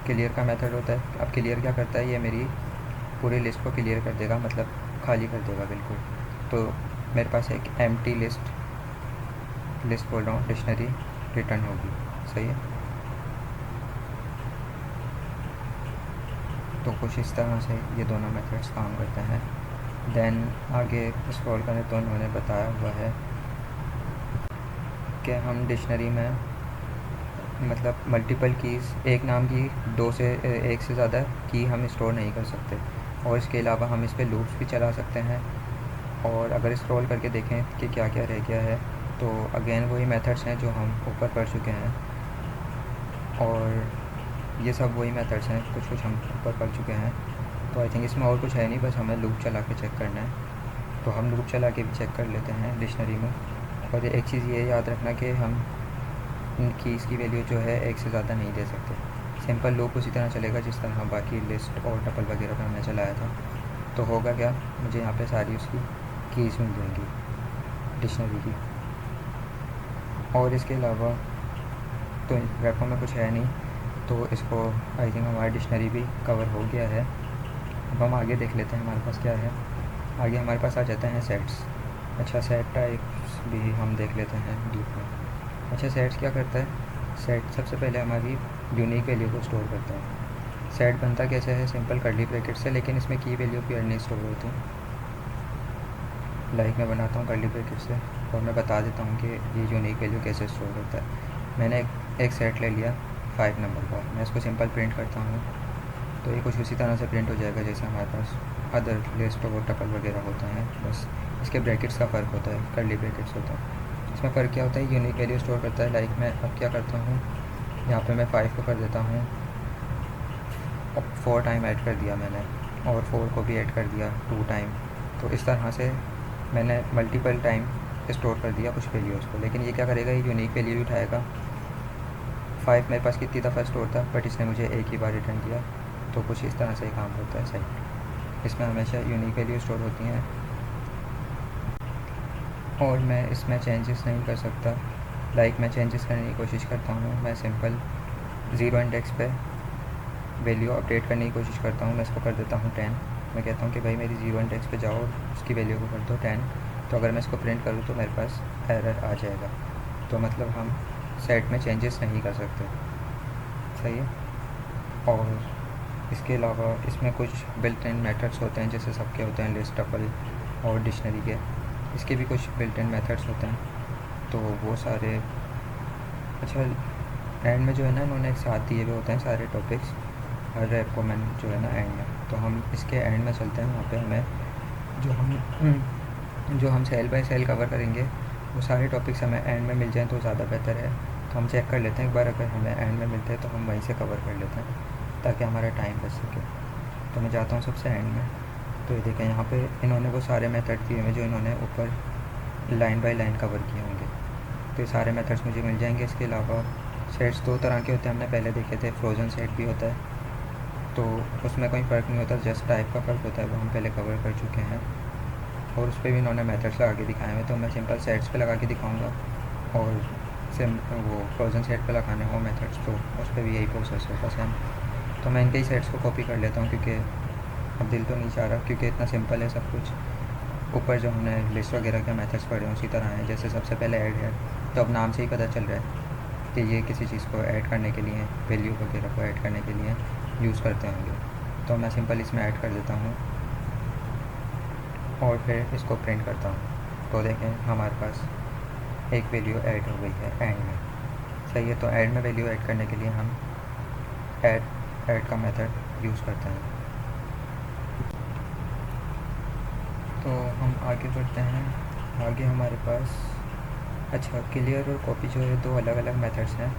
[SPEAKER 1] क्लियर का मेथड होता है। अब क्लियर क्या करता है, ये मेरी पूरी लिस्ट को क्लियर कर देगा, मतलब खाली कर देगा बिल्कुल। तो मेरे पास एक एम्प्टी लिस्ट बोल रहा हूँ, डिक्शनरी रिटर्न होगी। सही है। तो कुछ इस तरह से ये दोनों मेथड्स काम करते हैं। देन आगे स्क्रॉल करें तो उन्होंने बताया हुआ है कि हम डिक्शनरी में मतलब मल्टीपल कीज़, एक नाम की एक से ज़्यादा की हम स्टोर नहीं कर सकते, और इसके अलावा हम इस पर लूप्स भी चला सकते हैं। और अगर स्क्रॉल करके देखें कि क्या क्या रह गया है तो अगेन वही मेथड्स हैं जो हम ऊपर पढ़ चुके हैं, और ये सब वही मेथड्स हैं, कुछ हम ऊपर पढ़ चुके हैं। तो आई थिंक इसमें और कुछ है नहीं, बस हमें लूप चला के चेक करना है। तो हम लूप चला के भी चेक कर लेते हैं डिक्शनरी में। और एक चीज़ ये याद रखना कि हम कीज़ की वैल्यू जो है एक से ज़्यादा नहीं दे सकते। सिंपल लूप उसी तरह चलेगा जिस तरह बाकी लिस्ट और टपल वगैरह पर हमने चलाया था। तो होगा क्या, मुझे यहाँ पे सारी उसकी कीज़ मिल जाएंगी डिक्शनरी की। और इसके अलावा तो रेपो में कुछ है नहीं, तो इसको आई थिंक हमारी डिक्शनरी भी कवर हो गया है। अब हम आगे देख लेते हैं हमारे पास क्या है। आगे हमारे पास आ जाते हैं सेट्स। अच्छा, सेट टाइप्स भी हम देख लेते हैं डीप में। अच्छा, सेट्स क्या करता है, सेट सबसे पहले हमारी यूनिक वैल्यू को स्टोर करता है। सेट बनता कैसे है, सिंपल कर्ली ब्रैकेट से, लेकिन इसमें की वैल्यू पेयर नहीं स्टोर होती। लाइक मैं बनाता हूँ कर्ली ब्रैकेट से और मैं बता देता हूँ कि ये यूनिक वैल्यू कैसे स्टोर करता है। मैंने एक सेट ले लिया 5 नंबर का, मैं इसको सिंपल प्रिंट करता हूँ तो ये कुछ उसी तरह से प्रिंट हो जाएगा जैसे हमारे पास अदर लिस्ट और टपल वगैरह होते हैं, बस इसके ब्रैकेट्स का फ़र्क होता है, कर्ली ब्रैकेट्स होता है। इसमें फ़र्क क्या होता है, यूनिक वैल्यू स्टोर करता है। लाइक मैं अब क्या करता हूँ, यहाँ पे मैं 5 को कर देता हूँ, 4 टाइम ऐड कर दिया मैंने, और 4 को भी ऐड कर दिया 2 टाइम। तो इस तरह से मैंने मल्टीपल टाइम स्टोर कर दिया कुछ वैल्यूज़ को। लेकिन ये क्या करेगा, ये यूनिक वैल्यू भी उठाएगा। 5 मेरे पास कितनी दफ़ा स्टोर था, बट इसने मुझे एक ही बार रिटर्न किया। तो कुछ इस तरह से ही काम करता है सेट। इसमें हमेशा यूनिक वैल्यू स्टोर होती हैं और मैं इसमें चेंजेस नहीं कर सकता। लाइक मैं चेंजेस करने की कोशिश करता हूँ, मैं सिंपल 0 इंडेक्स पे वैल्यू अपडेट करने की कोशिश करता हूँ। मैं इसको कर देता हूँ 10। मैं कहता हूँ कि भाई मेरी 0 इंडेक्स पे जाओ और उसकी वैल्यू को कर दो 10। तो अगर मैं इसको प्रिंट करूँ तो मेरे पास एरर आ जाएगा। तो मतलब हम सेट में चेंजेस नहीं कर सकते। सही है। और इसके अलावा इसमें कुछ बिल्ट इन मेथड्स होते हैं, जैसे सबके होते हैं लिस्ट, टपल और डिक्शनरी के। इसके भी कुछ बिल्ट इन मेथड्स होते हैं, तो वो सारे अच्छा एंड में जो है ना, इन्होंने एक साथ दिए हुए होते हैं सारे टॉपिक्स हर रेकमेंड जो है ना एंड में। तो हम इसके एंड में चलते हैं, वहाँ पे हमें जो हम सेल बाय सेल कवर करेंगे वो सारे टॉपिक्स हमें एंड में मिल जाएँ तो ज़्यादा बेहतर है। तो हम चेक कर लेते हैं एक बार, अगर हमें एंड में मिलते हैं तो हम वहीं से कवर कर लेते हैं ताकि हमारा टाइम बच सके। तो मैं जाता हूँ सबसे एंड में। तो ये देखें, यहाँ पे इन्होंने वो सारे मेथड दिए हुए जो इन्होंने ऊपर लाइन बाय लाइन कवर किए होंगे। तो ये सारे मेथड्स मुझे मिल जाएंगे। इसके अलावा सेट्स दो तरह के होते हैं, हमने पहले देखे थे। फ्रोज़न सेट भी होता है, तो उसमें कोई फ़र्क नहीं होता, जस्ट टाइप का फ़र्क होता है, वो हम पहले कवर कर चुके हैं और उस पर भी इन्होंने मेथड्स लगा के दिखाए हैं। तो मैं सिंपल सेट्स पे लगा के दिखाऊंगा और वो फ्रोज़न सेट पे लगाने हो मेथड्स, तो उस पर भी यही प्रोसेस होगा सेम। तो मैं इनके ही सेट्स को कॉपी कर लेता हूँ, क्योंकि अब दिल तो नहीं चाह रहा, क्योंकि इतना सिंपल है सब कुछ। ऊपर जो हमने लिस्ट वगैरह के मेथड्स पढ़े हैं उसी तरह हैं। जैसे सबसे पहले ऐड है, तो अब नाम से ही पता चल रहा है कि ये किसी चीज़ को ऐड करने के लिए, वैल्यू वगैरह को ऐड करने के लिए यूज़ करते होंगे। तो मैं सिंपल इसमें ऐड कर देता हूँ और फिर इसको प्रिंट करता हूँ। तो देखें हमारे पास एक वैल्यू ऐड हो गई है एंड में। सही है, तो ऐड में वैल्यू ऐड करने के लिए हम ऐड का मेथड यूज़ करते हैं। तो हम आगे बढ़ते हैं। आगे हमारे पास अच्छा क्लियर और कॉपी जो है दो अलग अलग मेथड्स हैं।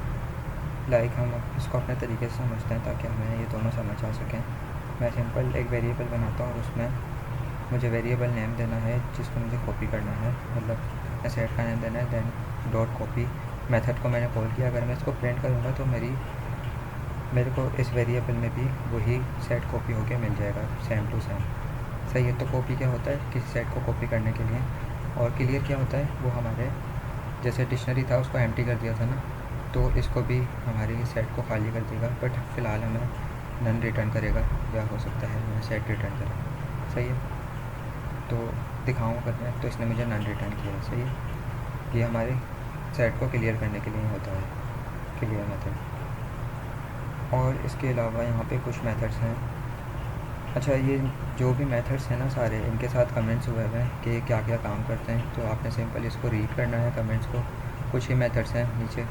[SPEAKER 1] लाइक हम इसको अपने तरीके से समझते हैं ताकि हमें ये दोनों समझ आ सकें। मैं सिंपल एक वेरिएबल बनाता हूँ और उसमें मुझे वेरिएबल नेम देना है जिसको मुझे कॉपी करना है, मतलब सेट का नेम देना है। देन डॉट कॉपी मेथड को मैंने कॉल किया। अगर मैं इसको प्रिंट करूँगा तो मेरे को इस वेरिएबल में भी वही सेट कॉपी होके मिल जाएगा, सेम टू सेम। सही है, तो कॉपी क्या होता है, किसी सेट को कॉपी करने के लिए। और क्लियर क्या होता है, वो हमारे जैसे डिक्शनरी था उसको एम्प्टी कर दिया था ना, तो इसको भी हमारे सेट को खाली कर देगा, बट फ़िलहाल हमें नन रिटर्न करेगा, या हो सकता है हमें सेट रिटर्न करेगा। सही है, तो दिखाऊँ अगर मैं, तो इसने मुझे नन रिटर्न किया है। सही है, ये हमारे सेट को क्लियर करने के लिए होता है, क्लियर मेथड। और इसके अलावा यहाँ पे कुछ मेथड्स हैं। अच्छा, ये जो भी मेथड्स हैं ना सारे, इनके साथ कमेंट्स हुए हुए हैं कि क्या क्या काम करते हैं। तो आपने सिंपल इसको रीड करना है कमेंट्स को। कुछ ही मेथड्स हैं नीचे,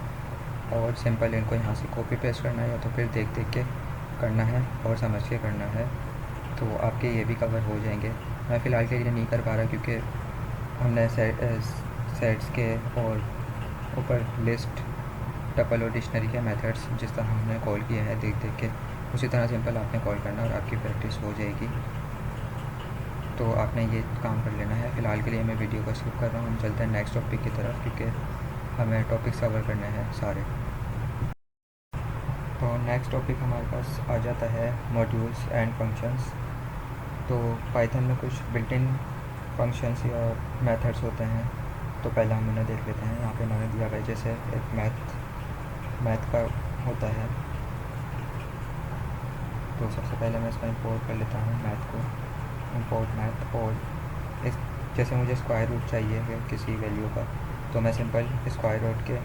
[SPEAKER 1] और सिंपल इनको यहाँ से कॉपी पेस्ट करना है, या तो फिर देख देख के करना है और समझ के करना है, तो आपके ये भी कवर हो जाएंगे। मैं फ़िलहाल के लिए नहीं कर पा रहा क्योंकि हमने सेट्स के और ऊपर लिस्ट, टपल और डिक्शनरी के मेथड्स जिस तरह हमने कॉल किए हैं देख देख के, उसी तरह सिंपल आपने कॉल करना और आपकी प्रैक्टिस हो जाएगी। तो आपने ये काम कर लेना है। फ़िलहाल के लिए मैं वीडियो को स्किप कर रहा हूँ। हम चलते हैं नेक्स्ट टॉपिक की तरफ, क्योंकि हमें टॉपिक्स कवर करने हैं सारे। तो नेक्स्ट टॉपिक हमारे पास आ जाता है मॉड्यूल्स एंड फंक्शंस। तो पाइथन में कुछ बिल्ट इन फंक्शंस या मेथड्स होते हैं, तो पहले हम उन्हें देख लेते हैं। यहाँ पे उन्होंने दिया हुआ है, जैसे एक मैथ का होता है। तो सबसे पहले मैं इसमें इंपोर्ट कर लेता हूँ मैथ को, इंपोर्ट मैथ। और इस जैसे मुझे स्क्वायर रूट चाहिए है किसी वैल्यू का, तो मैं सिंपल स्क्वायर रूट के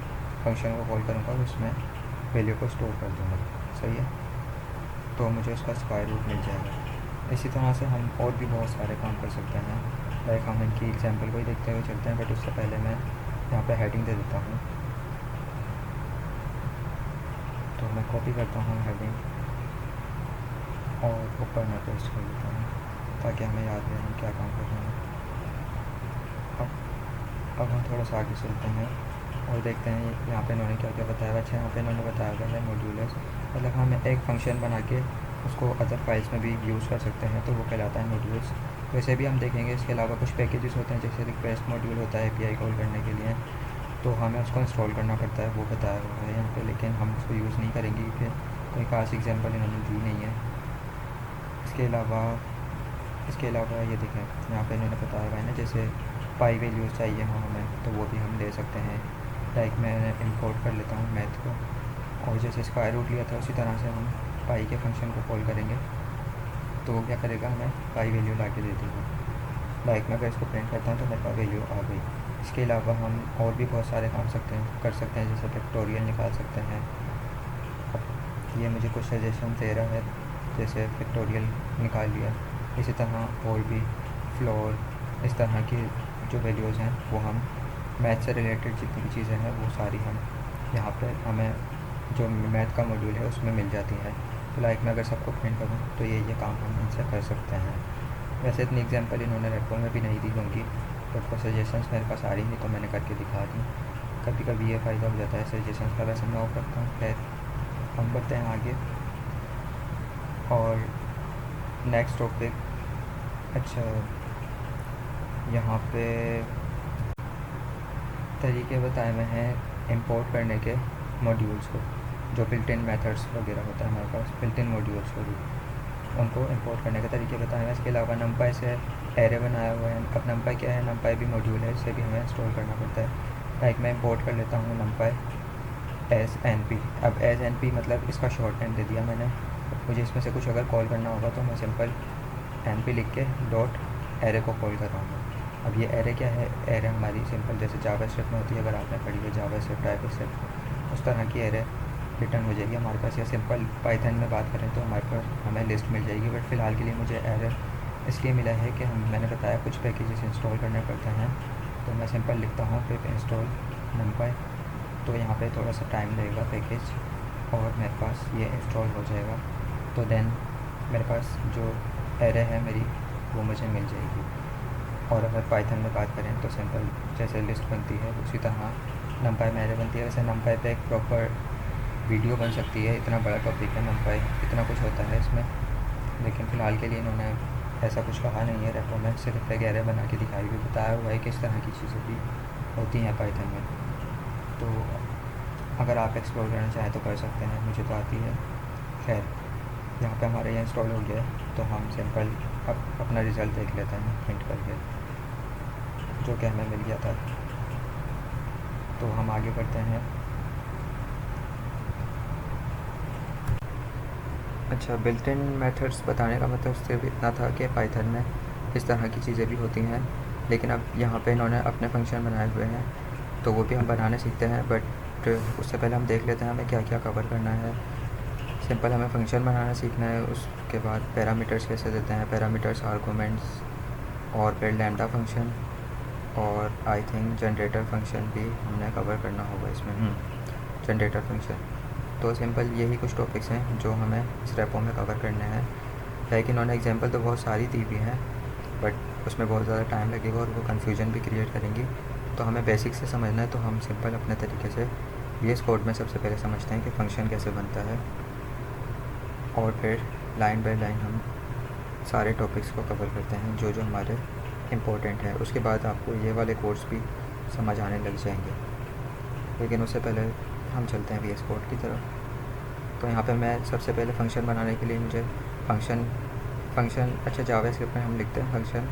[SPEAKER 1] फंक्शन को कॉल करूँगा और उसमें वैल्यू को स्टोर कर दूँगा। सही है, तो मुझे उसका स्क्वायर रूट मिल जाएगा। इसी तरह से हम और भी बहुत सारे काम कर सकते हैं। लाइक हम इनकी एग्जांपल को ही देखते हुए चलते हैं, बट उससे पहले मैं यहाँ पे हेडिंग दे देता हूँ। तो मैं कॉपी करता हूँ हेडिंग और ऊपर मैं पेस्ट कर देता हूँ ताकि हमें याद रहे हम क्या काम कर रहे हैं। अब हम थोड़ा सा आगे चलते हैं और देखते हैं यहाँ पे इन्होंने क्या क्या बताया। अच्छा, यहाँ पे इन्होंने बताया गया है मॉड्यूलस, मतलब हम एक फ़ंक्शन बना के उसको अदर फाइल्स में भी यूज़ कर सकते हैं, तो वो कहलाता है मॉड्यूल्स। वैसे भी हम देखेंगे। इसके अलावा कुछ पैकेजेस होते हैं, जैसे रिक्वेस्ट मॉड्यूल होता है API कॉल करने के लिए, तो हमें उसको इंस्टॉल करना पड़ता है, वो बताया हुआ है यहाँ पे, लेकिन हम उसको यूज़ नहीं करेंगे क्योंकि कोई खास एग्जांपल इन्होंने दी नहीं है। इसके अलावा ये देखें, यहाँ पे इन्होंने बताया हुआ है ना, जैसे पाई वैल्यूज़ चाहिए हो हमें, तो वो भी हम ले सकते हैं। लाइक मैं इंपोर्ट कर लेता हूँ मैथ को, और जैसे स्क्वायर रूट लिया था उसी तरह से हम पाई के फंक्शन को कॉल करेंगे, तो वो क्या करेगा, हमें पाई वैल्यू ला के दे देगा। लाइक मैं अगर इसको प्रिंट करता हूँ तो मेरे पास वैल्यू आ गई। इसके अलावा हम और भी बहुत सारे काम कर सकते हैं, जैसे फैक्टोरियल निकाल सकते हैं। अब ये मुझे कुछ सजेशन दे रहा है, जैसे फैक्टोरियल निकाल लिया। इसी तरह और भी फ्लोर, इस तरह की जो वैल्यूज़ हैं वो हम मैथ से रिलेटेड जितनी भी चीज़ें हैं वो सारी हम यहाँ पे हमें जो मैथ का मॉड्यूल है उसमें मिल जाती है। तो लाइक मैं अगर सबको प्रिंट करूँ तो ये काम हम इनसे कर सकते हैं। वैसे इतनी एग्जांपल इन्होंने रेडबॉल में भी नहीं दी होंगी, बट वो सजेशंस मेरे पास आ रही थी तो मैंने करके दिखा दी। कभी कभी ये फ़ायदा हो जाता है सजेशंस का, वैसे मैं ऑफ करता हूँ। खैर, हम बढ़ते हैं आगे और नेक्स्ट टॉपिक। अच्छा, यहाँ पे तरीके बताए हुए हैं इंपोर्ट करने के मॉड्यूल्स को, जो बिल्ट इन मेथड्स वगैरह होता है हमारे पास, बिल्ट इन मॉड्यूल्स को भी, उनको इंपोर्ट करने के तरीके बताए हैं। इसके अलावा नमपाई से एरे बनाया हुआ है। अब नमपाई क्या है, नमपाई भी मॉड्यूल है, इसे भी हमें इंस्टॉल करना पड़ता है। लाइक मैं इंपोर्ट कर लेता हूँ नमपाई एस एन पी। अब एस एन पी मतलब इसका शॉर्ट हैंड दे दिया मैंने। मुझे इसमें से कुछ अगर कॉल करना होगा तो मैं सिंपल एन पी लिख के डॉट एरे को कॉल कर रहा हूँ। अब ये एरे क्या है, एरे हमारी सिंपल जैसे जावा स्क्रिप्ट में होती है, अगर आपने पढ़ी है जावा स्क्रिप्ट टाइप स्क्रिप्ट, उस तरह की एरे रिटर्न हो जाएगी हमारे पास। या सिंपल पाइथन में बात करें तो हमारे पास हमें लिस्ट मिल जाएगी। बट फ़िलहाल के लिए मुझे एरे इसलिए मिला है कि मैंने बताया कुछ पैकेजेस इंस्टॉल करने पड़ते हैं, तो मैं सिंपल लिखता हूँ पिप इंस्टॉल नमपाई। तो यहाँ पे थोड़ा सा टाइम लगेगा पैकेज, और मेरे पास ये इंस्टॉल हो जाएगा। तो देन मेरे पास जो एरे है मेरी वो मुझे मिल जाएगी। और अगर पाइथन में बात करें तो सिंपल जैसे लिस्ट बनती है उसी तरह नमपाई में एरे बनती है। वैसे नमपाई पे एक प्रॉपर वीडियो बन सकती है, इतना बड़ा टॉपिक है नमपाई, इतना कुछ होता है इसमें। लेकिन फ़िलहाल के लिए इन्होंने ऐसा कुछ कहा नहीं है रेपो में, सिर्फ एक एरे बना के दिखाई हुई, बताया हुआ है कि इस तरह की चीज़ें भी होती हैं पाइथन में। तो अगर आप एक्सप्लोर करना चाहें तो कर सकते हैं, मुझे तो आती है। खैर, यहाँ पे हमारे यहाँ इंस्टॉल हो गया है, तो हम सिंपल अब अपना रिज़ल्ट देख लेते हैं प्रिंट करके, जो कि हमें मिल गया था। तो हम आगे बढ़ते हैं। अच्छा, बिल्ट इन मेथड्स बताने का मतलब सिर्फ इतना था कि पाइथन में इस तरह की चीज़ें भी होती हैं, लेकिन अब यहाँ पे इन्होंने अपने फंक्शन बनाए हुए हैं, तो वो भी हम बनाने सीखते हैं। बट उससे पहले हम देख लेते हैं हमें क्या क्या कवर करना है। सिंपल हमें फंक्शन बनाना सीखना है, उसके बाद पैरामीटर्स कैसे देते हैं, पैरामीटर्स, आर्गूमेंट्स, और फिर लैम्डा फंक्शन, और आई थिंक जनरेटर फंक्शन भी हमने कवर करना होगा इसमें, जनरेटर फंक्शन। तो सिंपल यही कुछ टॉपिक्स हैं जो हमें इस रेपो में कवर करने हैं। लाइक इन्होंने एग्जांपल तो बहुत सारी दी भी हैं, बट उसमें बहुत ज़्यादा टाइम लगेगा और वो कन्फ्यूजन भी क्रिएट करेंगी। तो हमें बेसिक से समझना है, तो हम सिंपल अपने तरीके से VS कोड में सबसे पहले समझते हैं कि फ़ंक्शन कैसे बनता है, और फिर लाइन बाय लाइन हम सारे टॉपिक्स को कवर करते हैं जो जो हमारे इम्पोर्टेंट है। उसके बाद आपको ये वाले कोड्स भी समझ आने लग जाएंगे। लेकिन उससे पहले हम चलते हैं VS कोड की तरफ। तो यहाँ पे मैं सबसे पहले फ़ंक्शन बनाने के लिए मुझे फंक्शन अच्छा जावा स्क्रिप्ट में हम लिखते हैं फंक्शन।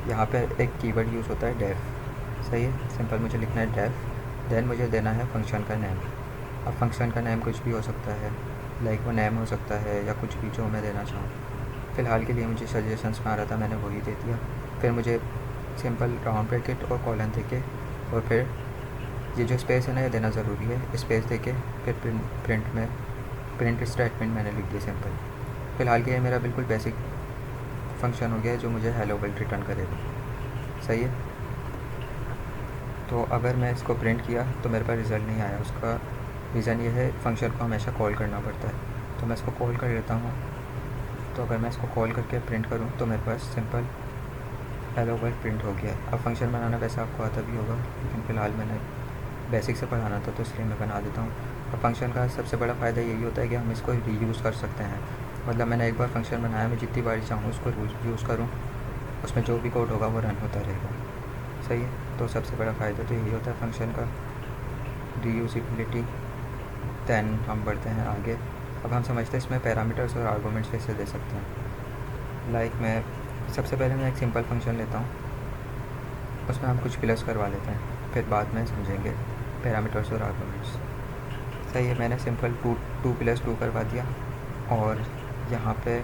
[SPEAKER 1] यहाँ पे एक कीवर्ड यूज़ होता है डेफ, सही है। सिंपल मुझे लिखना है डेफ, देन मुझे देना है फंक्शन का नेम। अब फंक्शन का नेम कुछ भी हो सकता है, लाइक वो नेम हो सकता है या कुछ भी जो मैं देना चाहूँ। फ़िलहाल के लिए मुझे सजेशंस में आ रहा था, मैंने वही दे दिया। फिर मुझे सिंपल राउंड ब्रैकेट और कॉलन दे के, और फिर ये जो स्पेस है ना ये देना ज़रूरी है, स्पेस दे के फिर प्रिंट स्टेटमेंट मैंने लिख दिया सिंपल। फ़िलहाल के लिए मेरा बिल्कुल बेसिक फंक्शन हो गया जो मुझे हेलो वर्ल्ड रिटर्न करेगा, सही है। तो अगर मैं इसको प्रिंट किया तो मेरे पास रिज़ल्ट नहीं आया, उसका रीज़न ये है फंक्शन को हमेशा कॉल करना पड़ता है। तो मैं इसको कॉल कर लेता हूँ। तो अगर मैं इसको कॉल करके प्रिंट करूँ तो मेरे पास सिंपल हेलो वर्ल्ड प्रिंट हो गया। अब फंक्शन बनाना वैसे आपको आता भी होगा, लेकिन फ़िलहाल मैंने बेसिक से पढ़ाना था तो इसलिए मैं बना देता हूँ। अब फंक्शन का सबसे बड़ा फ़ायदा यही होता है कि हम इसको रीयूज़ कर सकते हैं। मतलब मैंने एक बार फंक्शन बनाया, मैं जितनी बार चाहूँ उसको यूज़ करूँ, उसमें जो भी कोड होगा वो रन होता रहेगा, सही है। तो सबसे बड़ा फ़ायदा तो यही होता है फंक्शन का, रीयूज़िबिलिटी। दैन हम बढ़ते हैं आगे। अब हम समझते हैं इसमें पैरामीटर्स और आर्गूमेंट्स कैसे दे सकते हैं। लाइक मैं सबसे पहले मैं एक सिंपल फंक्शन लेता हूँ, उसमें हम कुछ प्लस करवा लेते हैं, फिर बाद में समझेंगे पैरामीटर्स और आर्गूमेंट्स, सही है। मैंने सिंपल 2 + 2 करवा दिया, और यहाँ पे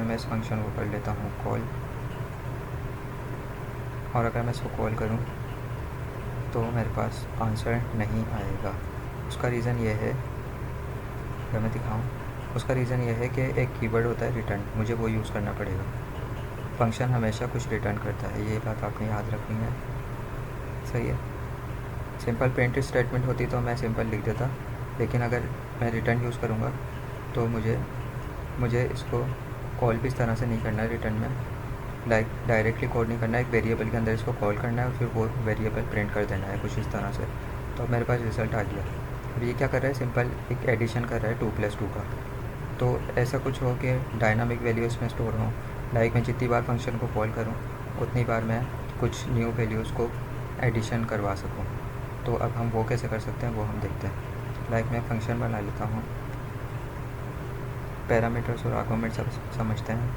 [SPEAKER 1] मैं इस फंक्शन को कर लेता हूँ कॉल। और अगर मैं इसको कॉल करूँ तो मेरे पास आंसर नहीं आएगा। उसका रीज़न ये है, अगर मैं दिखाऊँ, उसका रीज़न ये है कि एक कीवर्ड होता है रिटर्न, मुझे वो यूज़ करना पड़ेगा। फंक्शन हमेशा कुछ रिटर्न करता है, ये बात आपने याद रखनी है, सही है। सिंपल प्रिंट स्टेटमेंट होती तो मैं सिंपल लिख देता, लेकिन अगर मैं रिटर्न यूज़ करूँगा तो मुझे इसको कॉल भी इस तरह से नहीं करना है रिटर्न में, लाइक डायरेक्टली कोड नहीं करना है, एक वेरिएबल के अंदर इसको कॉल करना है और फिर वो वेरिएबल प्रिंट कर देना है कुछ इस तरह से। तो मेरे पास रिज़ल्ट आ गया। अब ये क्या कर रहा है, सिंपल एक एडिशन कर रहा है 2 + 2 का। तो ऐसा कुछ हो कि डायनामिक वैल्यूज़ में स्टोर हों, लाइक मैं जितनी बार फंक्शन को कॉल करूँ उतनी बार मैं कुछ न्यू वैल्यूज़ को एडिशन करवा सकूँ। तो अब हम वो कैसे कर सकते हैं वो हम देखते हैं। लाइक मैं फ़ंक्शन बना लेता हूँ, पैरामीटर्स और आर्गुमेंट सब समझते हैं।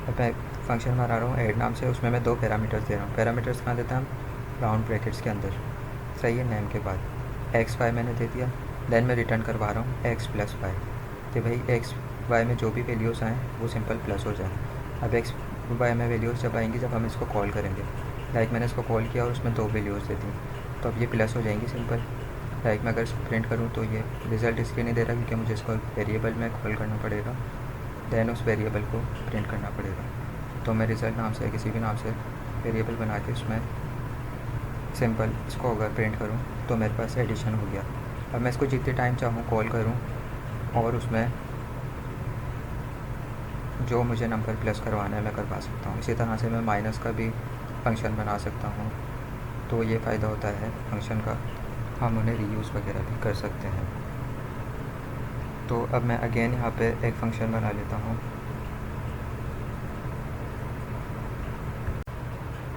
[SPEAKER 1] अब मैं फ़ंक्शन बना रहा हूँ ऐड नाम से, उसमें मैं 2 पैरामीटर्स दे रहा हूँ। पैरामीटर्स कहाँ देता हम, राउंड ब्रैकेट्स के अंदर, सही है। नेम के बाद एक्स वाई मैंने दे दिया, देन मैं रिटर्न करवा रहा हूँ एक्स प्लस वाई। तो भाई एक्स वाई में जो भी वैल्यूज़ आएँ वो सिंपल प्लस हो जाए। अब एक्स वाई में वैल्यूज़ जब आएंगी जब हम इसको कॉल करेंगे, लाइक मैंने इसको कॉल किया और उसमें 2 वैल्यूज़ दे दी, तो अब ये प्लस हो जाएंगी सिंपल। लाइक मैं अगर इसको प्रिंट करूँ तो ये रिज़ल्ट इसलिए नहीं दे रहा क्योंकि मुझे इसको वेरिएबल में कॉल करना पड़ेगा, देन उस वेरिएबल को प्रिंट करना पड़ेगा। तो मैं रिज़ल्ट नाम से किसी भी नाम से वेरिएबल बना के उसमें सिंपल इसको अगर प्रिंट करूँ तो मेरे पास एडिशन हो गया। अब मैं इसको जितने टाइम चाहूँ कॉल करूँ और उसमें जो मुझे नंबर प्लस करवाना है मैं करवा सकता हूँ। इसी तरह से मैं माइनस का भी फंक्शन बना सकता हूँ। तो ये फ़ायदा होता है फंक्शन का, हम उन्हें रीयूज़ वगैरह भी कर सकते हैं। तो अब मैं अगेन यहाँ पे एक फ़ंक्शन बना लेता हूँ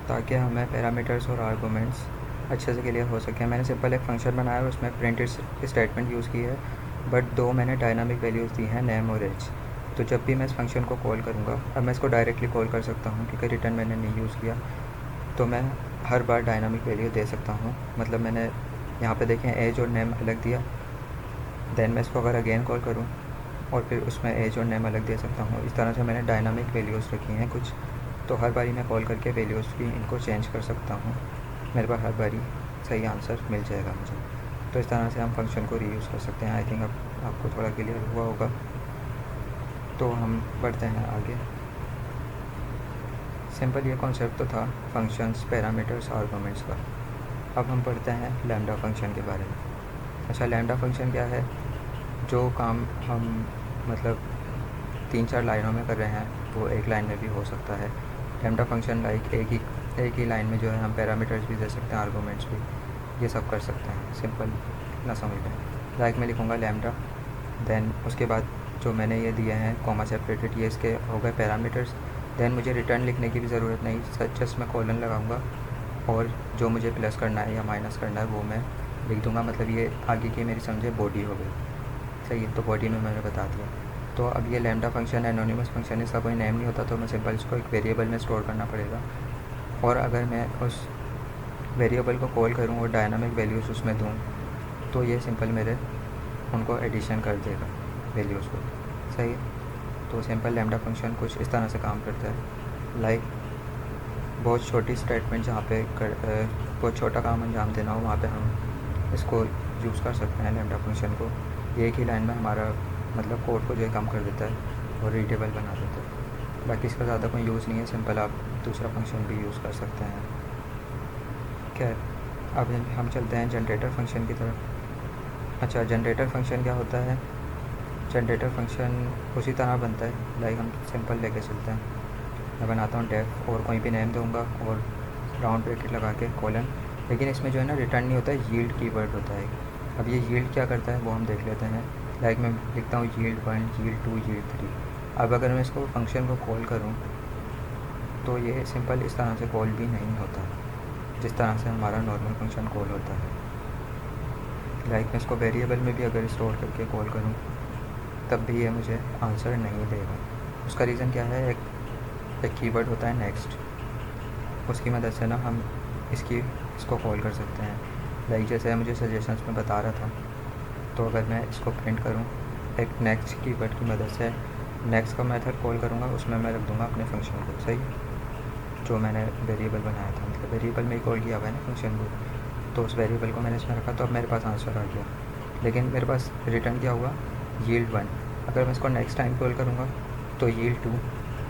[SPEAKER 1] ताकि हमें पैरामीटर्स और आर्गुमेंट्स अच्छे से क्लियर हो सके। मैंने सिंपल एक फ़ंक्शन बनाया और उसमें प्रिंट स्टेटमेंट यूज़ की है, बट 2 मैंने डायनामिक वैल्यूज़ दी हैं, नेम और एज। तो जब भी मैं इस फंक्शन को कॉल करूँगा, अब मैं इसको डायरेक्टली कॉल कर सकता हूँ क्योंकि रिटर्न मैंने नहीं यूज़ किया, तो मैं हर बार डायनामिक वैल्यू दे सकता हूँ। मतलब मैंने यहाँ पे देखें एज और नेम अलग दिया, देन मैं इसको अगर अगेन कॉल करूँ और फिर उसमें एज और नेम अलग दे सकता हूँ। इस तरह से मैंने डायनामिक वैल्यूज़ रखी हैं कुछ, तो हर बारी मैं कॉल करके वैल्यूज़ भी इनको चेंज कर सकता हूँ, मेरे पास हर बारी सही आंसर मिल जाएगा मुझे। तो इस तरह से हम फंक्शन को रीयूज़ कर सकते हैं। आई थिंक अब आपको थोड़ा क्लियर हुआ होगा। तो हम बढ़ते हैं आगे। सिंपल ये कॉन्सेप्ट तो था फंक्शंस, पैरामीटर्स, आर्गुमेंट्स का। अब हम पढ़ते हैं लैम्डा फंक्शन के बारे में। अच्छा, लैम्डा फंक्शन क्या है? जो काम हम मतलब 3-4 लाइनों में कर रहे हैं वो एक लाइन में भी हो सकता है। लैम्डा फंक्शन लाइक एक ही लाइन में जो है हम पैरामीटर्स भी दे सकते हैं, आर्गुमेंट्स भी, ये सब कर सकते हैं। सिंपल ना समझ लें। लाइक मैं लिखूँगा लैम्डा, देन उसके बाद जो मैंने ये दिए हैं कॉमा सेपरेटेड, ये इसके हो गए पैरामीटर्स। देन मुझे रिटर्न लिखने की भी ज़रूरत नहीं, जस्ट मैं कॉलन लगाऊंगा और जो मुझे प्लस करना है या माइनस करना है वो मैं लिख दूंगा। मतलब ये आगे की मेरी समझे बॉडी हो गई, सही है। तो बॉडी में मैंने बता दिया। तो अब ये लैम्डा फंक्शन एनोनिमस फंक्शन, इसका कोई नेम नहीं होता, तो मैं सिंपल इसको एक वेरिएबल में स्टोर करना पड़ेगा। और अगर मैं उस वेरिएबल को कॉल करूँ और डायनामिक वैल्यूज़ उसमें दूँ तो ये सिंपल मेरे उनको एडिशन कर देगा वैल्यूज़ को, सही है। तो सिंपल लैम्डा फंक्शन कुछ इस तरह से काम करता है। लाइक बहुत छोटी स्टेटमेंट जहाँ पे बहुत छोटा काम अंजाम देना हो वहाँ पे हम इसको यूज़ कर सकते हैं लैम्डा फंक्शन को। एक ही लाइन में हमारा मतलब कोड को जो है कम कर देता है और रीडेबल बना देता है। बाकी इसका ज़्यादा कोई यूज़ नहीं है, सिंपल आप दूसरा फंक्शन भी यूज़ कर सकते हैं। क्या अब हम चलते हैं जनरेटर फंक्शन की तरफ। अच्छा, जनरेटर फंक्शन क्या होता है? जनरेटर फंक्शन उसी तरह बनता है, लाइक हम सिंपल लेके चलते हैं। मैं बनाता हूँ डेफ और कोई भी नेम दूँगा और राउंड ब्रैकेट लगा के कॉलन, लेकिन इसमें जो है ना रिटर्न नहीं होता है, यील्ड कीवर्ड होता है। अब ये यील्ड क्या करता है वो हम देख लेते हैं। लाइक मैं लिखता हूँ यील्ड 1, यील्ड 2, यील्ड 3। अब अगर मैं इसको फंक्शन को कॉल करूँ तो ये सिंपल इस तरह से कॉल भी नहीं होता जिस तरह से हमारा नॉर्मल फंक्शन कॉल होता है। लाइक मैं इसको वेरिएबल में भी अगर स्टोर करके कॉल करूँ तब भी ये मुझे आंसर नहीं देगा। उसका रीज़न क्या है? एक कीवर्ड होता है नेक्स्ट, उसकी मदद से ना हम इसको कॉल कर सकते हैं। लाइक जैसे मुझे सजेशंस में बता रहा था, तो अगर मैं इसको प्रिंट करूं एक नेक्स्ट कीवर्ड की मदद से, नेक्स्ट का मेथड कॉल करूंगा, उसमें मैं रख दूंगा अपने फंक्शन को, सही, जो मैंने वेरिएबल बनाया था, मतलब वेरिएबल में ही कॉल किया हुआ है ना फंक्शन को, तो उस वेरिएबल को मैंने इसमें रखा, तो अब मेरे पास आंसर आ गया। लेकिन मेरे पास रिटर्न क्या हुआ? यील्ड 1। अगर मैं इसको नेक्स्ट टाइम कॉल करूँगा तो यील्ड 2,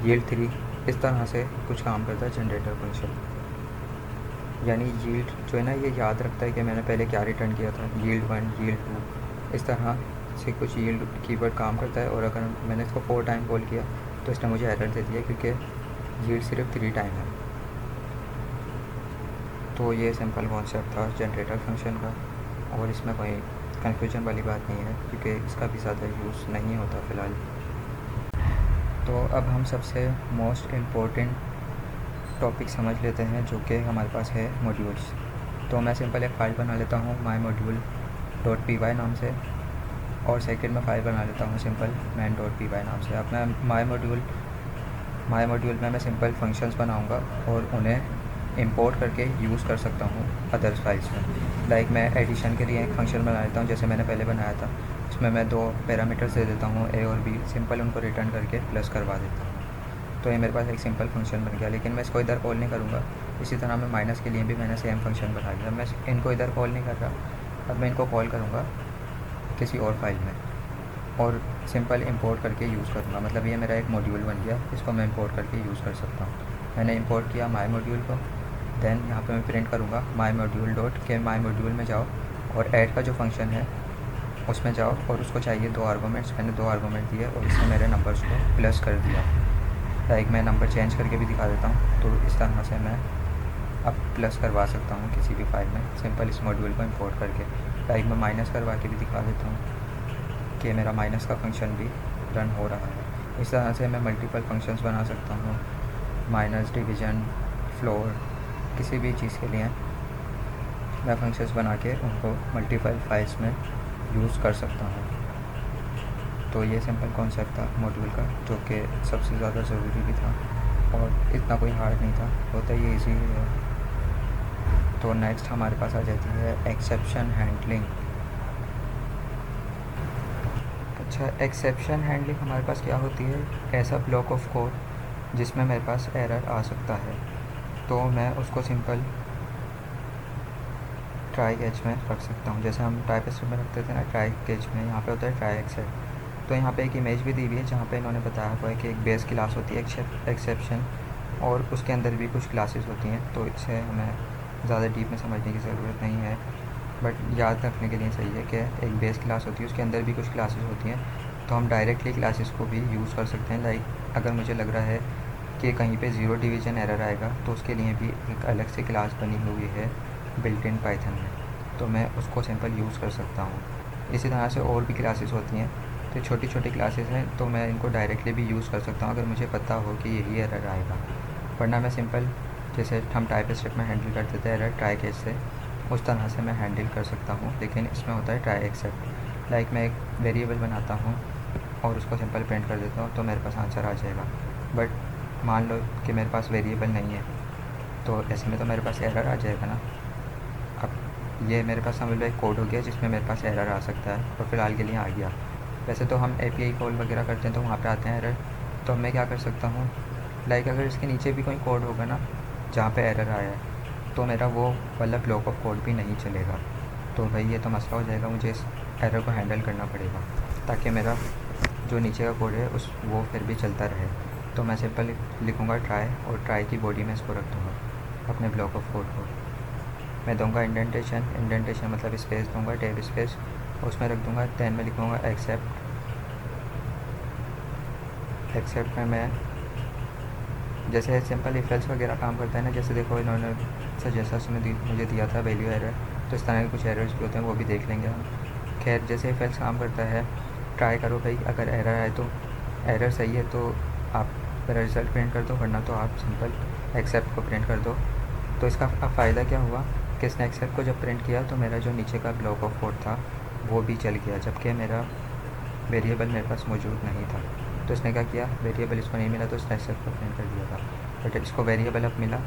[SPEAKER 1] यील्ड 3, इस तरह से कुछ काम करता है जनरेटर फंक्शन। यानी यील्ड जो है ना ये याद रखता है कि मैंने पहले क्या रिटर्न किया था, यील्ड 1, यील्ड 2, इस तरह से कुछ यील्ड कीवर्ड काम करता है। और अगर मैंने इसको 4 टाइम कॉल किया तो इसने मुझे एरर दे दिया क्योंकि यील्ड सिर्फ 3 टाइम है। तो ये सिंपल कॉन्सेप्ट था जनरेटर फंक्शन का, और इसमें कोई कन्फ्यूजन वाली बात नहीं है क्योंकि इसका भी ज़्यादा यूज़ नहीं होता फ़िलहाल। तो अब हम सबसे मोस्ट इम्पोर्टेंट टॉपिक समझ लेते हैं जो कि हमारे पास है मॉड्यूल्स। तो मैं सिंपल एक फ़ाइल बना लेता हूँ MyModule.py नाम से, और सेकंड में फ़ाइल बना लेता हूँ सिंपल main.py नाम से। अब मैं माई मॉड्यूल में मैं सिंपल फंक्शंस बनाऊँगा और उन्हें इंपोर्ट करके यूज़ कर सकता हूँ अदर्स फाइल्स में। लाइक मैं एडिशन के लिए एक फ़ंक्शन बना लेता हूँ जैसे मैंने पहले बनाया था। इसमें मैं 2 पैरामीटर्स दे देता हूँ A और B, सिंपल उनको रिटर्न करके प्लस करवा देता हूँ। तो ये मेरे पास एक सिंपल फंक्शन बन गया, लेकिन मैं इसको इधर कॉल नहीं करूँगा। इसी तरह मैं माइनस के लिए भी मैंने सेम फंक्शन बना लिया। मैं इनको इधर कॉल नहीं कर रहा, अब मैं इनको कॉल करूँगा किसी और फाइल में और सिंपल इंपोर्ट करके यूज़ करूँगा। मतलब ये मेरा एक मॉड्यूल बन गया, इसको मैं इंपोर्ट करके यूज़ कर सकता हूँ। मैंने इंपोर्ट किया माई मॉड्यूल को, देन यहाँ पे मैं प्रिंट करूँगा माई मॉड्यूल में जाओ और ऐड का जो फंक्शन है उसमें जाओ और उसको चाहिए 2 आर्गूमेंट्स। मैंने 2 आर्गूमेंट दिए और इसने मेरे नंबर्स को प्लस कर दिया। लाइक मैं नंबर चेंज करके भी दिखा देता हूँ, तो इस तरह से मैं अब प्लस करवा सकता हूँ किसी भी फाइल में सिंपल इस मॉड्यूल को इंपोर्ट करके। लाइक मैं माइनस करवा के भी दिखा देता हूँ कि मेरा माइनस का फंक्शन भी रन हो रहा है। इस तरह से मैं मल्टीपल फंक्शंस बना सकता हूँ, माइनस, डिवीज़न, फ्लोर, किसी भी चीज़ के लिए मैं फंक्शंस बना के उनको मल्टीपल फाइल्स में यूज़ कर सकता हूँ। तो ये सिंपल कॉन्सेप्ट था मॉड्यूल का, जो कि सबसे ज़्यादा ज़रूरी भी था और इतना कोई हार्ड नहीं था, होता ये ईजी है। तो नेक्स्ट हमारे पास आ जाती है एक्सेप्शन हैंडलिंग। अच्छा, एक्सेप्शन हैंडलिंग हमारे पास क्या होती है? ऐसा ब्लॉक ऑफ कोड जिसमें मेरे पास एरर आ सकता है, तो मैं उसको सिंपल ट्राई कैच में रख सकता हूँ। जैसे हम टाइपिस्क्रिप्ट में रखते थे ना ट्राई कैच में, यहाँ पे होता है ट्राई एक्सेप्ट। तो यहाँ पे एक इमेज भी दी हुई है जहाँ पे इन्होंने बताया हुआ है कि एक बेस क्लास होती है एक्सेप्शन, और उसके अंदर भी कुछ क्लासेस होती हैं। तो इससे हमें ज़्यादा डीप में समझने की ज़रूरत नहीं है, बट याद रखने के लिए सही है कि एक बेस क्लास होती है, उसके अंदर भी कुछ क्लासेस होती हैं। तो हम डायरेक्टली क्लासेस को भी यूज़ कर सकते हैं। लाइक अगर मुझे लग रहा है कि कहीं पे 0 डिवीज़न एरर आएगा, तो उसके लिए भी एक अलग से क्लास बनी हुई है बिल्ट इन पाइथन में, तो मैं उसको सिंपल यूज़ कर सकता हूँ। इसी तरह से और भी क्लासेस होती हैं, तो छोटी छोटी क्लासेस हैं, तो मैं इनको डायरेक्टली भी यूज़ कर सकता हूँ अगर मुझे पता हो कि यही एरर आएगा। वरना मैं सिंपल जैसे हम टाइपिस्क्रिप्ट में हैंडल करते थे एरर ट्राई कैच से, उस तरह से मैं हैंडल कर सकता हूँ, लेकिन इसमें होता है ट्राई एक्सेप्ट। लाइक मैं एक वेरिएबल बनाता हूँ और उसको सिंपल प्रिंट कर देता हूँ, तो मेरे पास आंसर आ जाएगा। बट मान लो कि मेरे पास वेरिएबल नहीं है, तो ऐसे में तो मेरे पास एरर आ जाएगा ना। अब ये मेरे पास समझ लो एक कोड हो गया जिसमें मेरे पास एरर आ सकता है, और फ़िलहाल के लिए आ गया। वैसे तो हम API कॉल वगैरह करते हैं तो वहाँ पे आते हैं एरर। तो मैं क्या कर सकता हूँ, लाइक अगर इसके नीचे भी कोई कोड होगा ना जहाँ पे एरर आया है, तो मेरा वो वाला ब्लॉक ऑफ कोड भी नहीं चलेगा। तो भाई ये तो मसला हो जाएगा, मुझे इस एरर को हैंडल करना पड़ेगा ताकि मेरा जो नीचे का कोड है वो फिर भी चलता रहे। तो मैं सिंपल लिखूँगा ट्राई, और ट्राई की बॉडी में इसको रख दूँगा अपने ब्लॉक ऑफ कोड को। मैं दूँगा इंडेंटेशन मतलब स्पेस दूँगा, टेब स्पेस, उसमें रख दूँगा। दैन में लिखूँगा एक्सेप्ट में मैं जैसे सिंपल इफ एल्स वगैरह काम करता है ना, जैसे देखो इन्होंने सजेशंस में मुझे दिया था वैल्यू एरर, तो इस तरह के कुछ एरर्स भी होते हैं, वो भी देख लेंगे हम। खैर, जैसे इफ एल्स काम करता है, ट्राई करो भाई, अगर एरर आए तो एरर सही है तो आप मेरा रिज़ल्ट प्रिंट कर दो, वरना तो आप सिंपल एक्सेप्ट को प्रिंट कर दो। तो इसका अब फ़ायदा क्या हुआ कि इसने एक्सेप्ट को जब प्रिंट किया तो मेरा जो नीचे का ब्लॉक ऑफ कोड था वो भी चल गया, जबकि मेरा वेरिएबल मेरे पास मौजूद नहीं था। तो इसने क्या किया, वेरिएबल इसको नहीं मिला तो इसने एक्सेप्ट को प्रिंट कर दिया था, बट इसको वेरिएबल अब मिला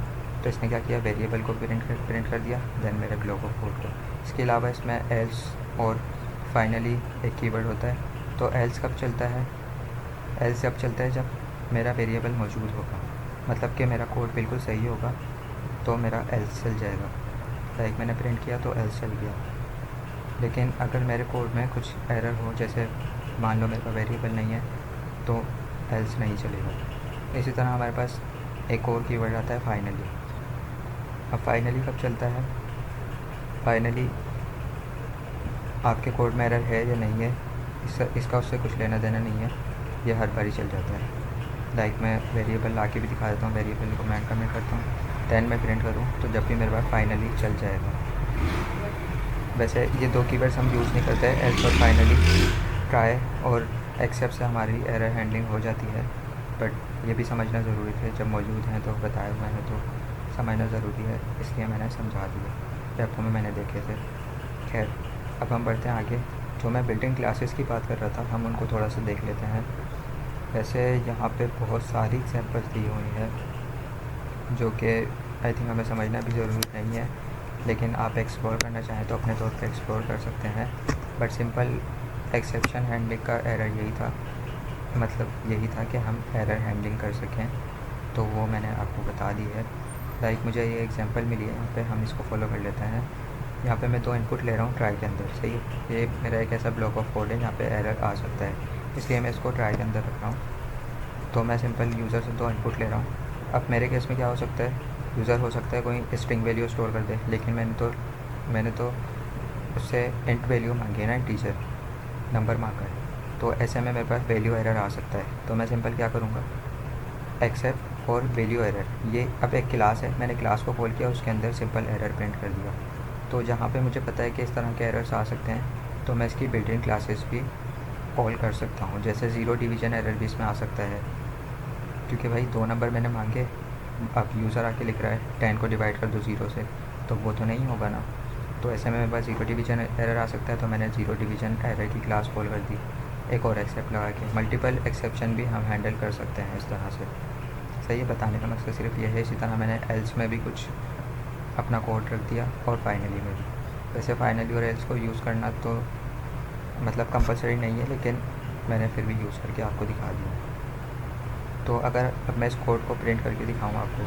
[SPEAKER 1] तो इसने क्या किया, वेरिएबल को प्रिंट कर दिया, देन मेरे ब्लॉक ऑफ कोड को। इसके अलावा इसमें एल्स और फाइनली एक कीवर्ड होता है। तो एल्स कब चलता है, एल्स जब चलता है जब मेरा वेरिएबल मौजूद होगा, मतलब कि मेरा कोड बिल्कुल सही होगा तो मेरा एल्स चल जाएगा। लाइक मैंने प्रिंट किया तो एल्स चल गया। लेकिन अगर मेरे कोड में कुछ एरर हो, जैसे मान लो मेरे पास वेरिएबल नहीं है, तो एल्स नहीं चलेगा। इसी तरह हमारे पास एक और कीवर्ड आता है फाइनली। अब फाइनली कब चलता है, फाइनली आपके कोड में एरर है या नहीं है, इसका उससे कुछ लेना देना नहीं है, ये हर बार ही चल जाता है। लाइक मैं वेरिएबल ला के भी दिखा देता हूँ, वेरिएबल को मैं कमेंट करता हूँ, दैन मैं प्रिंट करूँ तो जब भी मेरे पास फाइनली चल जाएगा। वैसे ये 2 कीवर्ड्स हम यूज़ नहीं करते हैं, एल्स और फाइनली। ट्राई और एक्सेप्ट से हमारी एरर हैंडलिंग हो जाती है, बट ये भी समझना ज़रूरी है, जब मौजूद हैं तो बताए हुए हैं तो समझना ज़रूरी है, इसलिए मैंने समझा दिया। वेबो में मैंने देखे थे। खैर, अब हम बढ़ते हैं आगे। जो मैं बिल्ट इन क्लासेस की बात कर रहा था, हम उनको थोड़ा सा देख लेते हैं। वैसे यहाँ पे बहुत सारी एग्जाम्पल्स दी हुई है जो कि आई थिंक हमें समझना भी ज़रूरी नहीं है, लेकिन आप एक्सप्लोर करना चाहें तो अपने तौर पे एक्सप्लोर कर सकते हैं। बट सिंपल एक्सेप्शन हैंडलिंग का एरर यही था, मतलब यही था कि हम एरर हैंडलिंग कर सकें, तो वो मैंने आपको बता दी है। लाइक मुझे ये एग्जांपल मिली है, यहाँ पे हम इसको फॉलो कर लेते हैं। यहाँ पे मैं 2 इनपुट ले रहा हूँ ट्राई के अंदर, सही है। ये मेरा एक ऐसा ब्लॉक ऑफ कोड है जहाँ पे एरर आ सकता है, इसलिए मैं इसको ट्राई के अंदर रख रहा हूँ। तो मैं सिंपल यूज़र से 2 इनपुट ले रहा हूँ। अब मेरे केस में क्या हो सकता है, यूज़र हो सकता है कोई स्ट्रिंग वैल्यू स्टोर कर दे, लेकिन मैंने तो उससे इंट वैल्यू मांगी है ना, टीचर नंबर मांगा है, तो ऐसे में मेरे पास वैल्यू एरर आ सकता है। तो मैं सिंपल क्या करूँगा, एक्सेप्ट और वैल्यू एरर, ये अब एक क्लास है, मैंने क्लास को कॉल किया, उसके अंदर सिंपल एरर प्रिंट कर दिया। तो जहाँ पे मुझे पता है कि इस तरह के एरर्स आ सकते हैं, तो मैं इसकी बिल्ट इन क्लासेस भी कॉल कर सकता हूँ। जैसे ज़ीरो डिवीज़न एरर भी इसमें आ सकता है, क्योंकि भाई 2 नंबर मैंने मांगे, अब यूज़र आके लिख रहा है 10 को डिवाइड कर दो 0 से, तो वो तो नहीं होगा ना। तो ऐसे में मेरे पास ज़ीरो डिवीज़न एरर आ सकता है, तो मैंने ज़ीरो डिवीज़न एरर की क्लास कॉल कर दी एक और एक्सेप्ट लगा के। मल्टीपल एक्सेप्शन भी हम हैंडल कर सकते हैं इस तरह से। सही है, बताने का मकसद सिर्फ ये है। इसी तरह मैंने एल्स में भी कुछ अपना कोड रख दिया और फाइनली में भी। वैसे फाइनली और एल्स को यूज़ करना तो मतलब कंपलसरी नहीं है, लेकिन मैंने फिर भी यूज़ करके आपको दिखा दिया। तो अगर अब मैं इस कोड को प्रिंट करके दिखाऊँ आपको,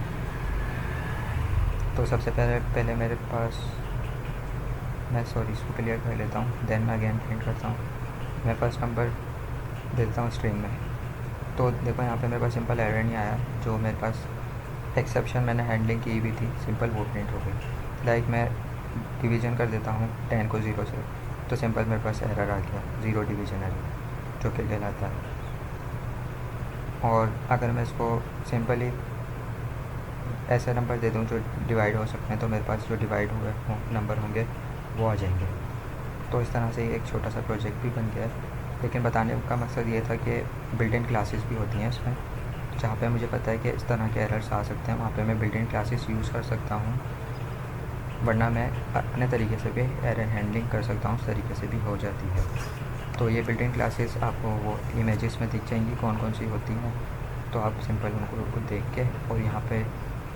[SPEAKER 1] तो सबसे पहले मेरे पास, मैं सॉरी इसको क्लियर कर लेता हूँ, देन मैं अगेन प्रिंट करता हूँ। मैं फर्स्ट नंबर देता हूँ स्ट्रिंग में, तो देखो यहाँ पे मेरे पास सिंपल एरर नहीं आया। जो मेरे पास एक्सेप्शन मैंने हैंडलिंग की हुई थी सिंपल, वो प्रिंट हो गई। लाइक मैं डिवीज़न कर देता हूँ 10 को 0 से, तो सिंपल मेरे पास एरर आ गया, ज़ीरो डिवीज़न एरर जो कि कहलाता है। और अगर मैं इसको सिंपली ऐसे नंबर दे दूँ जो डिवाइड हो सकते हैं, तो मेरे पास जो डिवाइड हुए नंबर होंगे वो आ जाएंगे। तो इस तरह से एक छोटा सा प्रोजेक्ट भी बन गया है। लेकिन बताने का मकसद ये था कि बिल्ट इन क्लासेस भी होती हैं इसमें, जहाँ पे मुझे पता है कि इस तरह के एरर्स आ सकते हैं, वहाँ पे मैं बिल्ट इन क्लासेस यूज़ कर सकता हूँ। वरना मैं अपने तरीके से भी एरर हैंडलिंग कर सकता हूँ, उस तरीके से भी हो जाती है। तो ये बिल्ट इन क्लासेस आपको वो इमेजेस में दिख जाएंगी कौन कौन सी होती हैं, तो आप सिंपल उनको देख के, और यहाँ पे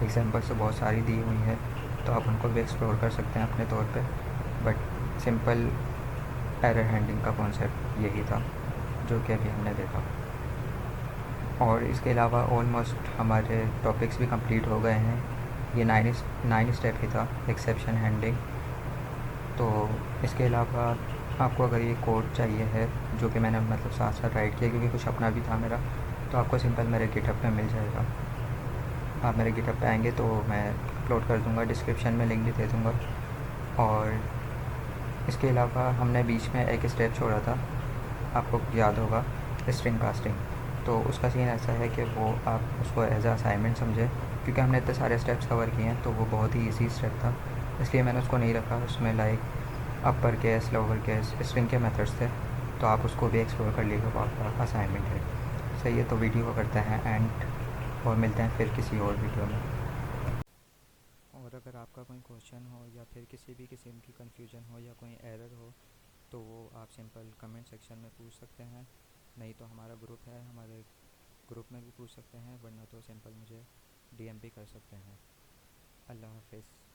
[SPEAKER 1] एग्जांपल्स तो बहुत सारी दी हुई हैं, तो आप उनको भी एक्सप्लोर कर सकते हैं अपने तौर पे। बट सिंपल एरर हैंडलिंग का कॉन्सेप्ट यही था जो कि अभी हमने देखा। और इसके अलावा ऑलमोस्ट हमारे टॉपिक्स भी कंप्लीट हो गए हैं। ये 9 स्टेप ही था एक्सेप्शन हैंडलिंग। तो इसके अलावा आपको अगर ये कोड चाहिए है, जो कि मैंने मतलब साथ साथ राइट किया क्योंकि कुछ अपना भी था मेरा, तो आपको सिंपल मेरे गिटहब पे मिल जाएगा। आप मेरे गिटहब पे आएंगे तो मैं अपलोड कर दूँगा, डिस्क्रिप्शन में लिंक भी दे दूँगा। और इसके अलावा हमने बीच में एक स्टेप छोड़ा था, आपको याद होगा, स्ट्रिंग कास्टिंग। तो उसका सीन ऐसा है कि वो आप उसको एज अ असाइनमेंट समझे, क्योंकि हमने इतने सारे स्टेप्स कवर किए हैं, तो वो बहुत ही ईजी स्टेप था, इसलिए मैंने उसको नहीं रखा। उसमें like upper case, lower case, string के मेथड्स थे, तो आप उसको भी एक्सप्लोर कर लीजिए, वो आपका असाइनमेंट है। सही है, तो वीडियो को करते हैं एंड और मिलते हैं फिर किसी और वीडियो में। और अगर आपका कोई क्वेश्चन हो या फिर किसी भी किस्म की कन्फ्यूजन हो या कोई एरर हो, तो वो आप सिंपल कमेंट सेक्शन में पूछ सकते हैं। नहीं तो हमारा ग्रुप है, हमारे ग्रुप में भी पूछ सकते हैं, वरना तो सिंपल मुझे डीएम भी कर सकते हैं। अल्लाह हाफ़िज़।